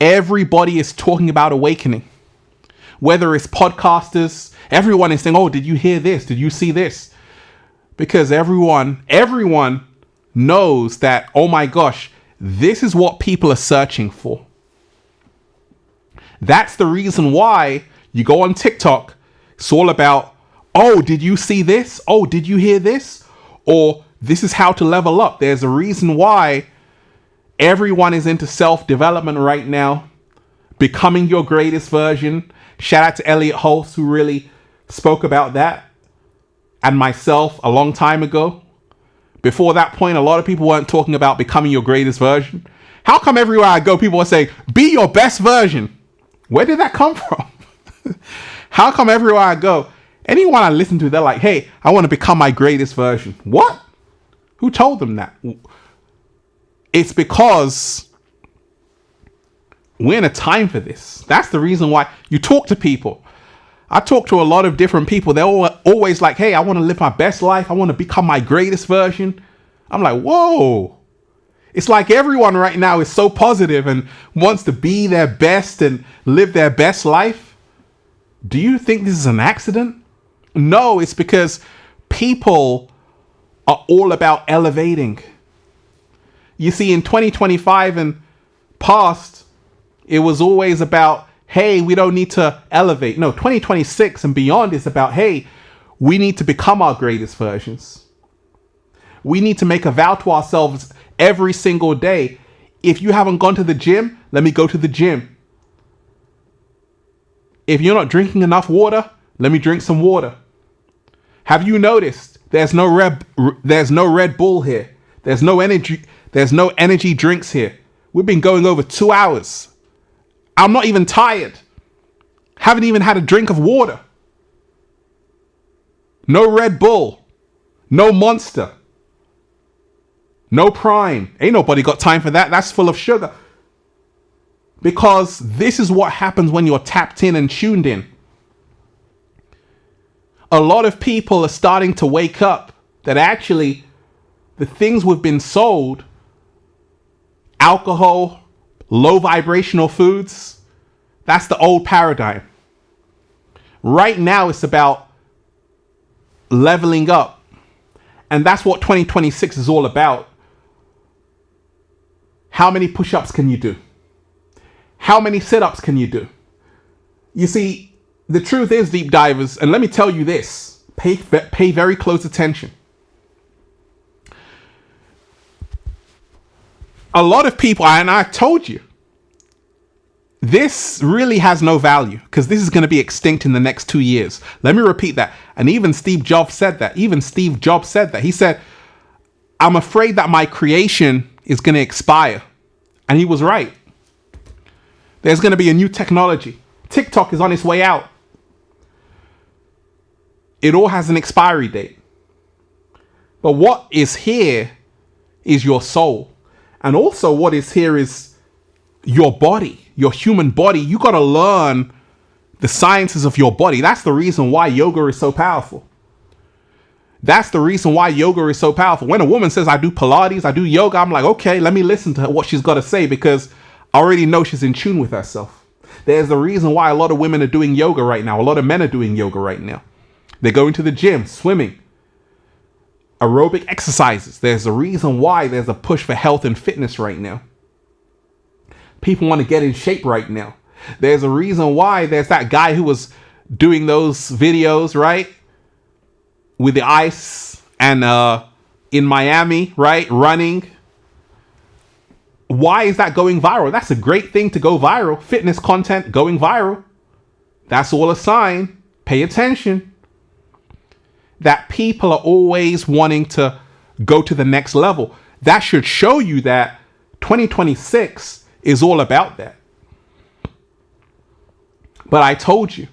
everybody is talking about awakening? Whether it's podcasters, everyone is saying, oh, did you hear this? Did you see this? Because everyone knows that, oh my gosh, this is what people are searching for. That's the reason why you go on TikTok. It's all about, oh, did you see this? Oh, did you hear this? Or this is how to level up. There's a reason why everyone is into self-development right now. Becoming your greatest version. Shout out to Elliot Hulse, who really spoke about that. And myself a long time ago. Before that point, a lot of people weren't talking about becoming your greatest version. How come everywhere I go, people are saying, be your best version? Where did that come from? How come everywhere I go, anyone I listen to, they're like, hey, I want to become my greatest version. What? Who told them that? It's because we're in a time for this. That's the reason why you talk to people. I talk to a lot of different people. They're always like, hey, I want to live my best life. I want to become my greatest version. I'm like, whoa. It's like everyone right now is so positive and wants to be their best and live their best life. Do you think this is an accident? No, it's because people are all about elevating. You see, in 2025 and past, it was always about, hey, we don't need to elevate. No, 2026 and beyond is about, hey, we need to become our greatest versions. We need to make a vow to ourselves every single day. If you haven't gone to the gym, let me go to the gym. If you're not drinking enough water, let me drink some water. Have you noticed there's no Red Bull here? There's no energy drinks here. We've been going over 2 hours. I'm not even tired. Haven't even had a drink of water. No Red Bull. No Monster. No Prime. Ain't nobody got time for that. That's full of sugar. Because this is what happens when you're tapped in and tuned in. A lot of people are starting to wake up that actually the things we've been sold, alcohol, low vibrational foods, that's the old paradigm. Right now it's about leveling up. And that's what 2026 is all about. How many push-ups can you do? How many sit-ups can you do? You see, the truth is, deep divers, and let me tell you this, pay very close attention. A lot of people, and I told you, this really has no value because this is going to be extinct in the next 2 years. Let me repeat that. And even Steve Jobs said that. He said, I'm afraid that my creation is going to expire. And he was right. There's going to be a new technology. TikTok is on its way out. It all has an expiry date. But what is here is your soul. And also what is here is your body, your human body. You got to learn the sciences of your body. That's the reason why yoga is so powerful. That's the reason why yoga is so powerful. When a woman says, I do Pilates, I do yoga, I'm like, okay, let me listen to what she's got to say, because I already know she's in tune with herself. There's a reason why a lot of women are doing yoga right now. A lot of men are doing yoga right now. They're going to the gym, swimming, aerobic exercises. There's a reason why there's a push for health and fitness right now. People want to get in shape right now. There's a reason why there's that guy who was doing those videos, right? With the ice and in Miami, right? Running. Why is that going viral? That's a great thing to go viral. Fitness content going viral. That's all a sign. Pay attention. That people are always wanting to go to the next level. That should show you that 2026 is all about that. But I told you,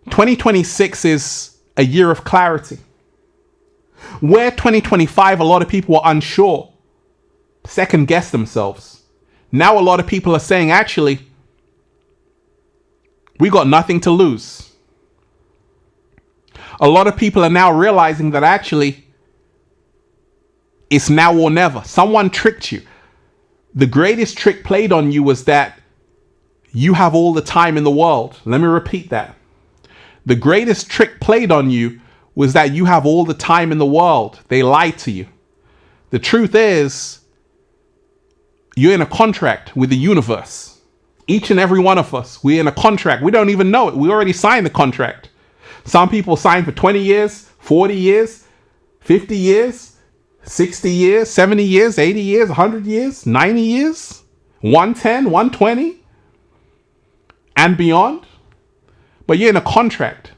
2026 is a year of clarity. Where 2025, a lot of people were unsure, second guess themselves. Now a lot of people are saying, actually, we got nothing to lose. A lot of people are now realizing that actually, it's now or never. Someone tricked you. The greatest trick played on you was that you have all the time in the world. Let me repeat that. The greatest trick played on you was that you have all the time in the world. They lied to you. The truth is, you're in a contract with the universe. Each and every one of us, we're in a contract. We don't even know it. We already signed the contract. Some people sign for 20 years, 40 years, 50 years, 60 years, 70 years, 80 years, 100 years, 90 years, 110, 120, and beyond. But you're in a contract.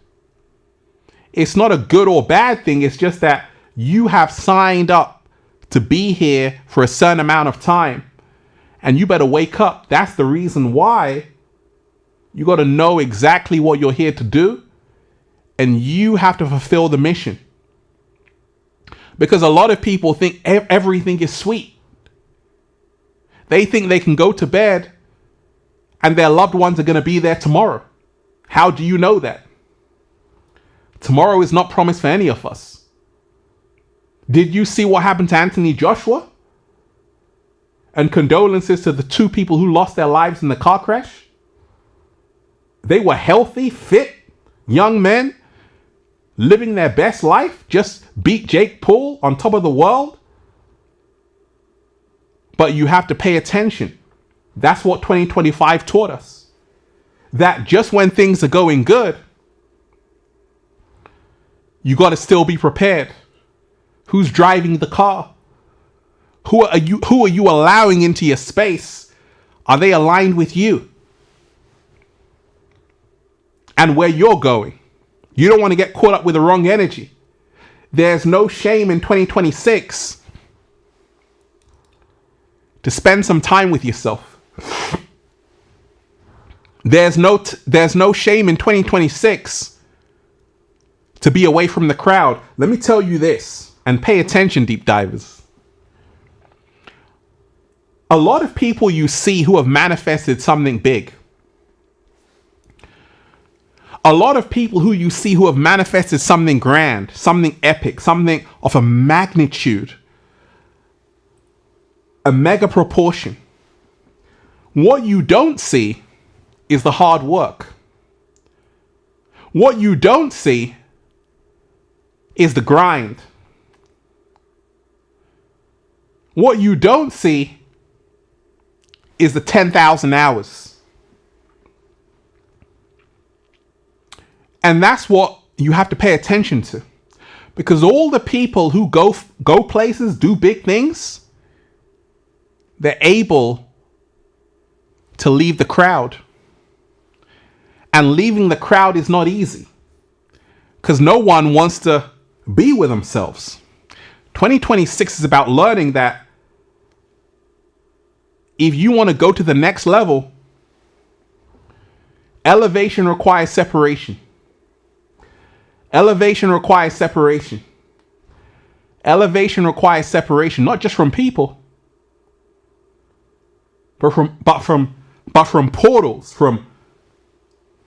It's not a good or bad thing. It's just that you have signed up to be here for a certain amount of time. And you better wake up. That's the reason why you got to know exactly what you're here to do. And you have to fulfill the mission. Because a lot of people think everything is sweet. They think they can go to bed and their loved ones are going to be there tomorrow. How do you know that? Tomorrow is not promised for any of us. Did you see what happened to Anthony Joshua? And condolences to the 2 people who lost their lives in the car crash. They were healthy, fit, young men, living their best life, just beat Jake Paul on top of the world. But you have to pay attention. That's what 2025 taught us. That just when things are going good, you got to still be prepared. Who's driving the car? Who are you allowing into your space? Are they aligned with you? And where you're going? You don't want to get caught up with the wrong energy. There's no shame in 2026 to spend some time with yourself. There's no shame in 2026 to be away from the crowd. Let me tell you this, and pay attention, deep divers. A lot of people you see who have manifested something big. A lot of people who you see who have manifested something grand, something epic, something of a magnitude, a mega proportion. What you don't see is the hard work. What you don't see is the grind. What you don't see is the 10,000 hours. And that's what you have to pay attention to. Because all the people who go places, do big things, they're able to leave the crowd. And leaving the crowd is not easy. Because no one wants to be with themselves. 2026 is about learning that if you want to go to the next level, elevation requires separation. Elevation requires separation. Elevation requires separation, not just from people, but from portals, from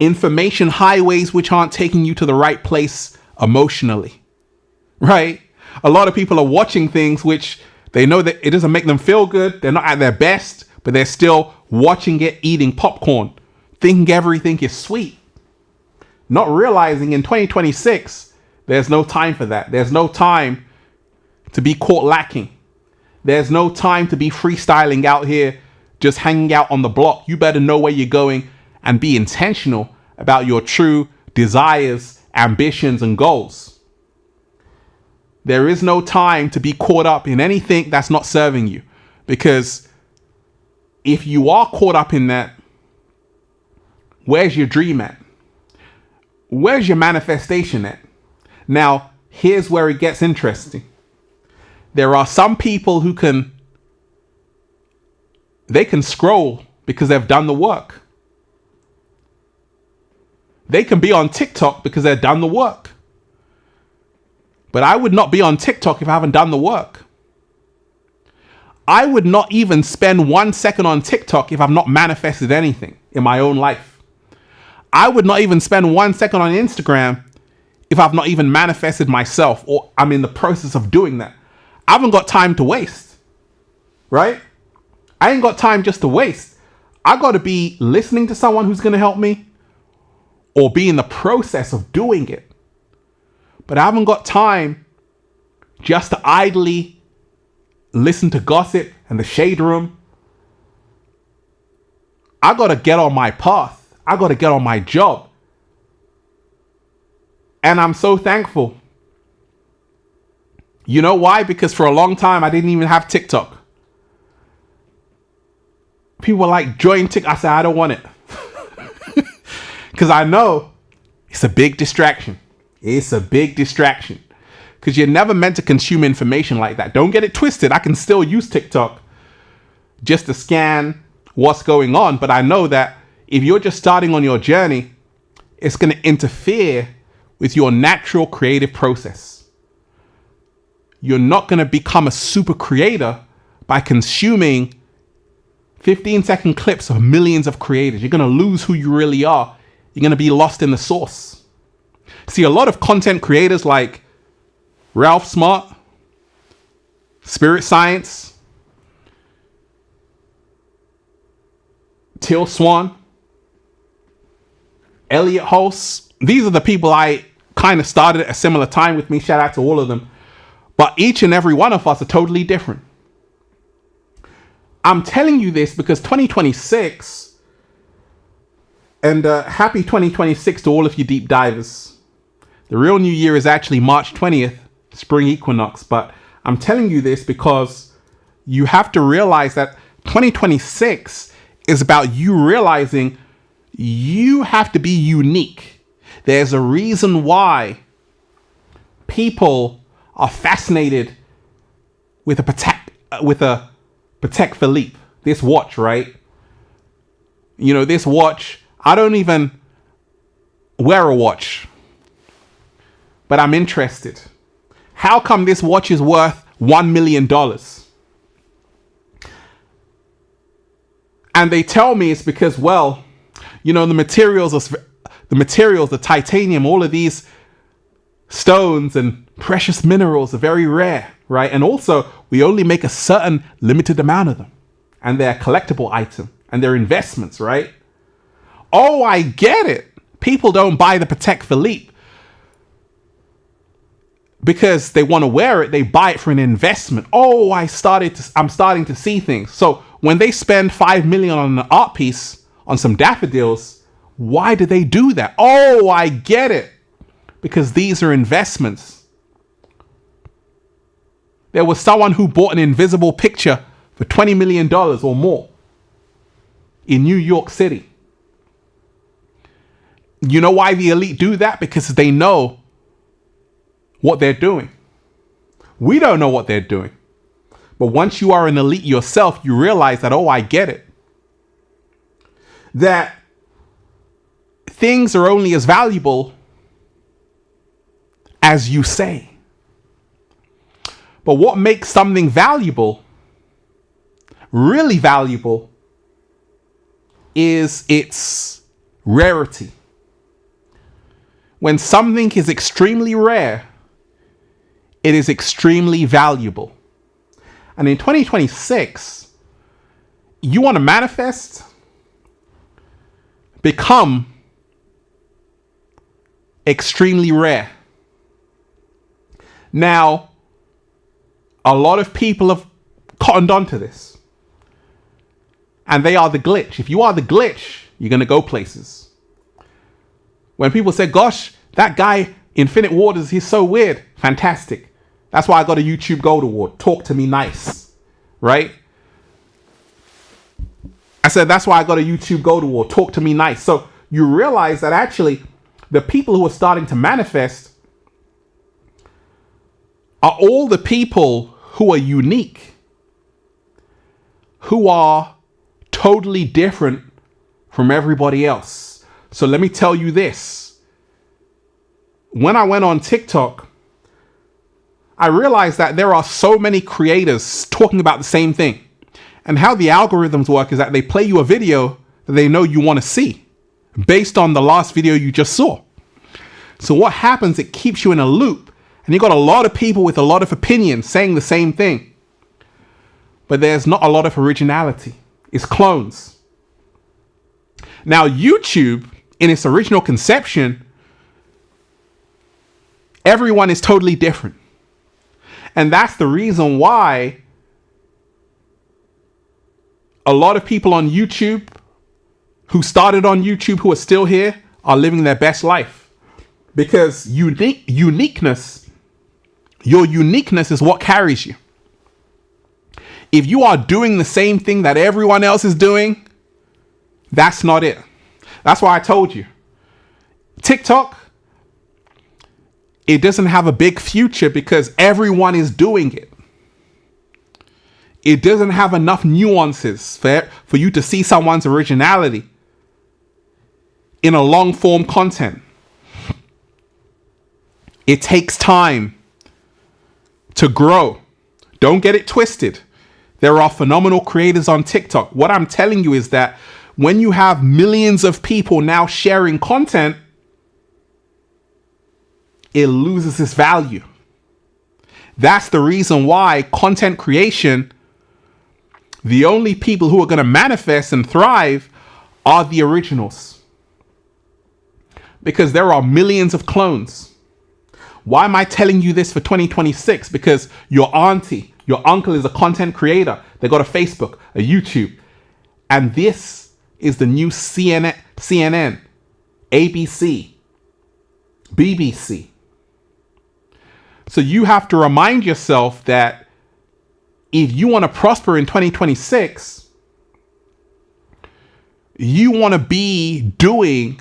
information highways which aren't taking you to the right place emotionally, right? A lot of people are watching things which they know that it doesn't make them feel good. They're not at their best, but they're still watching it, eating popcorn, thinking everything is sweet, not realizing in 2026, there's no time for that. There's no time to be caught lacking. There's no time to be freestyling out here, just hanging out on the block. You better know where you're going and be intentional about your true desires, ambitions, and goals. There is no time to be caught up in anything that's not serving you, because if you are caught up in that, where's your dream at? Where's your manifestation at? Now, here's where it gets interesting. There are some people who can scroll because they've done the work. They can be on TikTok because they've done the work. But I would not be on TikTok if I haven't done the work. I would not even spend 1 second on TikTok if I've not manifested anything in my own life. I would not even spend 1 second on Instagram if I've not even manifested myself, or I'm in the process of doing that. I haven't got time to waste, right? I ain't got time just to waste. I got to be listening to someone who's going to help me, or be in the process of doing it. But I haven't got time just to idly listen to gossip and the shade room. I got to get on my path. I got to get on my job. And I'm so thankful. You know why? Because for a long time, I didn't even have TikTok. People were like, join TikTok. I said, I don't want it. Because I know it's a big distraction. It's a big distraction. Because you're never meant to consume information like that. Don't get it twisted. I can still use TikTok just to scan what's going on. But I know that if you're just starting on your journey, it's going to interfere with your natural creative process. You're not going to become a super creator by consuming 15-second clips of millions of creators. You're going to lose who you really are. You're going to be lost in the source. See, a lot of content creators like Ralph Smart, Spirit Science, Till Swan, Elliot Hulse, these are the people I kind of started at a similar time with me. Shout out to all of them. But each and every one of us are totally different. I'm telling you this because 2026, and happy 2026 to all of you deep divers. The real new year is actually March 20th, spring equinox. But I'm telling you this because you have to realize that 2026 is about you realizing you have to be unique. There's a reason why people are fascinated with a Patek Philippe, this watch, right? You know, this watch, I don't even wear a watch, but I'm interested. How come this watch is worth $1 million? And they tell me it's because, well, you know, the materials, the titanium, all of these stones and precious minerals are very rare, right? And also, we only make a certain limited amount of them. And they're a collectible item. And they're investments, right? Oh, I get it. People don't buy the Patek Philippe because they want to wear it. They buy it for an investment. Oh, I'm starting to see things. So when they spend $5 million on an art piece, on some daffodils, why do they do that? Oh, I get it. Because these are investments. There was someone who bought an invisible picture for $20 million or more in New York City. You know why the elite do that? Because they know what they're doing. We don't know what they're doing. But once you are an elite yourself, you realize that, oh, I get it. That things are only as valuable as you say. But what makes something valuable, really valuable, is its rarity. When something is extremely rare, it is extremely valuable. And in 2026, you want to manifest, become extremely rare. Now, a lot of people have cottoned on to this. And they are the glitch. If you are the glitch, you're going to go places. When people say, gosh, that guy, Infinite Waters, he's so weird. Fantastic. That's why I got a YouTube Gold Award. Talk to me nice. Right? I said, that's why I got a YouTube Gold Award. Talk to me nice. So you realize that actually the people who are starting to manifest are all the people who are unique, who are totally different from everybody else. So let me tell you this. When I went on TikTok, I realized that there are so many creators talking about the same thing. And how the algorithms work is that they play you a video that they know you want to see based on the last video you just saw. So what happens, it keeps you in a loop. And you got a lot of people with a lot of opinions saying the same thing. But there's not a lot of originality. It's clones. Now, YouTube, in its original conception, everyone is totally different. And that's the reason why a lot of people on YouTube who started on YouTube, who are still here, are living their best life. Because uniqueness, your uniqueness is what carries you. If you are doing the same thing that everyone else is doing, that's not it. That's why I told you. TikTok, it doesn't have a big future because everyone is doing it. It doesn't have enough nuances for you to see someone's originality in a long form content. It takes time to grow. Don't get it twisted. There are phenomenal creators on TikTok. What I'm telling you is that when you have millions of people now sharing content, it loses its value. That's the reason why content creation, the only people who are going to manifest and thrive are the originals. Because there are millions of clones. Why am I telling you this for 2026? Because your auntie, your uncle is a content creator. They got a Facebook, a YouTube. And this is the new CNN, ABC, BBC. So you have to remind yourself that if you want to prosper in 2026, you want to be doing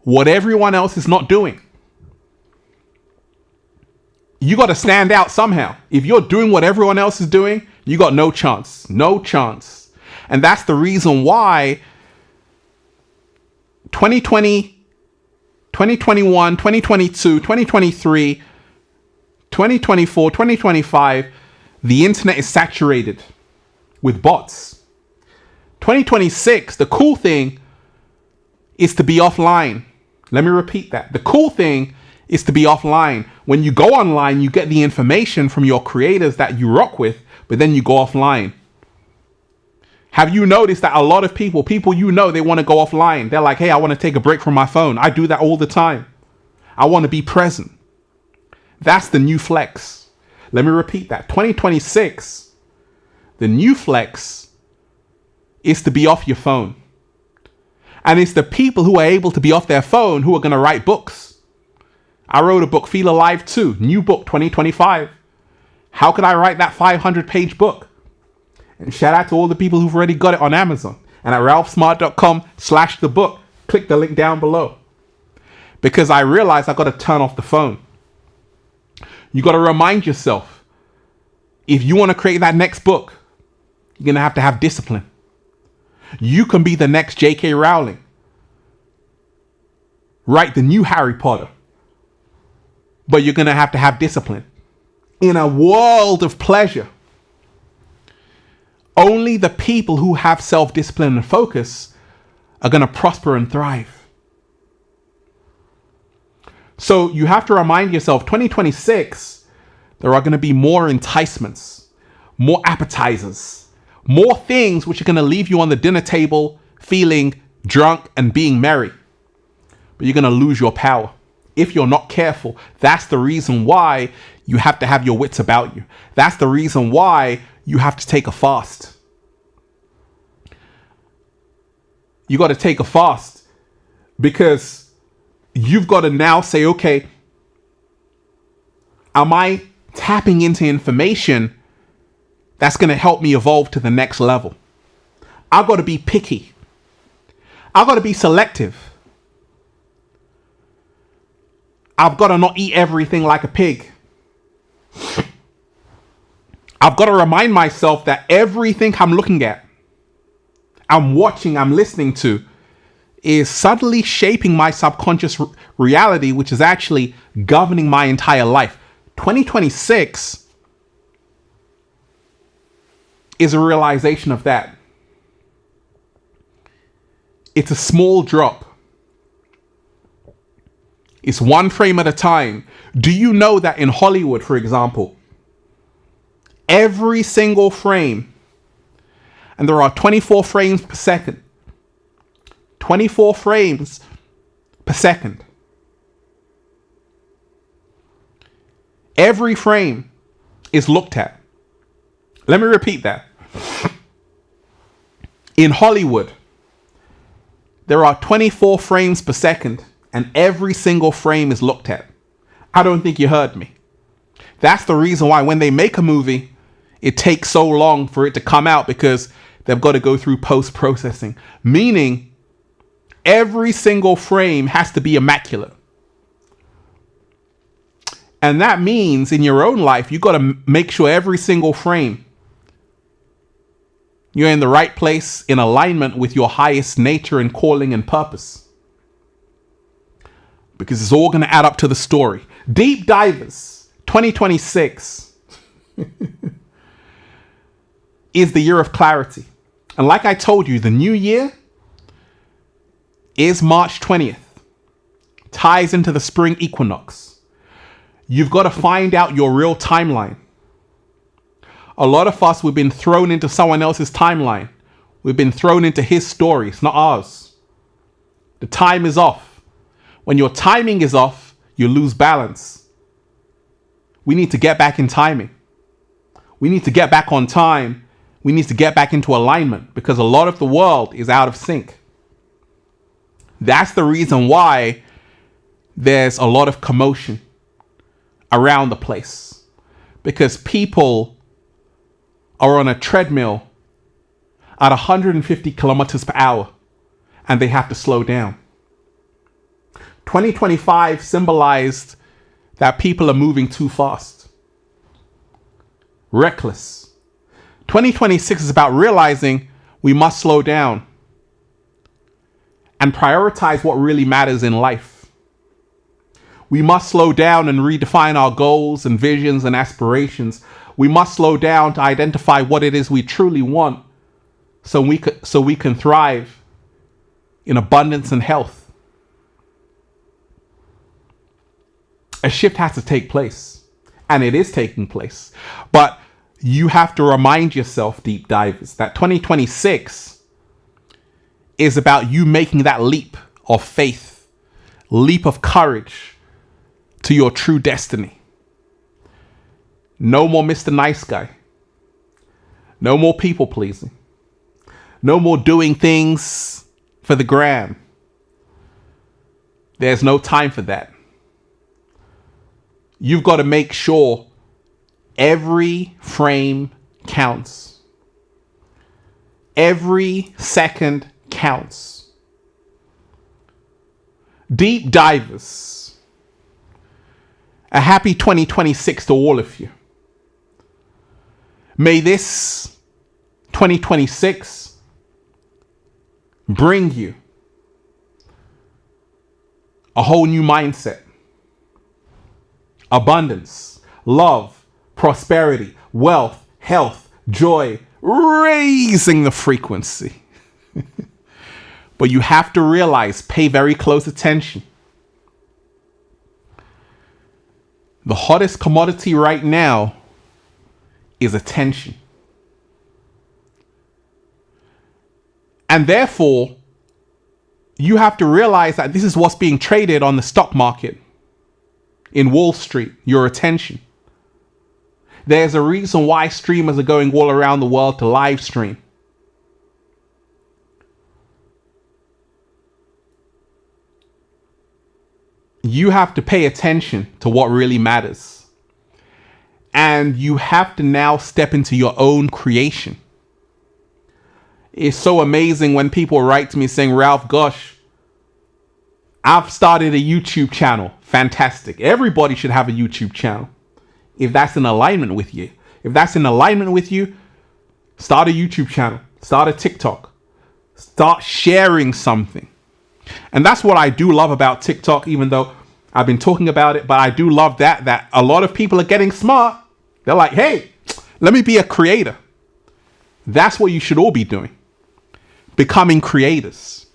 what everyone else is not doing. You got to stand out somehow. If you're doing what everyone else is doing, you got no chance. No chance. And that's the reason why 2020, 2021, 2022, 2023, 2024, 2025, the internet is saturated with bots. 2026, the cool thing is to be offline. Let me repeat that. The cool thing is to be offline. When you go online, you get the information from your creators that you rock with, but then you go offline. Have you noticed that a lot of people you know, they want to go offline. They're like, hey, I want to take a break from my phone. I do that all the time. I want to be present. That's the new flex. Let me repeat that. 2026, the new flex is to be off your phone. And it's the people who are able to be off their phone who are going to write books. I wrote a book, Feel Alive 2, new book, 2025. How could I write that 500-page book? And shout out to all the people who've already got it on Amazon. And at ralphsmart.com/the book, click the link down below. Because I realized I got to turn off the phone. You got to remind yourself, if you want to create that next book, you're going to have discipline. You can be the next J.K. Rowling. Write the new Harry Potter. But you're going to have discipline. In a world of pleasure, only the people who have self-discipline and focus are going to prosper and thrive. So you have to remind yourself, 2026, there are going to be more enticements, more appetizers, more things which are going to leave you on the dinner table feeling drunk and being merry. But you're going to lose your power if you're not careful. That's the reason why you have to have your wits about you. That's the reason why you have to take a fast. You got to take a fast because you've got to now say, okay, am I tapping into information that's going to help me evolve to the next level? I've got to be picky. I've got to be selective. I've got to not eat everything like a pig. I've got to remind myself that everything I'm looking at, I'm watching, I'm listening to, is subtly shaping my subconscious reality, which is actually governing my entire life. 2026 is a realization of that. It's a small drop. It's one frame at a time. Do you know that in Hollywood, for example, every single frame, and there are 24 frames per second, 24 frames per second. Every frame is looked at. Let me repeat that. In Hollywood, there are 24 frames per second, and every single frame is looked at. I don't think you heard me. That's the reason why when they make a movie, it takes so long for it to come out, because they've got to go through post-processing. Meaning, every single frame has to be immaculate. And that means in your own life, you've got to make sure every single frame, you're in the right place, in alignment with your highest nature and calling and purpose. Because it's all going to add up to the story. Deep Divers 2026 is the year of clarity. And like I told you, the new year is March 20th. Ties into the spring equinox. You've got to find out your real timeline. A lot of us, we've been thrown into someone else's timeline. We've been thrown into his story. It's not ours. The time is off. When your timing is off, you lose balance. We need to get back in timing. We need to get back on time. We need to get back into alignment, because a lot of the world is out of sync. That's the reason why there's a lot of commotion around the place, because people are on a treadmill at 150 kilometers per hour and they have to slow down. 2025 symbolized that people are moving too fast, reckless. 2026 is about realizing we must slow down and prioritize what really matters in life. We must slow down and redefine our goals and visions and aspirations. We must slow down to identify what it is we truly want, so we can thrive in abundance and health. A shift has to take place, and it is taking place. But you have to remind yourself, deep divers, that 2026 is about you making that leap of faith, leap of courage to your true destiny. No more Mr. Nice Guy. No more people pleasing. No more doing things for the gram. There's no time for that. You've got to make sure every frame counts. Every second counts. Deep divers, a happy 2026 to all of you. May this 2026 bring you a whole new mindset, abundance, love, prosperity, wealth, health, joy, raising the frequency. But you have to realize, pay very close attention. The hottest commodity right now is attention. And therefore, you have to realize that this is what's being traded on the stock market, in Wall Street, your attention. There's a reason why streamers are going all around the world to live stream. You have to pay attention to what really matters. And you have to now step into your own creation. It's so amazing when people write to me saying, Ralph, gosh, I've started a YouTube channel. Fantastic. Everybody should have a YouTube channel. If that's in alignment with you. If that's in alignment with you, start a YouTube channel. Start a TikTok. Start sharing something. And that's what I do love about TikTok, even though I've been talking about it, but I do love that a lot of people are getting smart. They're like, hey, let me be a creator. That's what you should all be doing. Becoming creators.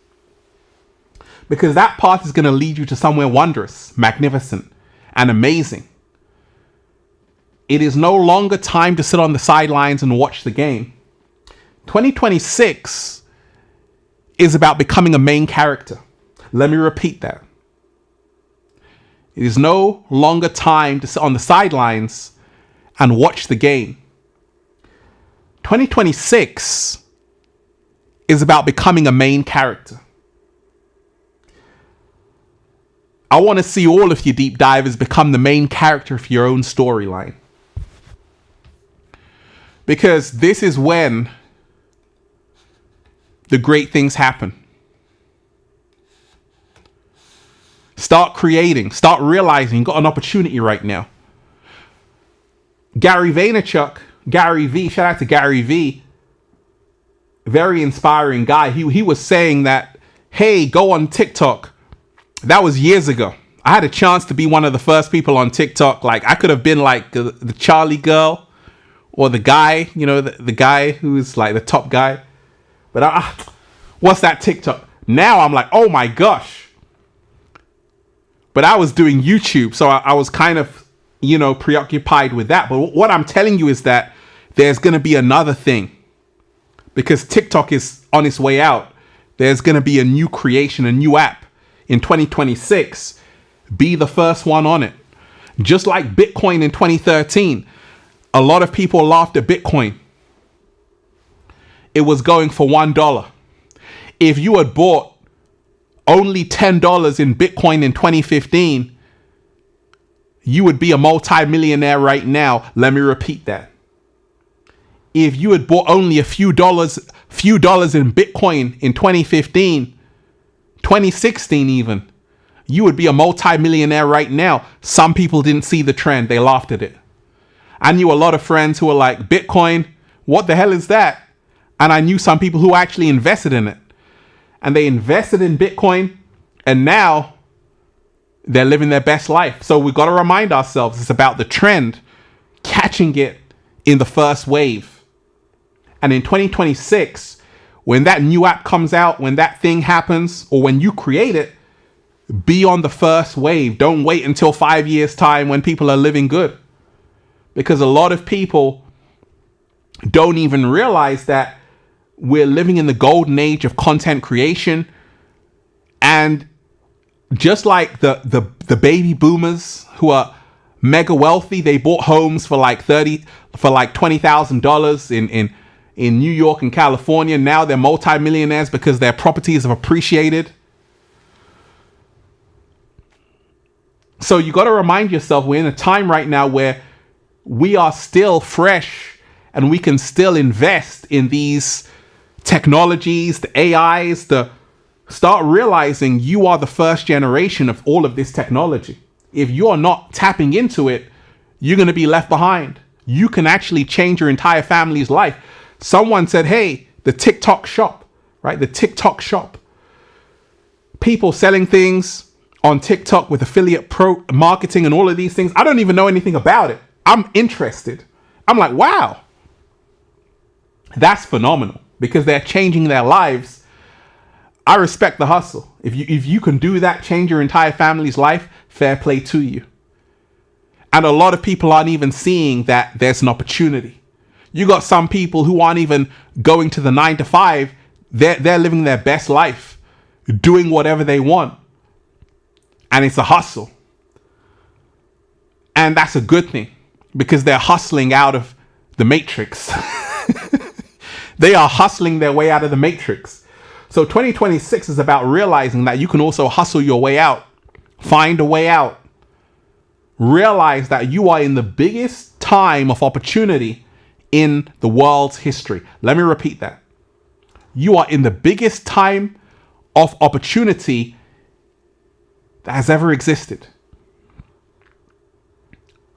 Because that path is going to lead you to somewhere wondrous, magnificent, and amazing. It is no longer time to sit on the sidelines and watch the game. 2026 is about becoming a main character. Let me repeat that. It is no longer time to sit on the sidelines and watch the game. 2026 is about becoming a main character. I want to see all of you deep divers become the main character of your own storyline. Because this is when the great things happen. Start creating. Start realizing you've got an opportunity right now. Gary Vaynerchuk, Gary V, shout out to Gary V. Very inspiring guy. He was saying that, hey, go on TikTok. That was years ago. I had a chance to be one of the first people on TikTok. Like, I could have been like the Charlie girl or the guy, you know, the guy who's like the top guy. But what's that TikTok? Now I'm like, oh my gosh. But I was doing YouTube, so I was kind of, you know, preoccupied with that. But what I'm telling you is that there's going to be another thing. Because TikTok is on its way out. There's going to be a new creation, a new app in 2026. Be the first one on it. Just like Bitcoin in 2013. A lot of people laughed at Bitcoin. It was going for $1. If you had bought only $10 in Bitcoin in 2015, you would be a multi-millionaire right now. Let me repeat that. If you had bought only a few dollars in Bitcoin in 2015, 2016 even, you would be a multi-millionaire right now. Some people didn't see the trend. They laughed at it. I knew a lot of friends who were like, Bitcoin, what the hell is that? And I knew some people who actually invested in it. And they invested in Bitcoin, and now they're living their best life. So we've got to remind ourselves it's about the trend, catching it in the first wave. And in 2026, when that new app comes out, when that thing happens, or when you create it, be on the first wave. Don't wait until 5 years' time when people are living good. Because a lot of people don't even realize that we're living in the golden age of content creation. And just like the baby boomers who are mega wealthy, they bought homes for like $20,000 in New York and California. Now they're multimillionaires because their properties have appreciated. So you got to remind yourself, we're in a time right now where we are still fresh and we can still invest in these technologies, the AIs, start realizing you are the first generation of all of this technology. If you're not tapping into it, you're going to be left behind. You can actually change your entire family's life. Someone said, hey, the TikTok shop, right? The TikTok shop. People selling things on TikTok with affiliate pro marketing and all of these things. I don't even know anything about it. I'm interested. I'm like, wow, that's phenomenal, because they're changing their lives. I respect the hustle. If you can do that, change your entire family's life, fair play to you. And a lot of people aren't even seeing that there's an opportunity. You got some people who aren't even going to the 9 to 5. They're living their best life, doing whatever they want. And it's a hustle. And that's a good thing because they're hustling out of the matrix. They are hustling their way out of the matrix. So 2026 is about realizing that you can also hustle your way out. Find a way out. Realize that you are in the biggest time of opportunity in the world's history. Let me repeat that. You are in the biggest time of opportunity that has ever existed.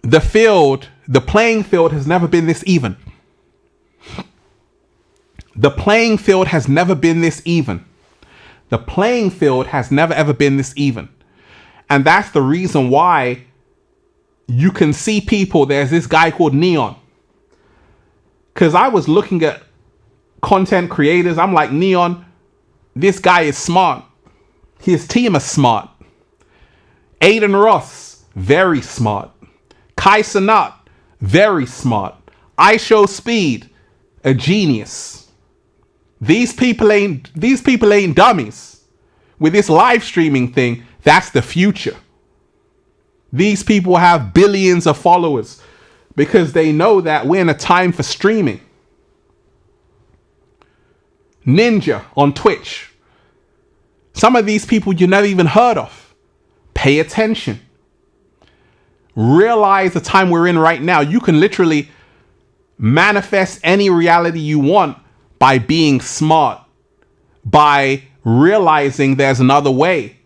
The playing field has never been this even. The playing field has never been this even. The playing field has never ever been this even. And that's the reason why you can see people. There's this guy called Neon. Because I was looking at content creators. I'm like, Neon, this guy is smart. His team is smart. Aiden Ross, very smart. Kai Cenat, very smart. IShowSpeed, a genius. These people ain't dummies. With this live streaming thing, that's the future. These people have billions of followers because they know that we're in a time for streaming. Ninja on Twitch. Some of these people you never even heard of. Pay attention. Realize the time we're in right now. You can literally manifest any reality you want by being smart, by realizing there's another way.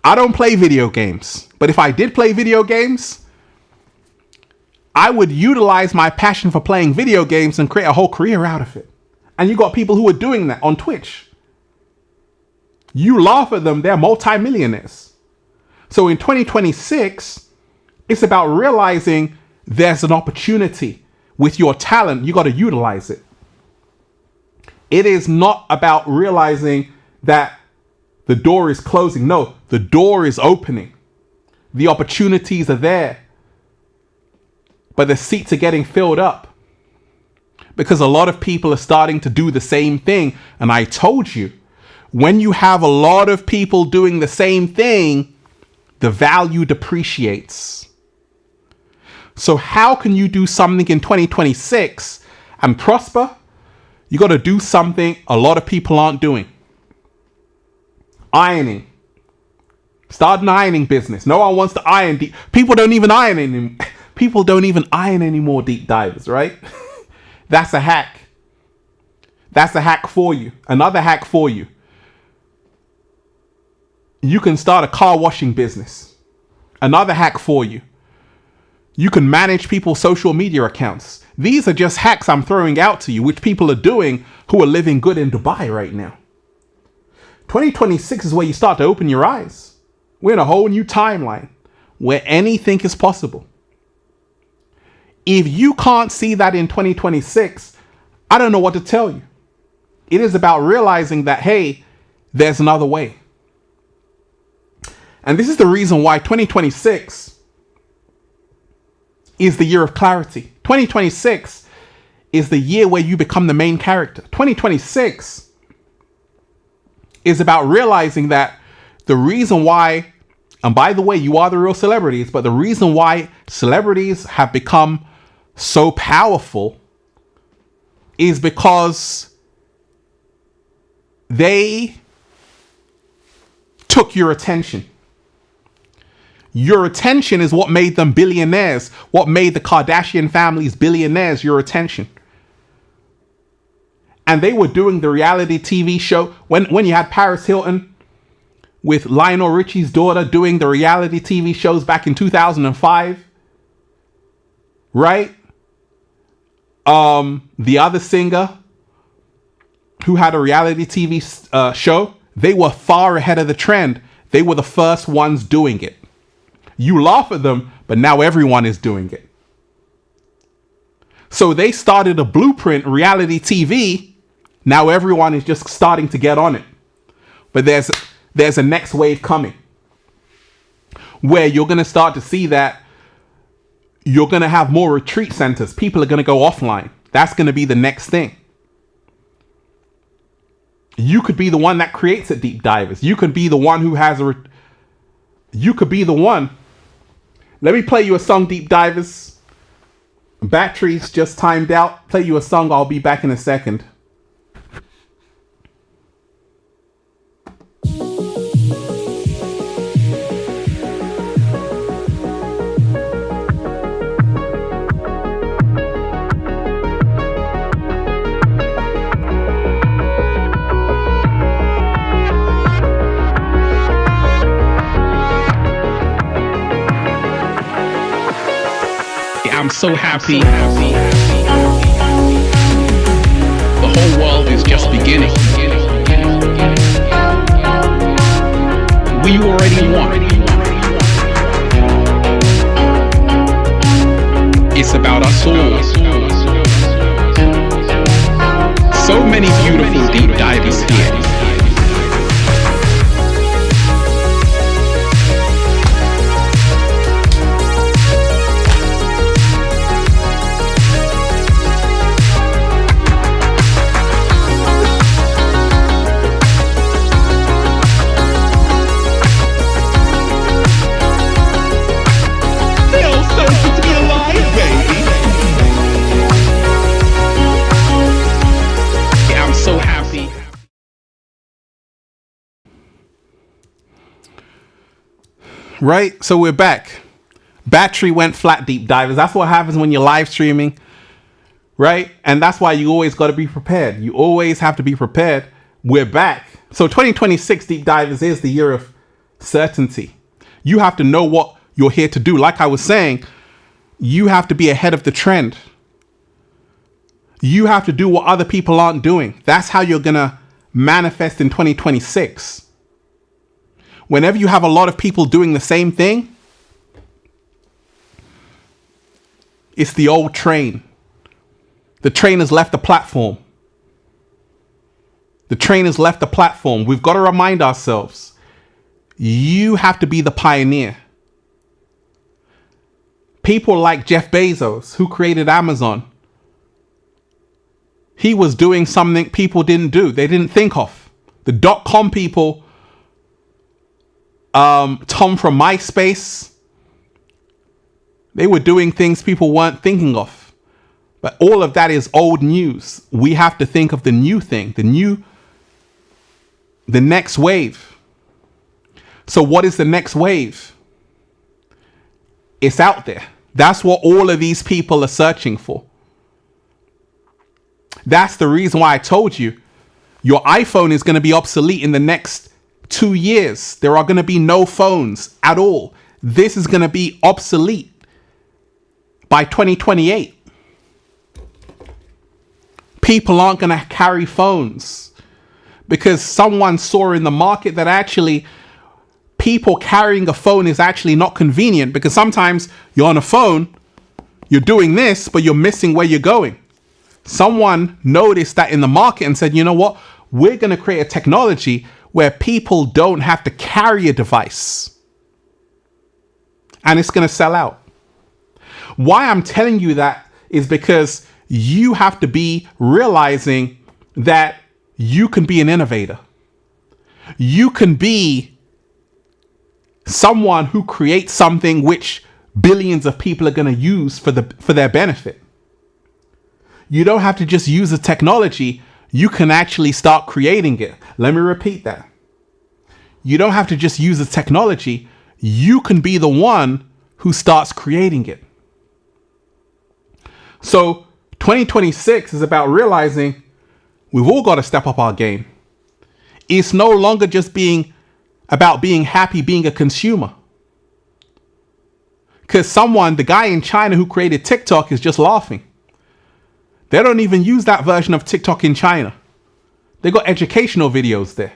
I don't play video games, but if I did play video games, I would utilize my passion for playing video games and create a whole career out of it. And you got people who are doing that on Twitch. You laugh at them, they're multimillionaires. So in 2026, it's about realizing there's an opportunity with your talent. You got to utilize it. It is not about realizing that the door is closing. No, the door is opening. The opportunities are there. But the seats are getting filled up. Because a lot of people are starting to do the same thing. And I told you, when you have a lot of people doing the same thing, the value depreciates. So how can you do something in 2026 and prosper? You got to do something a lot of people aren't doing. Ironing. Start an ironing business. No one wants to iron. People don't even iron anymore. People don't even iron anymore, deep divers, right? That's a hack. That's a hack for you. Another hack for you. You can start a car washing business. Another hack for you. You can manage people's social media accounts. These are just hacks I'm throwing out to you, which people are doing who are living good in Dubai right now. 2026 is where you start to open your eyes. We're in a whole new timeline where anything is possible. If you can't see that in 2026, I don't know what to tell you. It is about realizing that, hey, there's another way. And this is the reason why 2026 is the year of clarity. 2026 is the year where you become the main character. 2026 is about realizing that the reason why, and by the way, you are the real celebrities, but the reason why celebrities have become so powerful is because they took your attention. Your attention is what made them billionaires. What made the Kardashian families billionaires, your attention. And they were doing the reality TV show. When you had Paris Hilton with Lionel Richie's daughter doing the reality TV shows back in 2005. Right? The other singer who had a reality TV show, they were far ahead of the trend. They were the first ones doing it. You laugh at them, but now everyone is doing it. So they started a blueprint reality TV. Now everyone is just starting to get on it. But there's a next wave coming where you're going to start to see that you're going to have more retreat centers. People are going to go offline. That's going to be the next thing. You could be the one that creates it, Deep Divers. You could be the one who has you could be the one. Let me play you a song, Deep Divers. Batteries just timed out. Play you a song. I'll be back in a second. I'm so happy. The whole world is just beginning. We already won. It's about us all. So many beautiful deep divers here. Right? So we're back. Battery went flat, Deep Divers. That's what happens when you're live streaming. Right? And that's why you always got to be prepared. You always have to be prepared. We're back. So 2026, Deep Divers, is the year of certainty. You have to know what you're here to do. Like I was saying, you have to be ahead of the trend. You have to do what other people aren't doing. That's how you're going to manifest in 2026. Whenever you have a lot of people doing the same thing, it's the old train. The train has left the platform. The train has left the platform. We've got to remind ourselves, you have to be the pioneer. People like Jeff Bezos, who created Amazon, he was doing something people didn't do. They didn't think of. The .com people, Tom from MySpace, they were doing things people weren't thinking of. But all of that is old news. We have to think of the new thing, the next wave. So what is the next wave? It's out there. That's what all of these people are searching for. That's the reason why I told you your iPhone is going to be obsolete in the next 2 years. There are going to be no phones at all. This is going to be obsolete by 2028. People aren't going to carry phones because someone saw in the market that actually people carrying a phone is actually not convenient, because sometimes you're on a phone, you're doing this, but you're missing where you're going. Someone noticed that in the market and said, you know what? We're going to create a technology where people don't have to carry a device. And it's going to sell out. Why I'm telling you that is because you have to be realizing that you can be an innovator. You can be someone who creates something which billions of people are going to use for their benefit. You don't have to just use the technology. You can actually start creating it. Let me repeat that. You don't have to just use the technology. You can be the one who starts creating it. So 2026 is about realizing we've all got to step up our game. It's no longer just about being happy being a consumer. Because the guy in China who created TikTok is just laughing. They don't even use that version of TikTok in China. They got educational videos there.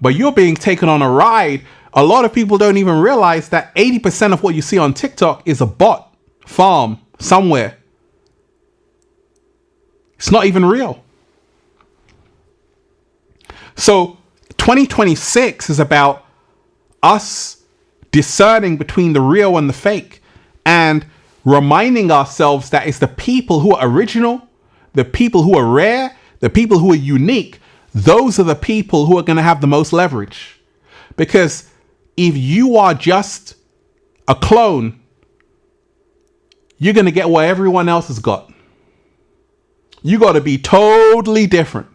But you're being taken on a ride. A lot of people don't even realize that 80% of what you see on TikTok is a bot farm somewhere. It's not even real. So 2026 is about us discerning between the real and the fake, and reminding ourselves that it's the people who are original, the people who are rare, the people who are unique. Those are the people who are going to have the most leverage. Because if you are just a clone, you're going to get what everyone else has got. You got to be totally different.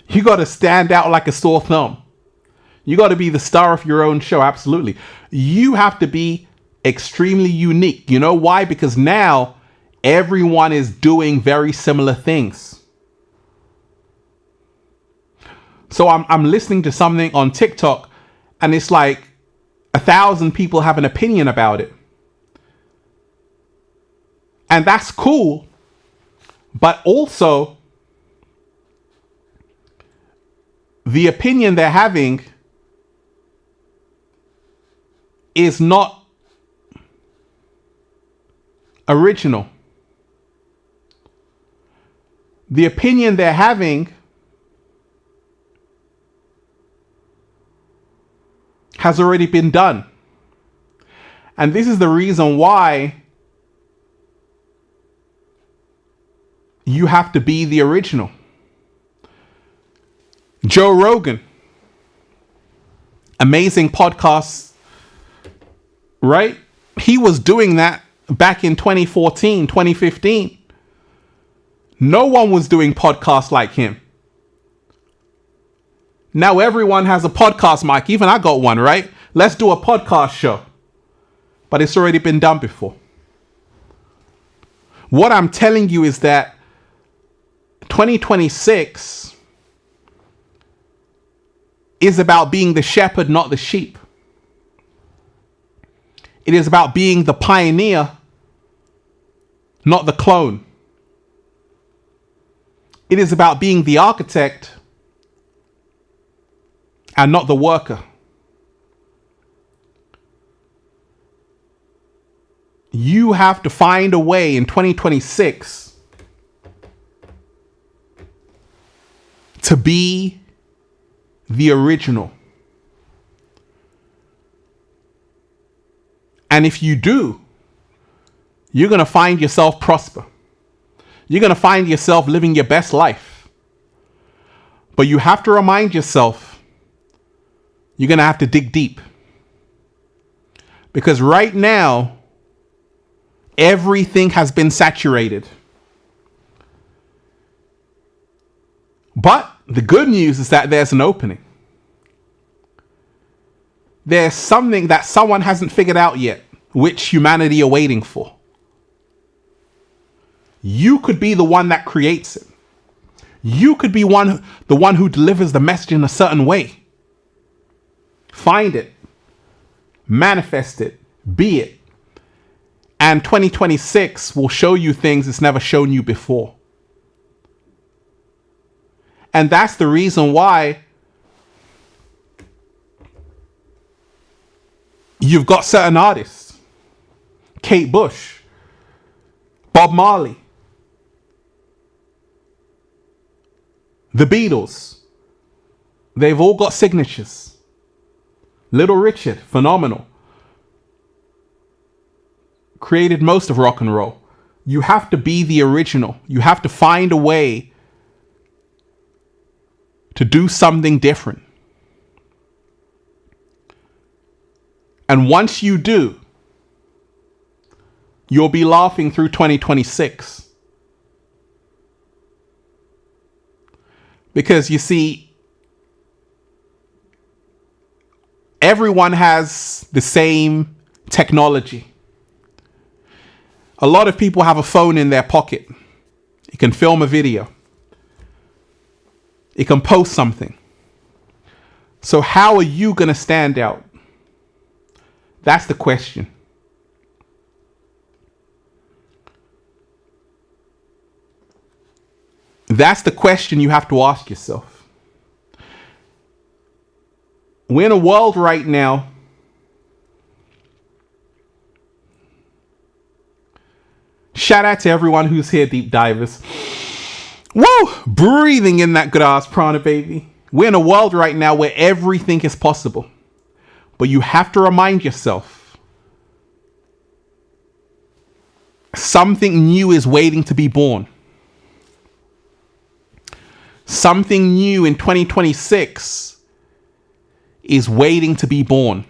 You got to stand out like a sore thumb. You got to be the star of your own show. Absolutely. You have to be extremely unique. You know why? Because now everyone is doing very similar things. So I'm listening to something on TikTok, and it's like 1,000 people have an opinion about it. And that's cool. But also, the opinion they're having is not original. The opinion they're having has already been done. And this is the reason why you have to be the original. Joe Rogan, amazing podcast, right? He was doing that back in 2014, 2015. No one was doing podcasts like him. Now everyone has a podcast mic. Even I got one, right? Let's do a podcast show. But it's already been done before. What I'm telling you is that 2026 is about being the shepherd, not the sheep. It is about being the pioneer, not the clone. It is about being the architect and not the worker. You have to find a way in 2026 to be the original. And if you do, you're going to find yourself prosper. You're going to find yourself living your best life. But you have to remind yourself, you're going to have to dig deep. Because right now, everything has been saturated. But the good news is that there's an opening. There's something that someone hasn't figured out yet, which humanity are waiting for. You could be the one that creates it. You could be the one who delivers the message in a certain way. Find it. Manifest it. Be it. And 2026 will show you things it's never shown you before. And that's the reason why you've got certain artists. Kate Bush, Bob Marley, the Beatles. They've all got signatures. Little Richard, phenomenal. Created most of rock and roll. You have to be the original. You have to find a way to do something different. And once you do, you'll be laughing through 2026. Because you see, everyone has the same technology. A lot of people have a phone in their pocket. You can film a video. You can post something. So how are you going to stand out? That's the question. That's the question you have to ask yourself. We're in a world right now shout out to everyone who's here, deep divers. Woo! Breathing in that good ass prana, baby. We're in a world right now where everything is possible. But you have to remind yourself, something new is waiting to be born. Something new in 2026 is waiting to be born.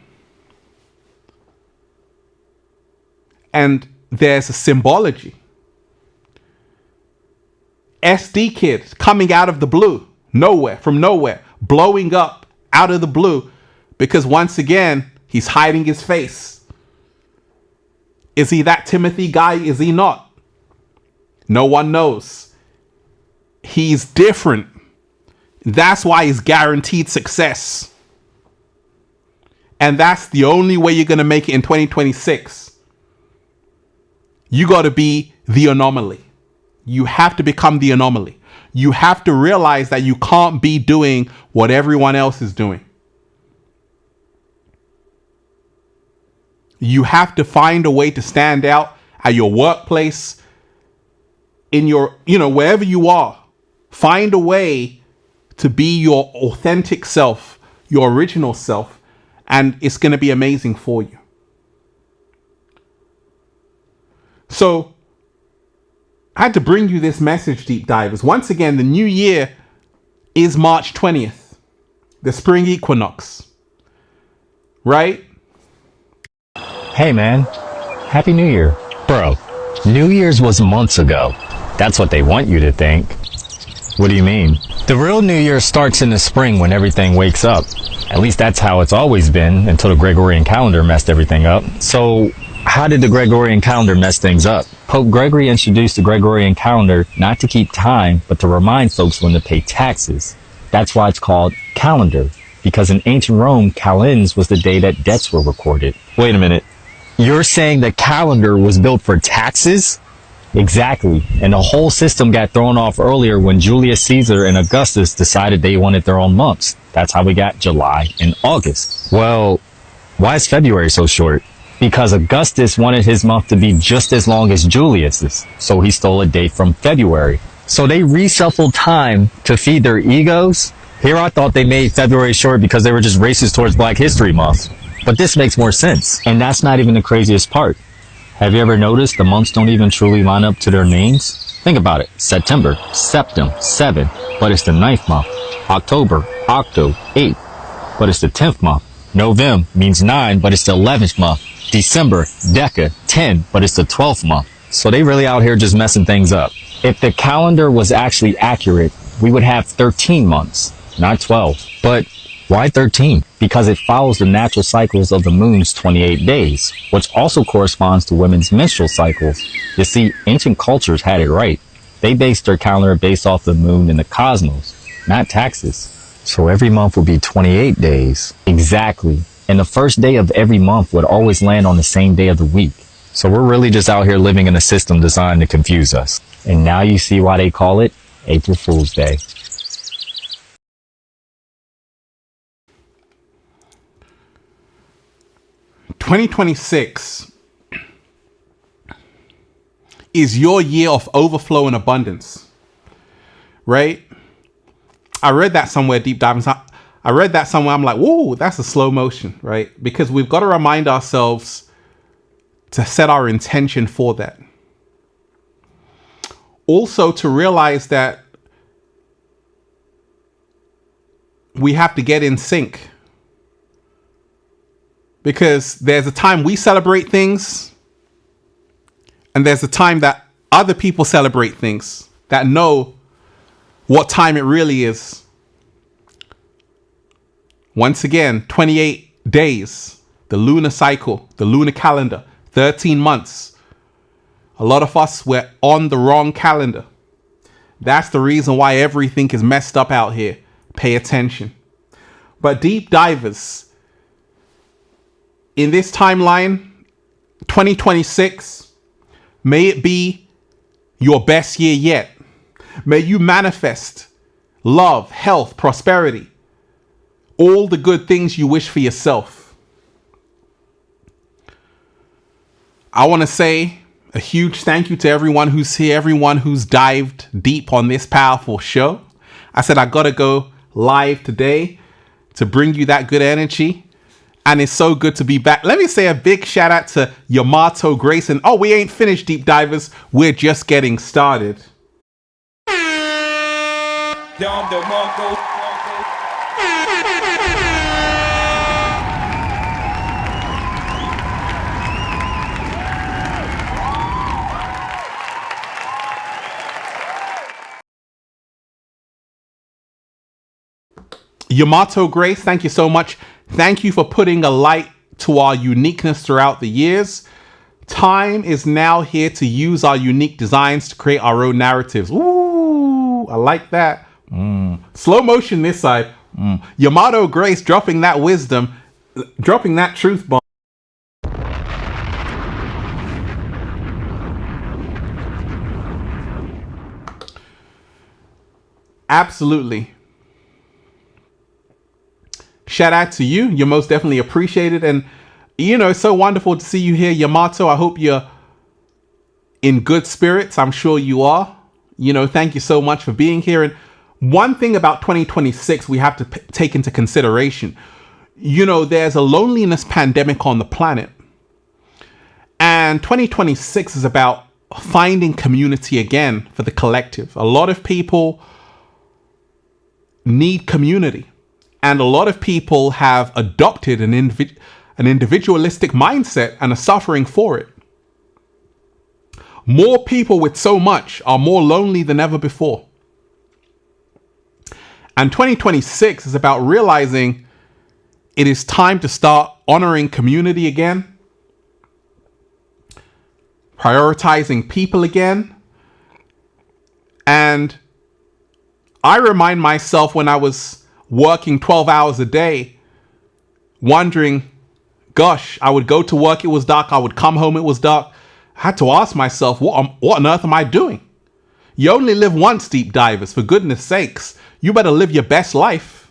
And there's a symbology. SD Kid coming out of the blue, from nowhere, blowing up out of the blue, because once again, he's hiding his face. Is he that Timothy guy? Is he not? No one knows. He's different. That's why he's guaranteed success. And that's the only way you're going to make it in 2026. You got to be the anomaly. You have to become the anomaly. You have to realize that you can't be doing what everyone else is doing. You have to find a way to stand out at your workplace, in your, wherever you are. Find a way to be your authentic self, your original self, and it's going to be amazing for you. So I had to bring you this message, deep divers. Once again, the new year is March 20th, the spring equinox, right? Hey man, Happy New Year. Bro, New Year's was months ago. That's what they want you to think. What do you mean? The real New Year starts in the spring when everything wakes up. At least that's how it's always been until the Gregorian calendar messed everything up. So how did the Gregorian calendar mess things up? Pope Gregory introduced the Gregorian calendar not to keep time, but to remind folks when to pay taxes. That's why it's called calendar, because in ancient Rome, calends was the day that debts were recorded. Wait a minute. You're saying the calendar was built for taxes? Exactly. And the whole system got thrown off earlier when Julius Caesar and Augustus decided they wanted their own months. That's how we got July and August. Well, why is February so short? Because Augustus wanted his month to be just as long as Julius's, so he stole a day from February. So they reshuffled time to feed their egos? Here I thought they made February short because they were just racist towards Black History Month. But this makes more sense. And that's not even the craziest part. Have you ever noticed the months don't even truly line up to their names? Think about it. September, Septem, 7, but it's the 9th month. October, Octo, 8, but it's the 10th month. November means 9, but it's the 11th month. December, Deca, 10, but it's the 12th month. So they really out here just messing things up. If the calendar was actually accurate, we would have 13 months, not 12. But why 13? Because it follows the natural cycles of the moon's 28 days, which also corresponds to women's menstrual cycles. You see, ancient cultures had it right. They based their calendar based off the moon and the cosmos, not taxes. So every month would be 28 days. Exactly. And the first day of every month would always land on the same day of the week. So we're really just out here living in a system designed to confuse us. And now you see why they call it April Fool's Day. "2026 is your year of overflow and abundance," right? I read that somewhere, deep diving. I read that somewhere. I'm like, whoa, that's a slow motion, right? Because we've got to remind ourselves to set our intention for that. Also, to realize that we have to get in sync. Because there's a time we celebrate things, and there's a time that other people celebrate things that know what time it really is. Once again, 28 days, the lunar cycle, the lunar calendar, 13 months. A lot of us, we're on the wrong calendar. That's the reason why everything is messed up out here. Pay attention. But deep divers, in this timeline, 2026, may it be your best year yet. May you manifest love, health, prosperity, all the good things you wish for yourself. I want to say a huge thank you to everyone who's here, everyone who's dived deep on this powerful show. I said, I gotta go live today to bring you that good energy. And it's so good to be back. Let me say a big shout out to Yamato Grace. And oh, we ain't finished, Deep Divers. We're just getting started. Yamato Grace, thank you so much. Thank you for putting a light to our uniqueness throughout the years. Time is now here to use our unique designs to create our own narratives. Ooh, I like that. Slow motion this side. Yamato Grace dropping that wisdom, dropping that truth bomb. Absolutely. Shout out to you. You're most definitely appreciated. And, you know, it's so wonderful to see you here, Yamato. I hope you're in good spirits. I'm sure you are. You know, thank you so much for being here. And one thing about 2026 we have to take into consideration, you know, there's a loneliness pandemic on the planet. And 2026 is about finding community again for the collective. A lot of people need community. And a lot of people have adopted an individualistic mindset and are suffering for it. More people with so much are more lonely than ever before. And 2026 is about realizing it is time to start honoring community again, prioritizing people again. And I remind myself when I was working 12 hours a day, wondering, gosh, I would go to work, it was dark. I would come home, it was dark. I had to ask myself, what on earth am I doing? You only live once, Deep Divers. For goodness sakes, you better live your best life.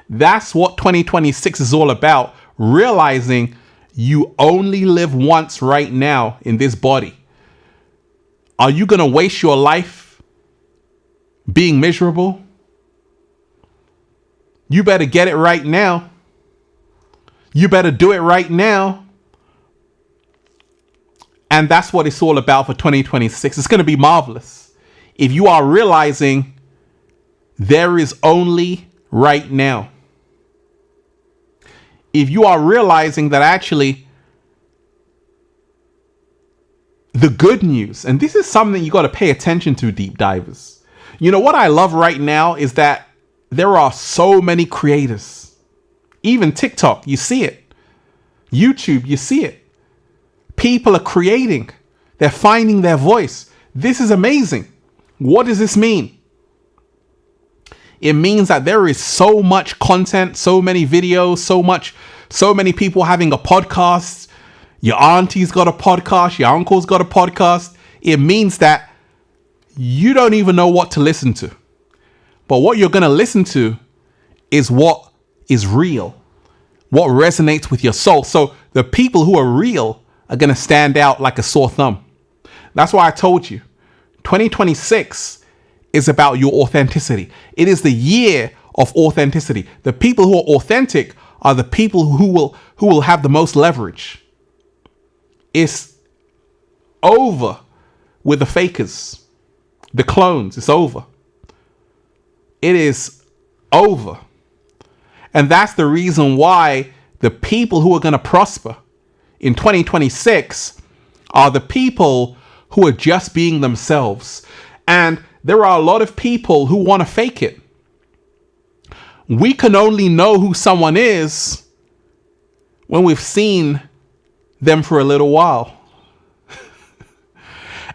That's what 2026 is all about. Realizing you only live once right now in this body. Are you going to waste your life being miserable? You better get it right now. You better do it right now. And that's what it's all about for 2026. It's going to be marvelous. If you are realizing there is only right now. If you are realizing that actually the good news, and this is something you got to pay attention to, Deep Divers. You know what I love right now is that there are so many creators. Even TikTok, you see it. YouTube, you see it. People are creating. They're finding their voice. This is amazing. What does this mean? It means that there is so much content, so many videos, so many people having a podcast. Your auntie's got a podcast. Your uncle's got a podcast. It means that you don't even know what to listen to. But what you're going to listen to is what is real, what resonates with your soul. So the people who are real are going to stand out like a sore thumb. That's why I told you, 2026 is about your authenticity. It is the year of authenticity. The people who are authentic are the people who will have the most leverage. It's over with the fakers, the clones. It's over. It is over. And that's the reason why the people who are going to prosper in 2026 are the people who are just being themselves. And there are a lot of people who want to fake it. We can only know who someone is when we've seen them for a little while.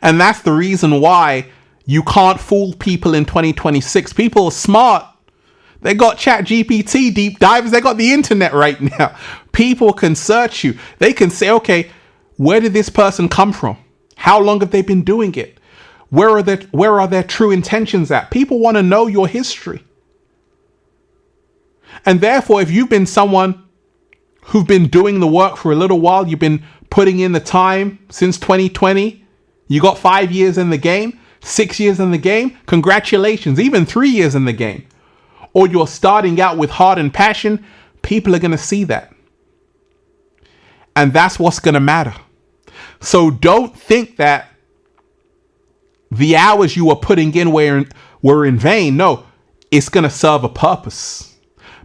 And that's the reason why you can't fool people in 2026. People are smart. They got ChatGPT, Deep Divers. They got the internet right now. People can search you. They can say, okay, where did this person come from? How long have they been doing it? Where are their true intentions at? People want to know your history. And therefore, if you've been someone who've been doing the work for a little while, you've been putting in the time since 2020, you got 5 years in the game, 6 years in the game, congratulations, even 3 years in the game. or you're starting out with heart and passion, people are going to see that. And that's what's going to matter. So don't think that the hours you were putting in were in vain. No, it's going to serve a purpose.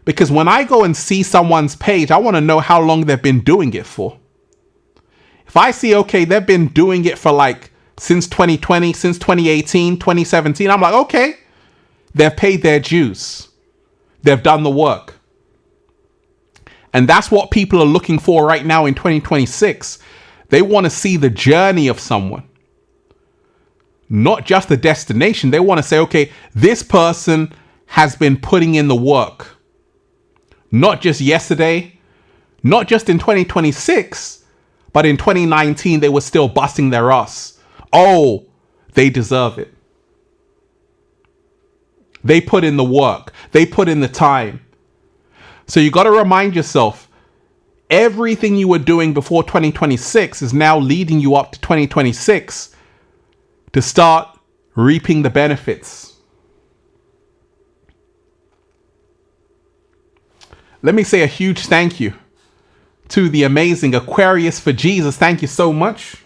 Because when I go and see someone's page, I want to know how long they've been doing it for. If I see, okay, they've been doing it for like since 2020, since 2018, 2017, I'm like, okay, they've paid their dues. They've done the work. And that's what people are looking for right now in 2026. They want to see the journey of someone, not just the destination. They want to say, okay, this person has been putting in the work, not just yesterday, not just in 2026, but in 2019, they were still busting their ass. Oh, they deserve it. They put in the work. They put in the time. So you got to remind yourself, everything you were doing before 2026 is now leading you up to 2026 to start reaping the benefits. Let me say a huge thank you to the amazing Aquarius for Jesus. Thank you so much.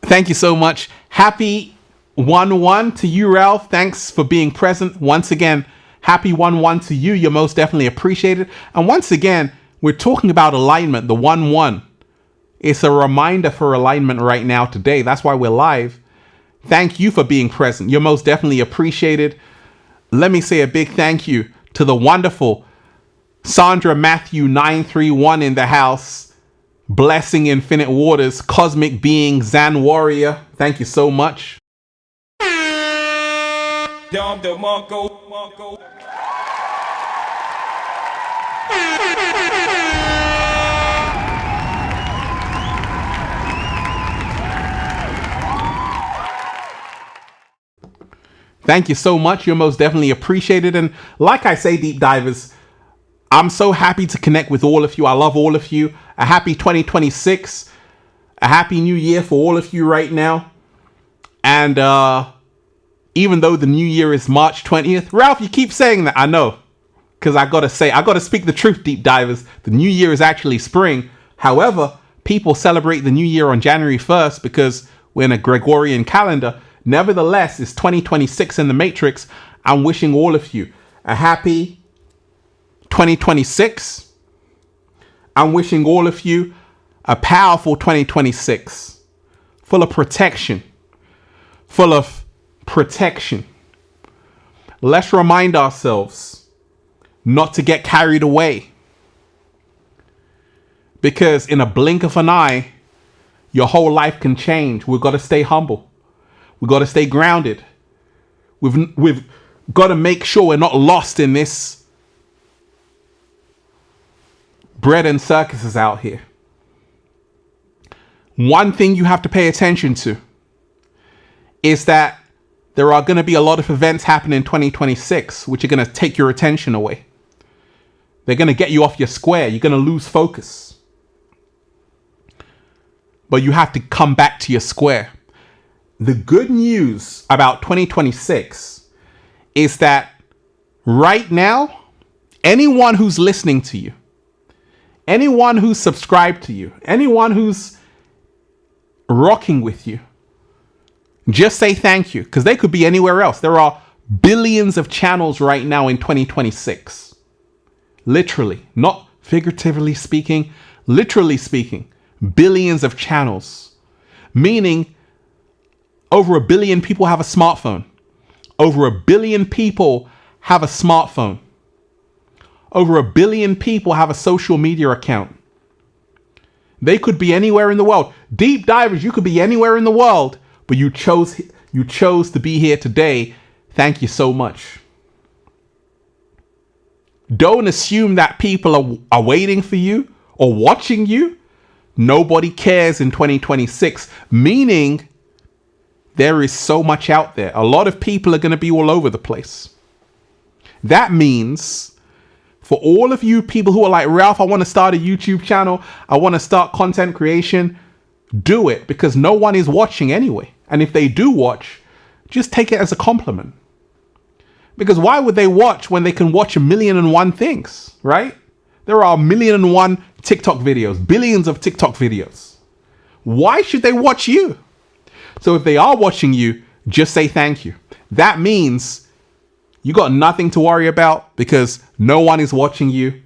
Thank you so much. Happy 1-1 to you, Ralph. Thanks for being present. Once again, happy 1-1 to you. You're most definitely appreciated. And once again, we're talking about alignment, the 1-1. It's a reminder for alignment right now today. That's why we're live. Thank you for being present. You're most definitely appreciated. Let me say a big thank you to the wonderful Sandra Matthew 931 in the house. Blessing Infinite Waters, Cosmic Being, Zan Warrior. Thank you so much. Thank you so much. You're most definitely appreciated. And like I say, Deep Divers, I'm so happy to connect with all of you. I love all of you. A happy 2026. A happy new year for all of you right now. And even though the new year is March 20th, Ralph, you keep saying that. I know. Because I got to speak the truth, Deep Divers. The new year is actually spring. However, people celebrate the new year on January 1st because we're in a Gregorian calendar. Nevertheless, it's 2026 in the Matrix. I'm wishing all of you a happy 2026. I'm wishing all of you a powerful 2026, full of protection, Let's remind ourselves not to get carried away, because in a blink of an eye, your whole life can change. We've got to stay humble. We've got to stay grounded. We've got to make sure we're not lost in this bread and circuses out here. One thing you have to pay attention to is that there are going to be a lot of events happening in 2026 which are going to take your attention away. They're going to get you off your square. You're going to lose focus. But you have to come back to your square. The good news about 2026 is that right now, anyone who's listening to you, anyone who's subscribed to you, anyone who's rocking with you, just say thank you, because they could be anywhere else. There are billions of channels right now in 2026. Literally, not figuratively speaking, literally speaking, billions of channels. Meaning over 1 billion people have a smartphone. Over 1 billion people have a smartphone. Over 1 billion people have a social media account. They could be anywhere in the world. Deep Divers, you could be anywhere in the world, but you chose to be here today. Thank you so much. Don't assume that people are waiting for you or watching you. Nobody cares in 2026, meaning there is so much out there. A lot of people are going to be all over the place. That means For all of you people who are like, Ralph, I want to start a YouTube channel, I want to start content creation, do it, because no one is watching anyway. And if they do watch, just take it as a compliment. Because why would they watch when they can watch 1,000,001 things, right? There are 1,000,001 TikTok videos, billions of TikTok videos. Why should they watch you? So if they are watching you, just say thank you. That means you got nothing to worry about because no one is watching you.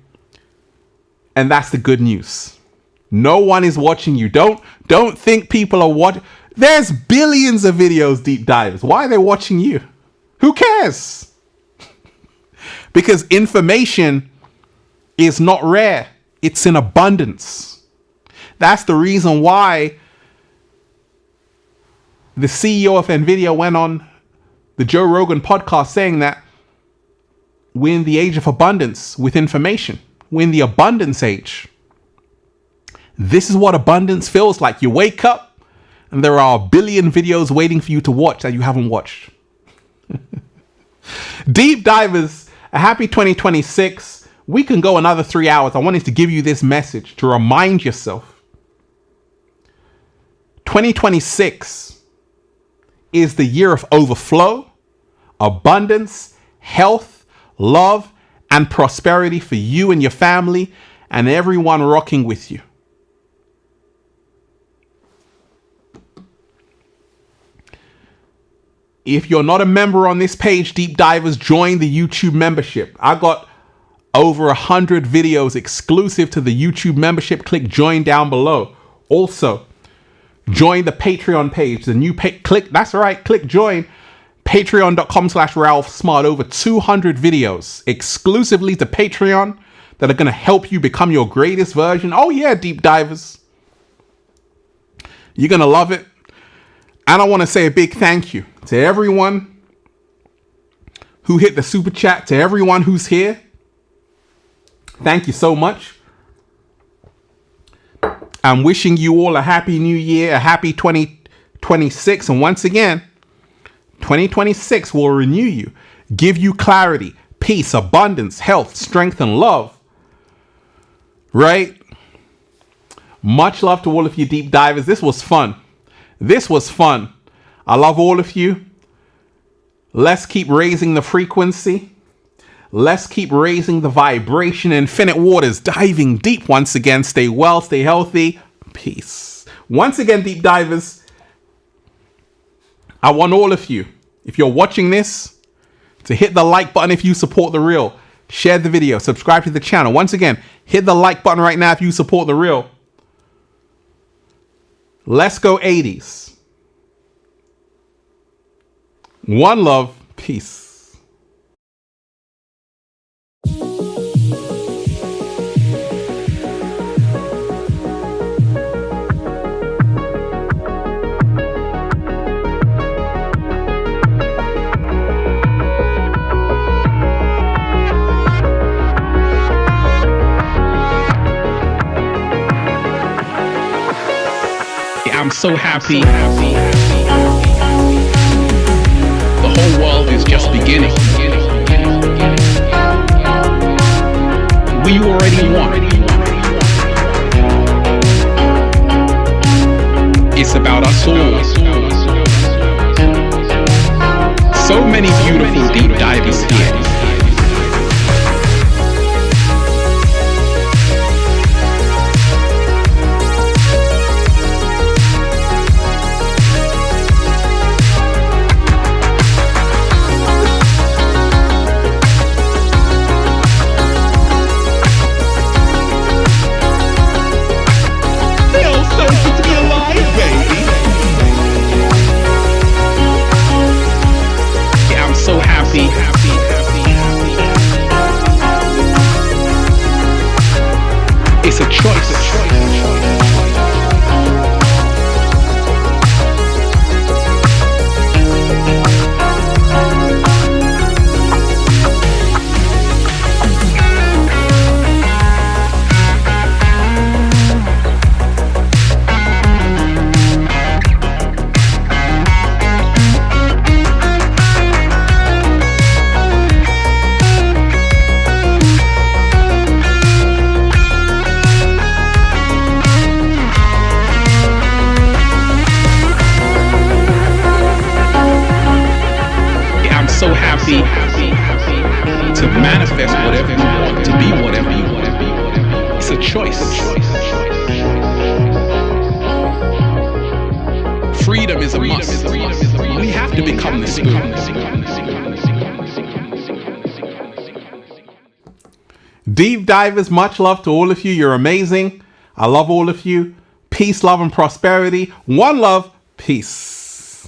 And that's the good news. No one is watching you. Don't think people are watching. There's billions of videos, deep divers. Why are they watching you? Who cares? Because information is not rare. It's in abundance. That's the reason why the CEO of NVIDIA went on the Joe Rogan podcast saying that we're in the age of abundance with information. We're in the abundance age. This is what abundance feels like. You wake up and there are 1 billion videos waiting for you to watch that you haven't watched. Deep divers, a happy 2026. We can go another 3 hours. I wanted to give you this message to remind yourself. 2026 is the year of overflow, abundance, health, love, and prosperity for you and your family and everyone rocking with you. If you're not a member on this page, Deep Divers, join the YouTube membership. I got over 100 videos exclusive to the YouTube membership. Click join down below. Also, join the Patreon page. The new click join. Patreon.com/Ralph Smart. Over 200 videos exclusively to Patreon that are going to help you become your greatest version. Oh yeah, Deep Divers. You're going to love it. And I want to say a big thank you to everyone who hit the super chat, to everyone who's here. Thank you so much. I'm wishing you all a happy new year, a happy 2026. And once again, 2026 will renew you, give you clarity, peace, abundance, health, strength, and love. Right? Much love to all of you deep divers. This was fun. I love all of you. Let's keep raising the frequency. Let's keep raising the vibration. Infinite waters, diving deep once again. Stay well, stay healthy. Peace. Once again, deep divers, I want all of you, if you're watching this, to hit the like button if you support the real. Share the video, subscribe to the channel. Once again, hit the like button right now if you support the real. Let's go 80s. One love, peace. I'm so happy. The whole world is just beginning. We already won. It's about us all. So many beautiful deep divers here. It's a choice. manifest whatever you want, to be whatever you want. It's a choice. Freedom is a must. We have to become the spoon. Deep divers, much love to all of you. You're amazing. I love all of you. Peace, love, and prosperity. One love, peace.